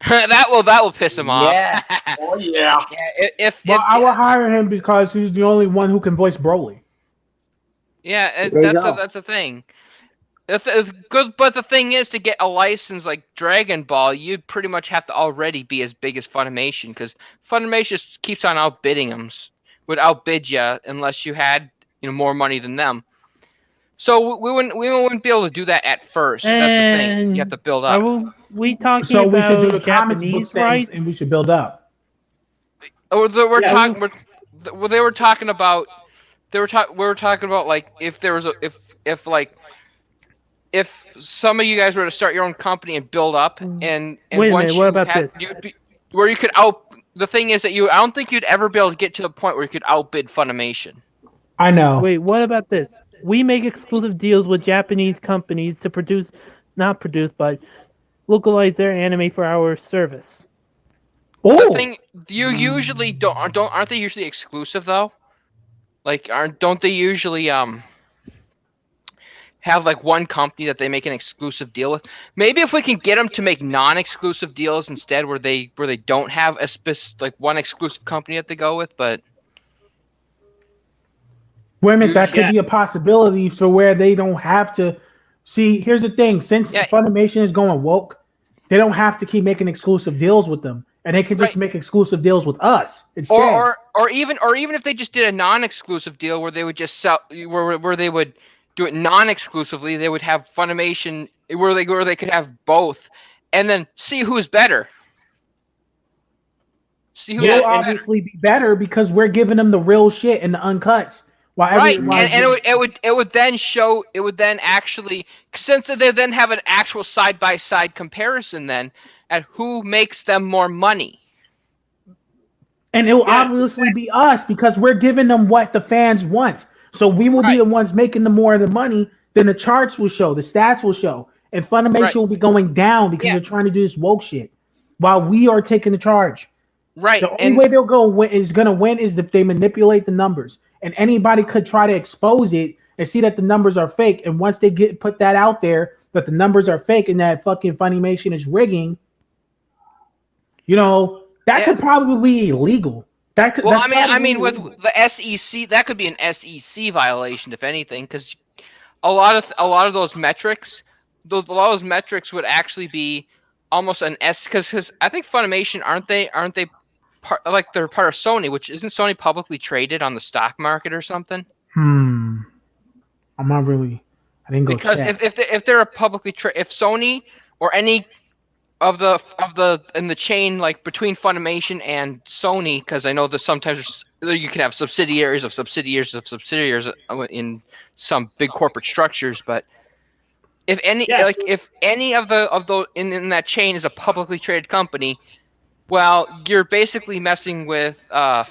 [SPEAKER 6] that will piss him
[SPEAKER 2] Yeah.
[SPEAKER 6] off.
[SPEAKER 3] Oh yeah.
[SPEAKER 6] Yeah, if
[SPEAKER 4] I will hire him because he's the only one who can voice Broly.
[SPEAKER 6] yeah,
[SPEAKER 2] There you go.
[SPEAKER 6] that's a thing. It's good, but the thing is, to get a license like Dragon Ball, you'd pretty much have to already be as big as Funimation, because Funimation just keeps on outbidding them. Would outbid you unless you had more money than them. So we wouldn't be able to do that at first. That's the thing. You have to build up.
[SPEAKER 5] Are we talking
[SPEAKER 4] So we should do
[SPEAKER 5] about
[SPEAKER 4] the comics
[SPEAKER 5] Japanese
[SPEAKER 4] books things,
[SPEAKER 5] rights?
[SPEAKER 4] and we should build up.
[SPEAKER 6] Or they were
[SPEAKER 1] Yeah.
[SPEAKER 6] talking. They were talking about. We were talking about, like, if there was if some of you guys were to start your own company and build up, and
[SPEAKER 5] Wait a
[SPEAKER 6] once
[SPEAKER 5] minute,
[SPEAKER 6] you
[SPEAKER 5] what about
[SPEAKER 6] had,
[SPEAKER 5] this?
[SPEAKER 6] where you could out. The thing is that I don't think you'd ever be able to get to the point where you could outbid Funimation.
[SPEAKER 4] I know.
[SPEAKER 5] Wait, what about this? We make exclusive deals with Japanese companies to but localize their anime for our service.
[SPEAKER 6] The
[SPEAKER 4] Oh,
[SPEAKER 6] thing, you usually aren't they usually exclusive though? Like, don't they usually have like one company that they make an exclusive deal with? Maybe if we can get them to make non-exclusive deals instead, where they don't have like one exclusive company that they go with, but
[SPEAKER 4] wait a minute, that could
[SPEAKER 1] Yeah.
[SPEAKER 4] be a possibility for where they don't have to. See, here's the thing: since
[SPEAKER 6] Yeah.
[SPEAKER 4] Funimation is going woke, they don't have to keep making exclusive deals with them, and they can just
[SPEAKER 6] Right.
[SPEAKER 4] make exclusive deals with us instead.
[SPEAKER 6] or even if they just did a non-exclusive deal where they would just sell, where they would do it non-exclusively, they would have Funimation where they could have both, and then see who's better. See who
[SPEAKER 4] We'll
[SPEAKER 1] Yeah,
[SPEAKER 6] does
[SPEAKER 1] and-
[SPEAKER 6] better.
[SPEAKER 4] obviously be better because we're giving them the real shit and the uncuts.
[SPEAKER 6] Right, and it would then actually, since they then have an actual side-by-side comparison then at who makes them more money.
[SPEAKER 4] And it will
[SPEAKER 1] Yeah.
[SPEAKER 4] obviously be us because we're giving them what the fans want. So we will be
[SPEAKER 6] Right.
[SPEAKER 4] the ones making the more of the money. Then the charts will show, the stats will show, and Funimation
[SPEAKER 6] Right.
[SPEAKER 4] will be going down because
[SPEAKER 6] Yeah.
[SPEAKER 4] they're trying to do this woke shit, while we are taking the charge.
[SPEAKER 6] Right,
[SPEAKER 4] The only
[SPEAKER 6] and
[SPEAKER 4] way they'll is going to win is if they manipulate the numbers, and anybody could try to expose it and see that the numbers are fake. And once they put that out there that the numbers are fake and that fucking Funimation is rigging, that
[SPEAKER 6] Yeah.
[SPEAKER 4] could probably be illegal.
[SPEAKER 6] well,
[SPEAKER 4] That's
[SPEAKER 6] I mean,
[SPEAKER 4] probably
[SPEAKER 6] with
[SPEAKER 4] illegal.
[SPEAKER 6] the SEC, that could be an SEC violation, if anything, because a lot of those metrics, a lot of those metrics would actually be almost an S, because I think Funimation aren't they they're part of Sony, which isn't Sony publicly traded on the stock market or something?
[SPEAKER 4] I'm not really. I didn't go
[SPEAKER 6] Because
[SPEAKER 4] check.
[SPEAKER 6] if they're a publicly if Sony or any of the in the chain, like between Funimation and Sony, because I know that sometimes you can have subsidiaries of subsidiaries of subsidiaries in some big corporate structures, but if any
[SPEAKER 1] Yeah.
[SPEAKER 6] if any of the in that chain is a publicly traded company, well, you're basically messing with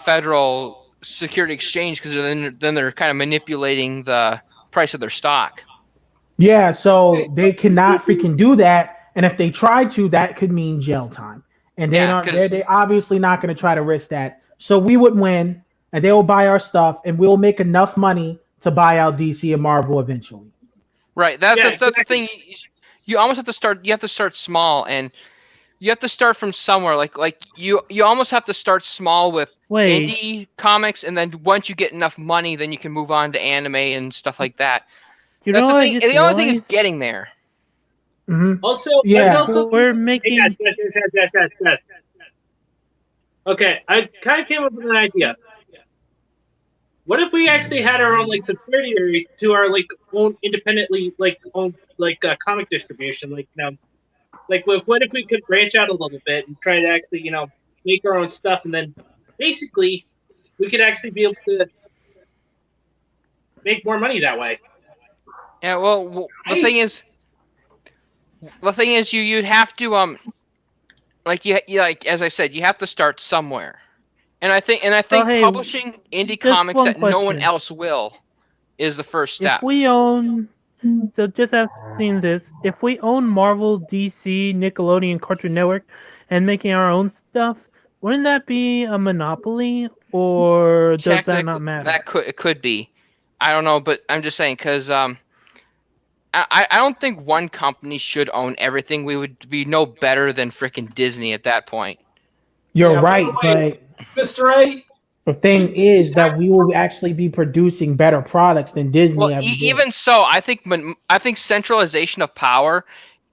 [SPEAKER 6] Federal Security Exchange, because then they're kind of manipulating the price of their stock.
[SPEAKER 4] Yeah, so they cannot freaking do that. And if they try to, that could mean jail time. And they obviously not going to try to risk that. So we would win, and they will buy our stuff, and we'll make enough money to buy out DC and Marvel eventually.
[SPEAKER 6] Right. That's
[SPEAKER 1] Yeah,
[SPEAKER 6] the thing. You almost have to start. You have to start small, and you have to start from somewhere. Like you almost have to start small with
[SPEAKER 5] Wait,
[SPEAKER 6] indie comics, and then once you get enough money, then you can move on to anime and stuff like that.
[SPEAKER 5] you
[SPEAKER 6] That's
[SPEAKER 5] know
[SPEAKER 6] the
[SPEAKER 5] what I
[SPEAKER 6] thing.
[SPEAKER 5] just
[SPEAKER 6] The only thing is
[SPEAKER 5] realized?
[SPEAKER 6] getting there.
[SPEAKER 4] Mm-hmm.
[SPEAKER 1] Also,
[SPEAKER 4] Yeah.
[SPEAKER 5] We're
[SPEAKER 1] Hey
[SPEAKER 5] making.
[SPEAKER 1] guys, yes. Okay, I kind of came up with an idea. What if we actually had our own subsidiaries to our own independently own comic distribution? What if we could branch out a little bit and try to actually make our own stuff, and then basically we could actually be able to make more money that way.
[SPEAKER 6] Yeah. Well, the thing is, the thing is, you'd have to like you like as I said, you have to start somewhere. And I think
[SPEAKER 5] Well, hey,
[SPEAKER 6] publishing indie
[SPEAKER 5] just
[SPEAKER 6] comics
[SPEAKER 5] one
[SPEAKER 6] that no one
[SPEAKER 5] question.
[SPEAKER 6] else will is the first
[SPEAKER 5] If
[SPEAKER 6] step.
[SPEAKER 5] we own, so just asking this, if we own Marvel, DC, Nickelodeon, Cartoon Network, and making our own stuff, wouldn't that be a monopoly, or does that not
[SPEAKER 6] Technically,
[SPEAKER 5] matter?
[SPEAKER 6] it could be. I don't know, but I'm just saying because I don't think one company should own everything. We would be no better than freaking Disney at that point.
[SPEAKER 4] You're
[SPEAKER 3] Yeah, by
[SPEAKER 4] right,
[SPEAKER 3] the way,
[SPEAKER 4] but
[SPEAKER 3] Mr. A,
[SPEAKER 4] the thing is that we will actually be producing better products than
[SPEAKER 6] Well,
[SPEAKER 4] Disney ever did.
[SPEAKER 6] even so, I think centralization of power.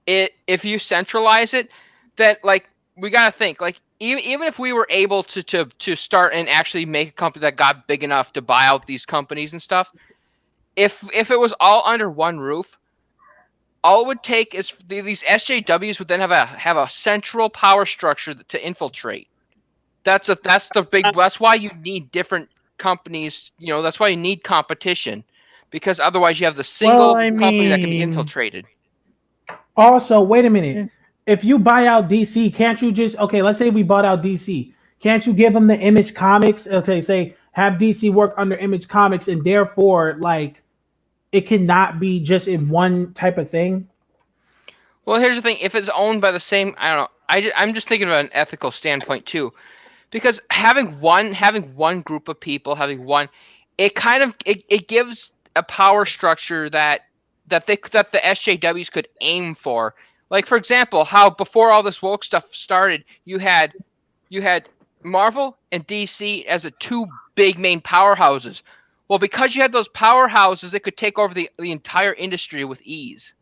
[SPEAKER 6] If you centralize it, that like we gotta think like even if we were able to start and actually make a company that got big enough to buy out these companies and stuff, if it was all under one roof, all it would take is these SJWs would then have a central power structure to infiltrate. That's why you need different companies. You know, that's why you need competition, because otherwise you have the
[SPEAKER 5] Well,
[SPEAKER 6] single
[SPEAKER 5] I
[SPEAKER 6] company that can be
[SPEAKER 5] mean,
[SPEAKER 6] infiltrated.
[SPEAKER 4] Also, wait a minute.
[SPEAKER 5] eh,
[SPEAKER 4] If you buy out DC, can't you just okay? Let's say we bought out DC. Can't you give them the Image Comics? Okay, say have DC work under Image Comics, and therefore, like, it cannot be just in one type of thing.
[SPEAKER 6] Well, here's the thing: if it's owned by the same, I don't know. I'm just thinking about an ethical standpoint too, because having one group of people, having one, it kind of it gives a power structure that the SJWs could aim for. Like for example, how before all this woke stuff started, you had Marvel and DC as the two big main powerhouses. Well, because you had those powerhouses, they could take over the entire industry with ease.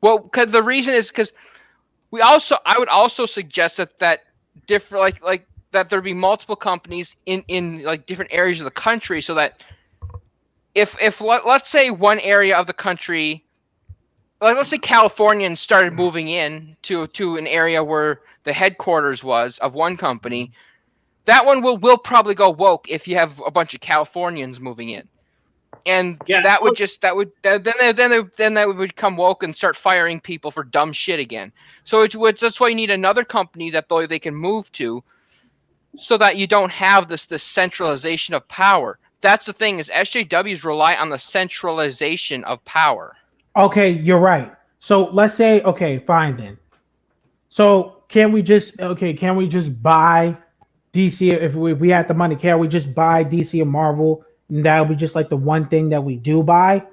[SPEAKER 6] Well, because the reason is because I would also suggest that different like that there be multiple companies in like different areas of the country, so that if let's say one area of the country, like let's say Californians started moving in to an area where the headquarters was of one company, that one will probably go woke if you have a bunch of Californians moving in. And
[SPEAKER 1] Yeah.
[SPEAKER 6] that would then they would become woke and start firing people for dumb shit again. So that's why you need another company that they can move to, so that you don't have this centralization of power. That's the thing is SJWs rely on the centralization of power.
[SPEAKER 4] Okay, you're right. So let's say okay, fine then. So can we just buy DC if we had the money? Can we just buy DC and Marvel, and that would be just like the one thing that we do buy,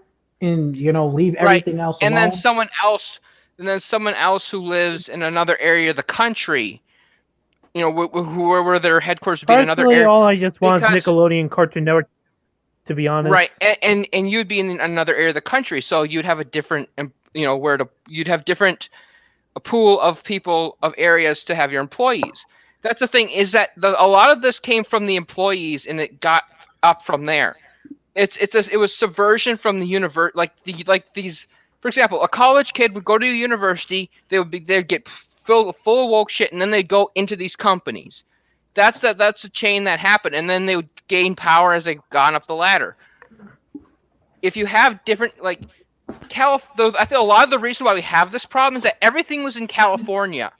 [SPEAKER 4] and leave
[SPEAKER 6] Right.
[SPEAKER 4] everything else
[SPEAKER 6] And
[SPEAKER 4] alone?
[SPEAKER 6] then someone else who lives in another area of the country, where their headquarters would be in another
[SPEAKER 5] personally,
[SPEAKER 6] area.
[SPEAKER 5] all I just want is
[SPEAKER 6] Because
[SPEAKER 5] Nickelodeon, Cartoon Network. To be honest,
[SPEAKER 6] right, and you'd be in another area of the country, so you'd have a different, you'd have different a pool of people of areas to have your employees. That's the thing is that a lot of this came from the employees, and it got up from there. It was subversion from the universe, like these. For example, a college kid would go to a university, they'd get full of woke shit, and then they'd go into these companies. That's a chain that happened, and then they would gain power as they've gone up the ladder. If you have different I think a lot of the reason why we have this problem is that everything was in California,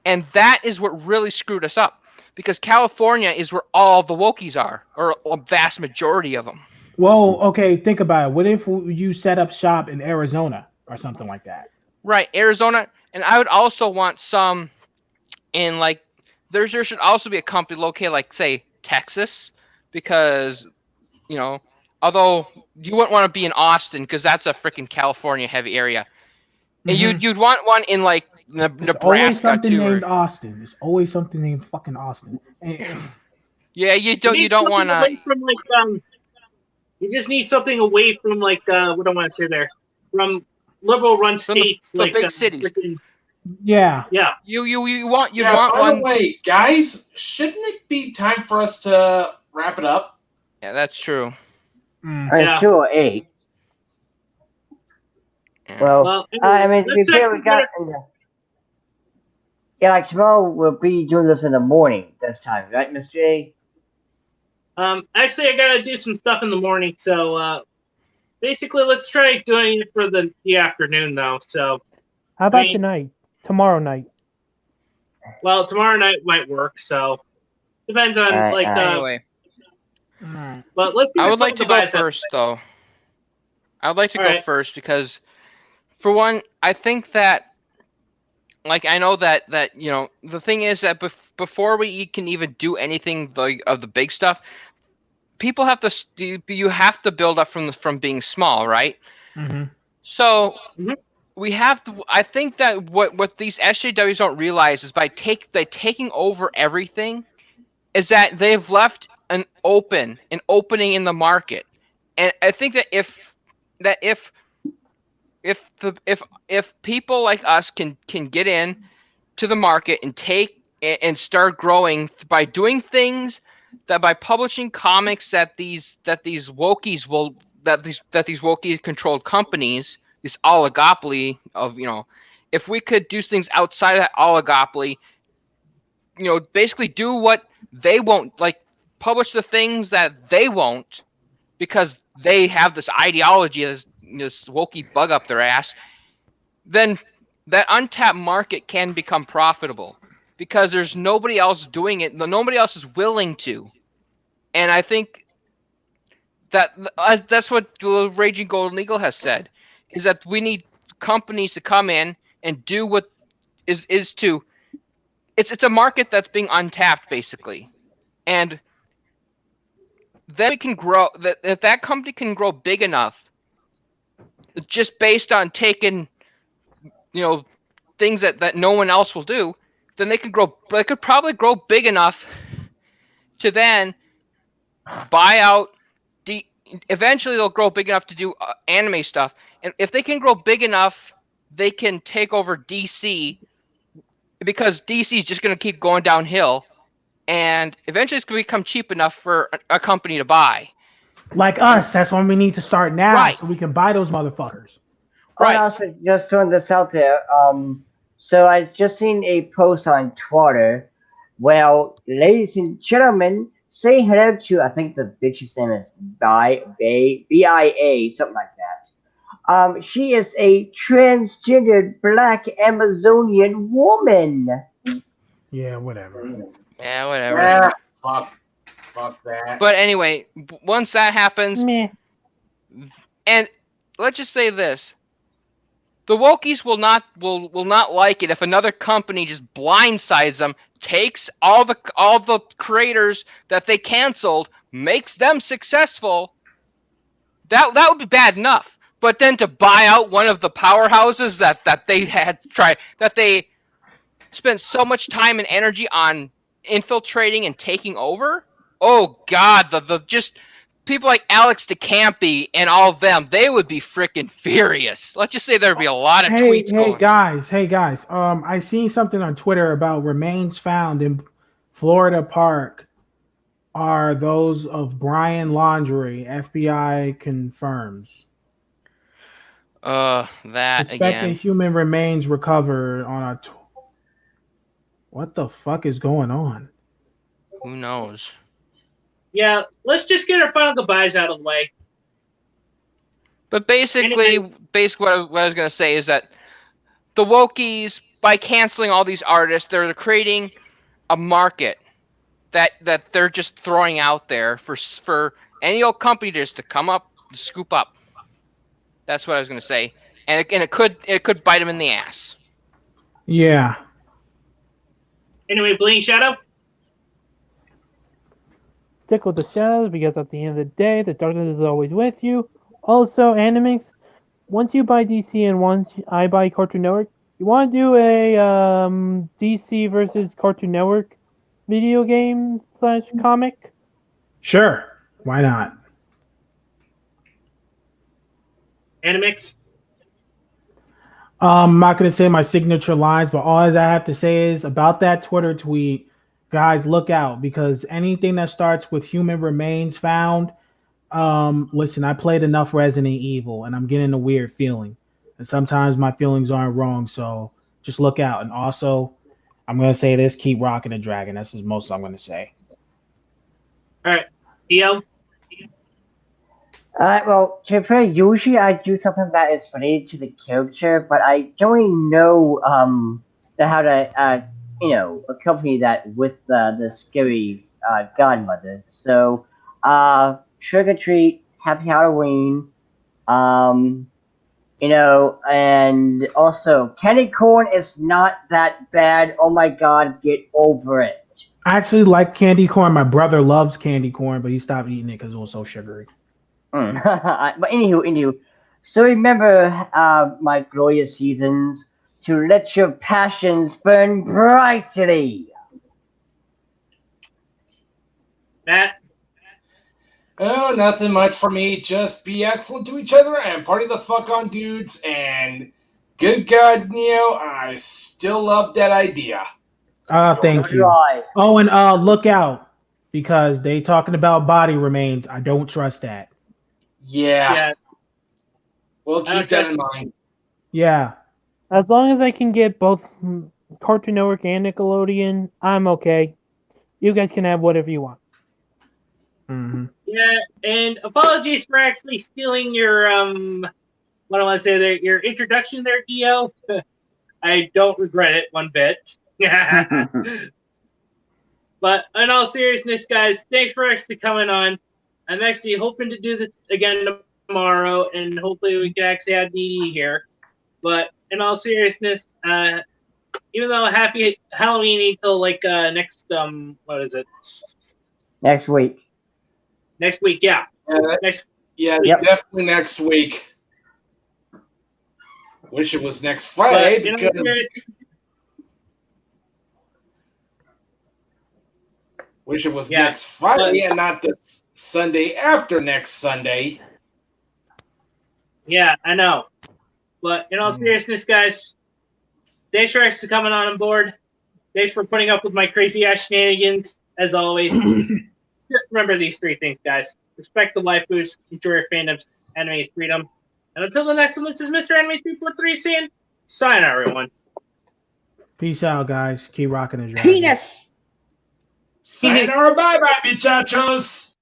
[SPEAKER 6] and that is what really screwed us up. Because California is where all the wokies are, or a vast majority of them.
[SPEAKER 4] Well, okay, think about it. What if you set up shop in Arizona or something like that?
[SPEAKER 6] Right, Arizona, and I would also want some in there should also be a company located say Texas, because although you wouldn't want to be in Austin because that's a freaking California heavy area. And you'd want one in
[SPEAKER 4] There's
[SPEAKER 6] Nebraska
[SPEAKER 4] always something
[SPEAKER 6] too.
[SPEAKER 4] named Austin. There's always something named fucking Austin.
[SPEAKER 6] Yeah, you don't want to.
[SPEAKER 1] You just need something away from what do I want to say there? From liberal run states,
[SPEAKER 6] the big cities.
[SPEAKER 4] Yeah.
[SPEAKER 6] You'd want
[SPEAKER 3] by
[SPEAKER 6] one.
[SPEAKER 3] the way, guys, shouldn't it be time for us to wrap it up?
[SPEAKER 6] Yeah, that's true.
[SPEAKER 2] It's 2:08.
[SPEAKER 6] Yeah.
[SPEAKER 2] Well, I mean, to be fair, we got. Yeah, like tomorrow we'll be doing this in the morning this time, right, Mr. A?
[SPEAKER 1] Actually, I gotta do some stuff in the morning, so basically, let's try doing it for the afternoon, though. So,
[SPEAKER 5] How about
[SPEAKER 1] mean-
[SPEAKER 5] tonight? Tomorrow night?
[SPEAKER 1] well, tomorrow night might work. So, depends on
[SPEAKER 2] Alright,
[SPEAKER 1] like
[SPEAKER 2] alright.
[SPEAKER 1] the.
[SPEAKER 6] Anyway,
[SPEAKER 1] But let's. Get
[SPEAKER 6] I
[SPEAKER 1] in
[SPEAKER 6] would
[SPEAKER 1] front
[SPEAKER 6] like
[SPEAKER 1] of
[SPEAKER 6] to
[SPEAKER 1] the
[SPEAKER 6] go
[SPEAKER 1] buys out.
[SPEAKER 6] first, though. I would like to
[SPEAKER 1] All
[SPEAKER 6] go
[SPEAKER 1] right.
[SPEAKER 6] first because, for one, I think that, like, I know that the thing is that before we can even do anything of the big stuff, people have to you have to build up from being small, right?
[SPEAKER 4] Mm-hmm.
[SPEAKER 6] So
[SPEAKER 1] Mhm.
[SPEAKER 6] we have to. I think that what these SJWs don't realize is by taking over everything, is that they've left an opening in the market, and I think that if people like us can get in to the market and start growing by doing things that by publishing comics that these wokies will that these wokie controlled companies, this oligopoly of if we could do things outside of that oligopoly, basically do what they won't, like publish the things that they won't because they have this ideology, this wokey bug up their ass, then that untapped market can become profitable because there's nobody else doing it. Nobody else is willing to. And I think that that's what the Raging Golden Eagle has said, is that we need companies to come in and do what is to it's a market that's being untapped basically. And then we can grow that if that company can grow big enough just based on taking things that no one else will do, then they could probably grow big enough to then buy out eventually they'll grow big enough to do anime stuff, and if they can grow big enough they can take over DC because DC is just going to keep going downhill, and eventually it's going to become cheap enough for a company to buy.
[SPEAKER 4] Like us, that's when we need to start now,
[SPEAKER 6] Right.
[SPEAKER 4] so we can buy those motherfuckers.
[SPEAKER 6] Right.
[SPEAKER 2] And also, just throwing this out there, so I just seen a post on Twitter. Well, ladies and gentlemen, say hello to, I think the bitch's name is BIA, something like that. She is a transgendered black Amazonian woman.
[SPEAKER 4] Yeah, whatever.
[SPEAKER 6] Yeah, whatever.
[SPEAKER 3] Yeah, fuck that.
[SPEAKER 6] But anyway, once that happens,
[SPEAKER 5] Meh.
[SPEAKER 6] and let's just say this: the wokies will not like it if another company just blindsides them, takes all the creators that they canceled, makes them successful. That would be bad enough. But then to buy out one of the powerhouses that they had tried, that they spent so much time and energy on infiltrating and taking over. Oh God, the just people like Alex DeCampi and all of them, they would be freaking furious. Let's just say there'd be a lot of tweets going.
[SPEAKER 4] Hey guys. I seen something on Twitter about remains found in Florida Park are those of Brian Laundrie. FBI confirms.
[SPEAKER 6] That
[SPEAKER 4] Suspected
[SPEAKER 6] again.
[SPEAKER 4] human remains recovered on a. What the fuck is going on?
[SPEAKER 6] Who knows?
[SPEAKER 1] Yeah, let's just get our final goodbyes out of the way.
[SPEAKER 6] But basically what I was gonna say is that the wokies, by canceling all these artists, they're creating a market that they're just throwing out there for any old company just to come up, to scoop up. That's what I was gonna say, and it could bite them in the ass.
[SPEAKER 4] Yeah.
[SPEAKER 1] Anyway, Bleeding Shadow.
[SPEAKER 5] Stick with the shadows because at the end of the day, the darkness is always with you. Also, Animix, once you buy DC and once I buy Cartoon Network, you want to do a DC versus Cartoon Network video game / comic?
[SPEAKER 4] Sure. Why not?
[SPEAKER 1] Animix.
[SPEAKER 4] I'm not going to say my signature lines, but all I have to say is about that Twitter tweet, guys, look out, because anything that starts with human remains found, listen, I played enough Resident Evil and I'm getting a weird feeling. And sometimes my feelings aren't wrong, so just look out. And also, I'm going to say this, keep rocking the dragon. That's the most I'm going to say.
[SPEAKER 1] All right. Dio.
[SPEAKER 2] Well, to be fair, usually I do something that is related to the character, but I don't really know how to accompany that with the scary godmother. So, trick or treat, happy Halloween, um, and also candy corn is not that bad. Oh my God, get over it.
[SPEAKER 4] I actually like candy corn. My brother loves candy corn, but he stopped eating it because it was so sugary.
[SPEAKER 2] But anywho. So remember, my glorious heathens, to let your passions burn brightly.
[SPEAKER 1] Matt,
[SPEAKER 3] Oh, nothing much for me. Just be excellent to each other and party the fuck on, dudes. And good God, Neo, I still love that idea.
[SPEAKER 4] Thank you.
[SPEAKER 2] Right.
[SPEAKER 4] Oh, and look out because they talking about body remains. I don't trust that.
[SPEAKER 3] Yeah,
[SPEAKER 1] yeah,
[SPEAKER 3] we'll
[SPEAKER 1] I don't
[SPEAKER 3] keep that
[SPEAKER 1] trust
[SPEAKER 3] in mind.
[SPEAKER 4] Yeah.
[SPEAKER 5] As long as I can get both Cartoon Network and Nickelodeon, I'm okay. You guys can have whatever you want.
[SPEAKER 4] Mm-hmm.
[SPEAKER 1] Yeah, and apologies for actually stealing your what I want to say there, your introduction there, Dio. I don't regret it one bit. But in all seriousness, guys, thanks for actually coming on. I'm actually hoping to do this again tomorrow, and hopefully we can actually have DD here. But in all seriousness, even though happy Halloween until like next what is it?
[SPEAKER 2] Next week.
[SPEAKER 1] Next week, yeah.
[SPEAKER 3] Yeah,
[SPEAKER 1] Next
[SPEAKER 2] Yep.
[SPEAKER 3] definitely next week. Wish it was next
[SPEAKER 1] but
[SPEAKER 3] Friday
[SPEAKER 1] in all
[SPEAKER 3] because
[SPEAKER 1] seriousness,
[SPEAKER 3] wish it was
[SPEAKER 1] Yeah,
[SPEAKER 3] next Friday and not the Sunday after next Sunday.
[SPEAKER 1] yeah, I know. But in all seriousness, guys, thanks for actually coming on board. Thanks for putting up with my crazy ass shenanigans, as always. Just remember these three things, guys. Respect the life boost, enjoy your fandoms, anime freedom. And until the next one, this is Mr. Anime 343 saying, sign everyone.
[SPEAKER 4] Peace out, guys. Keep rocking the dragon.
[SPEAKER 2] Penis!
[SPEAKER 3] Sayonara, bye bye, muchachos.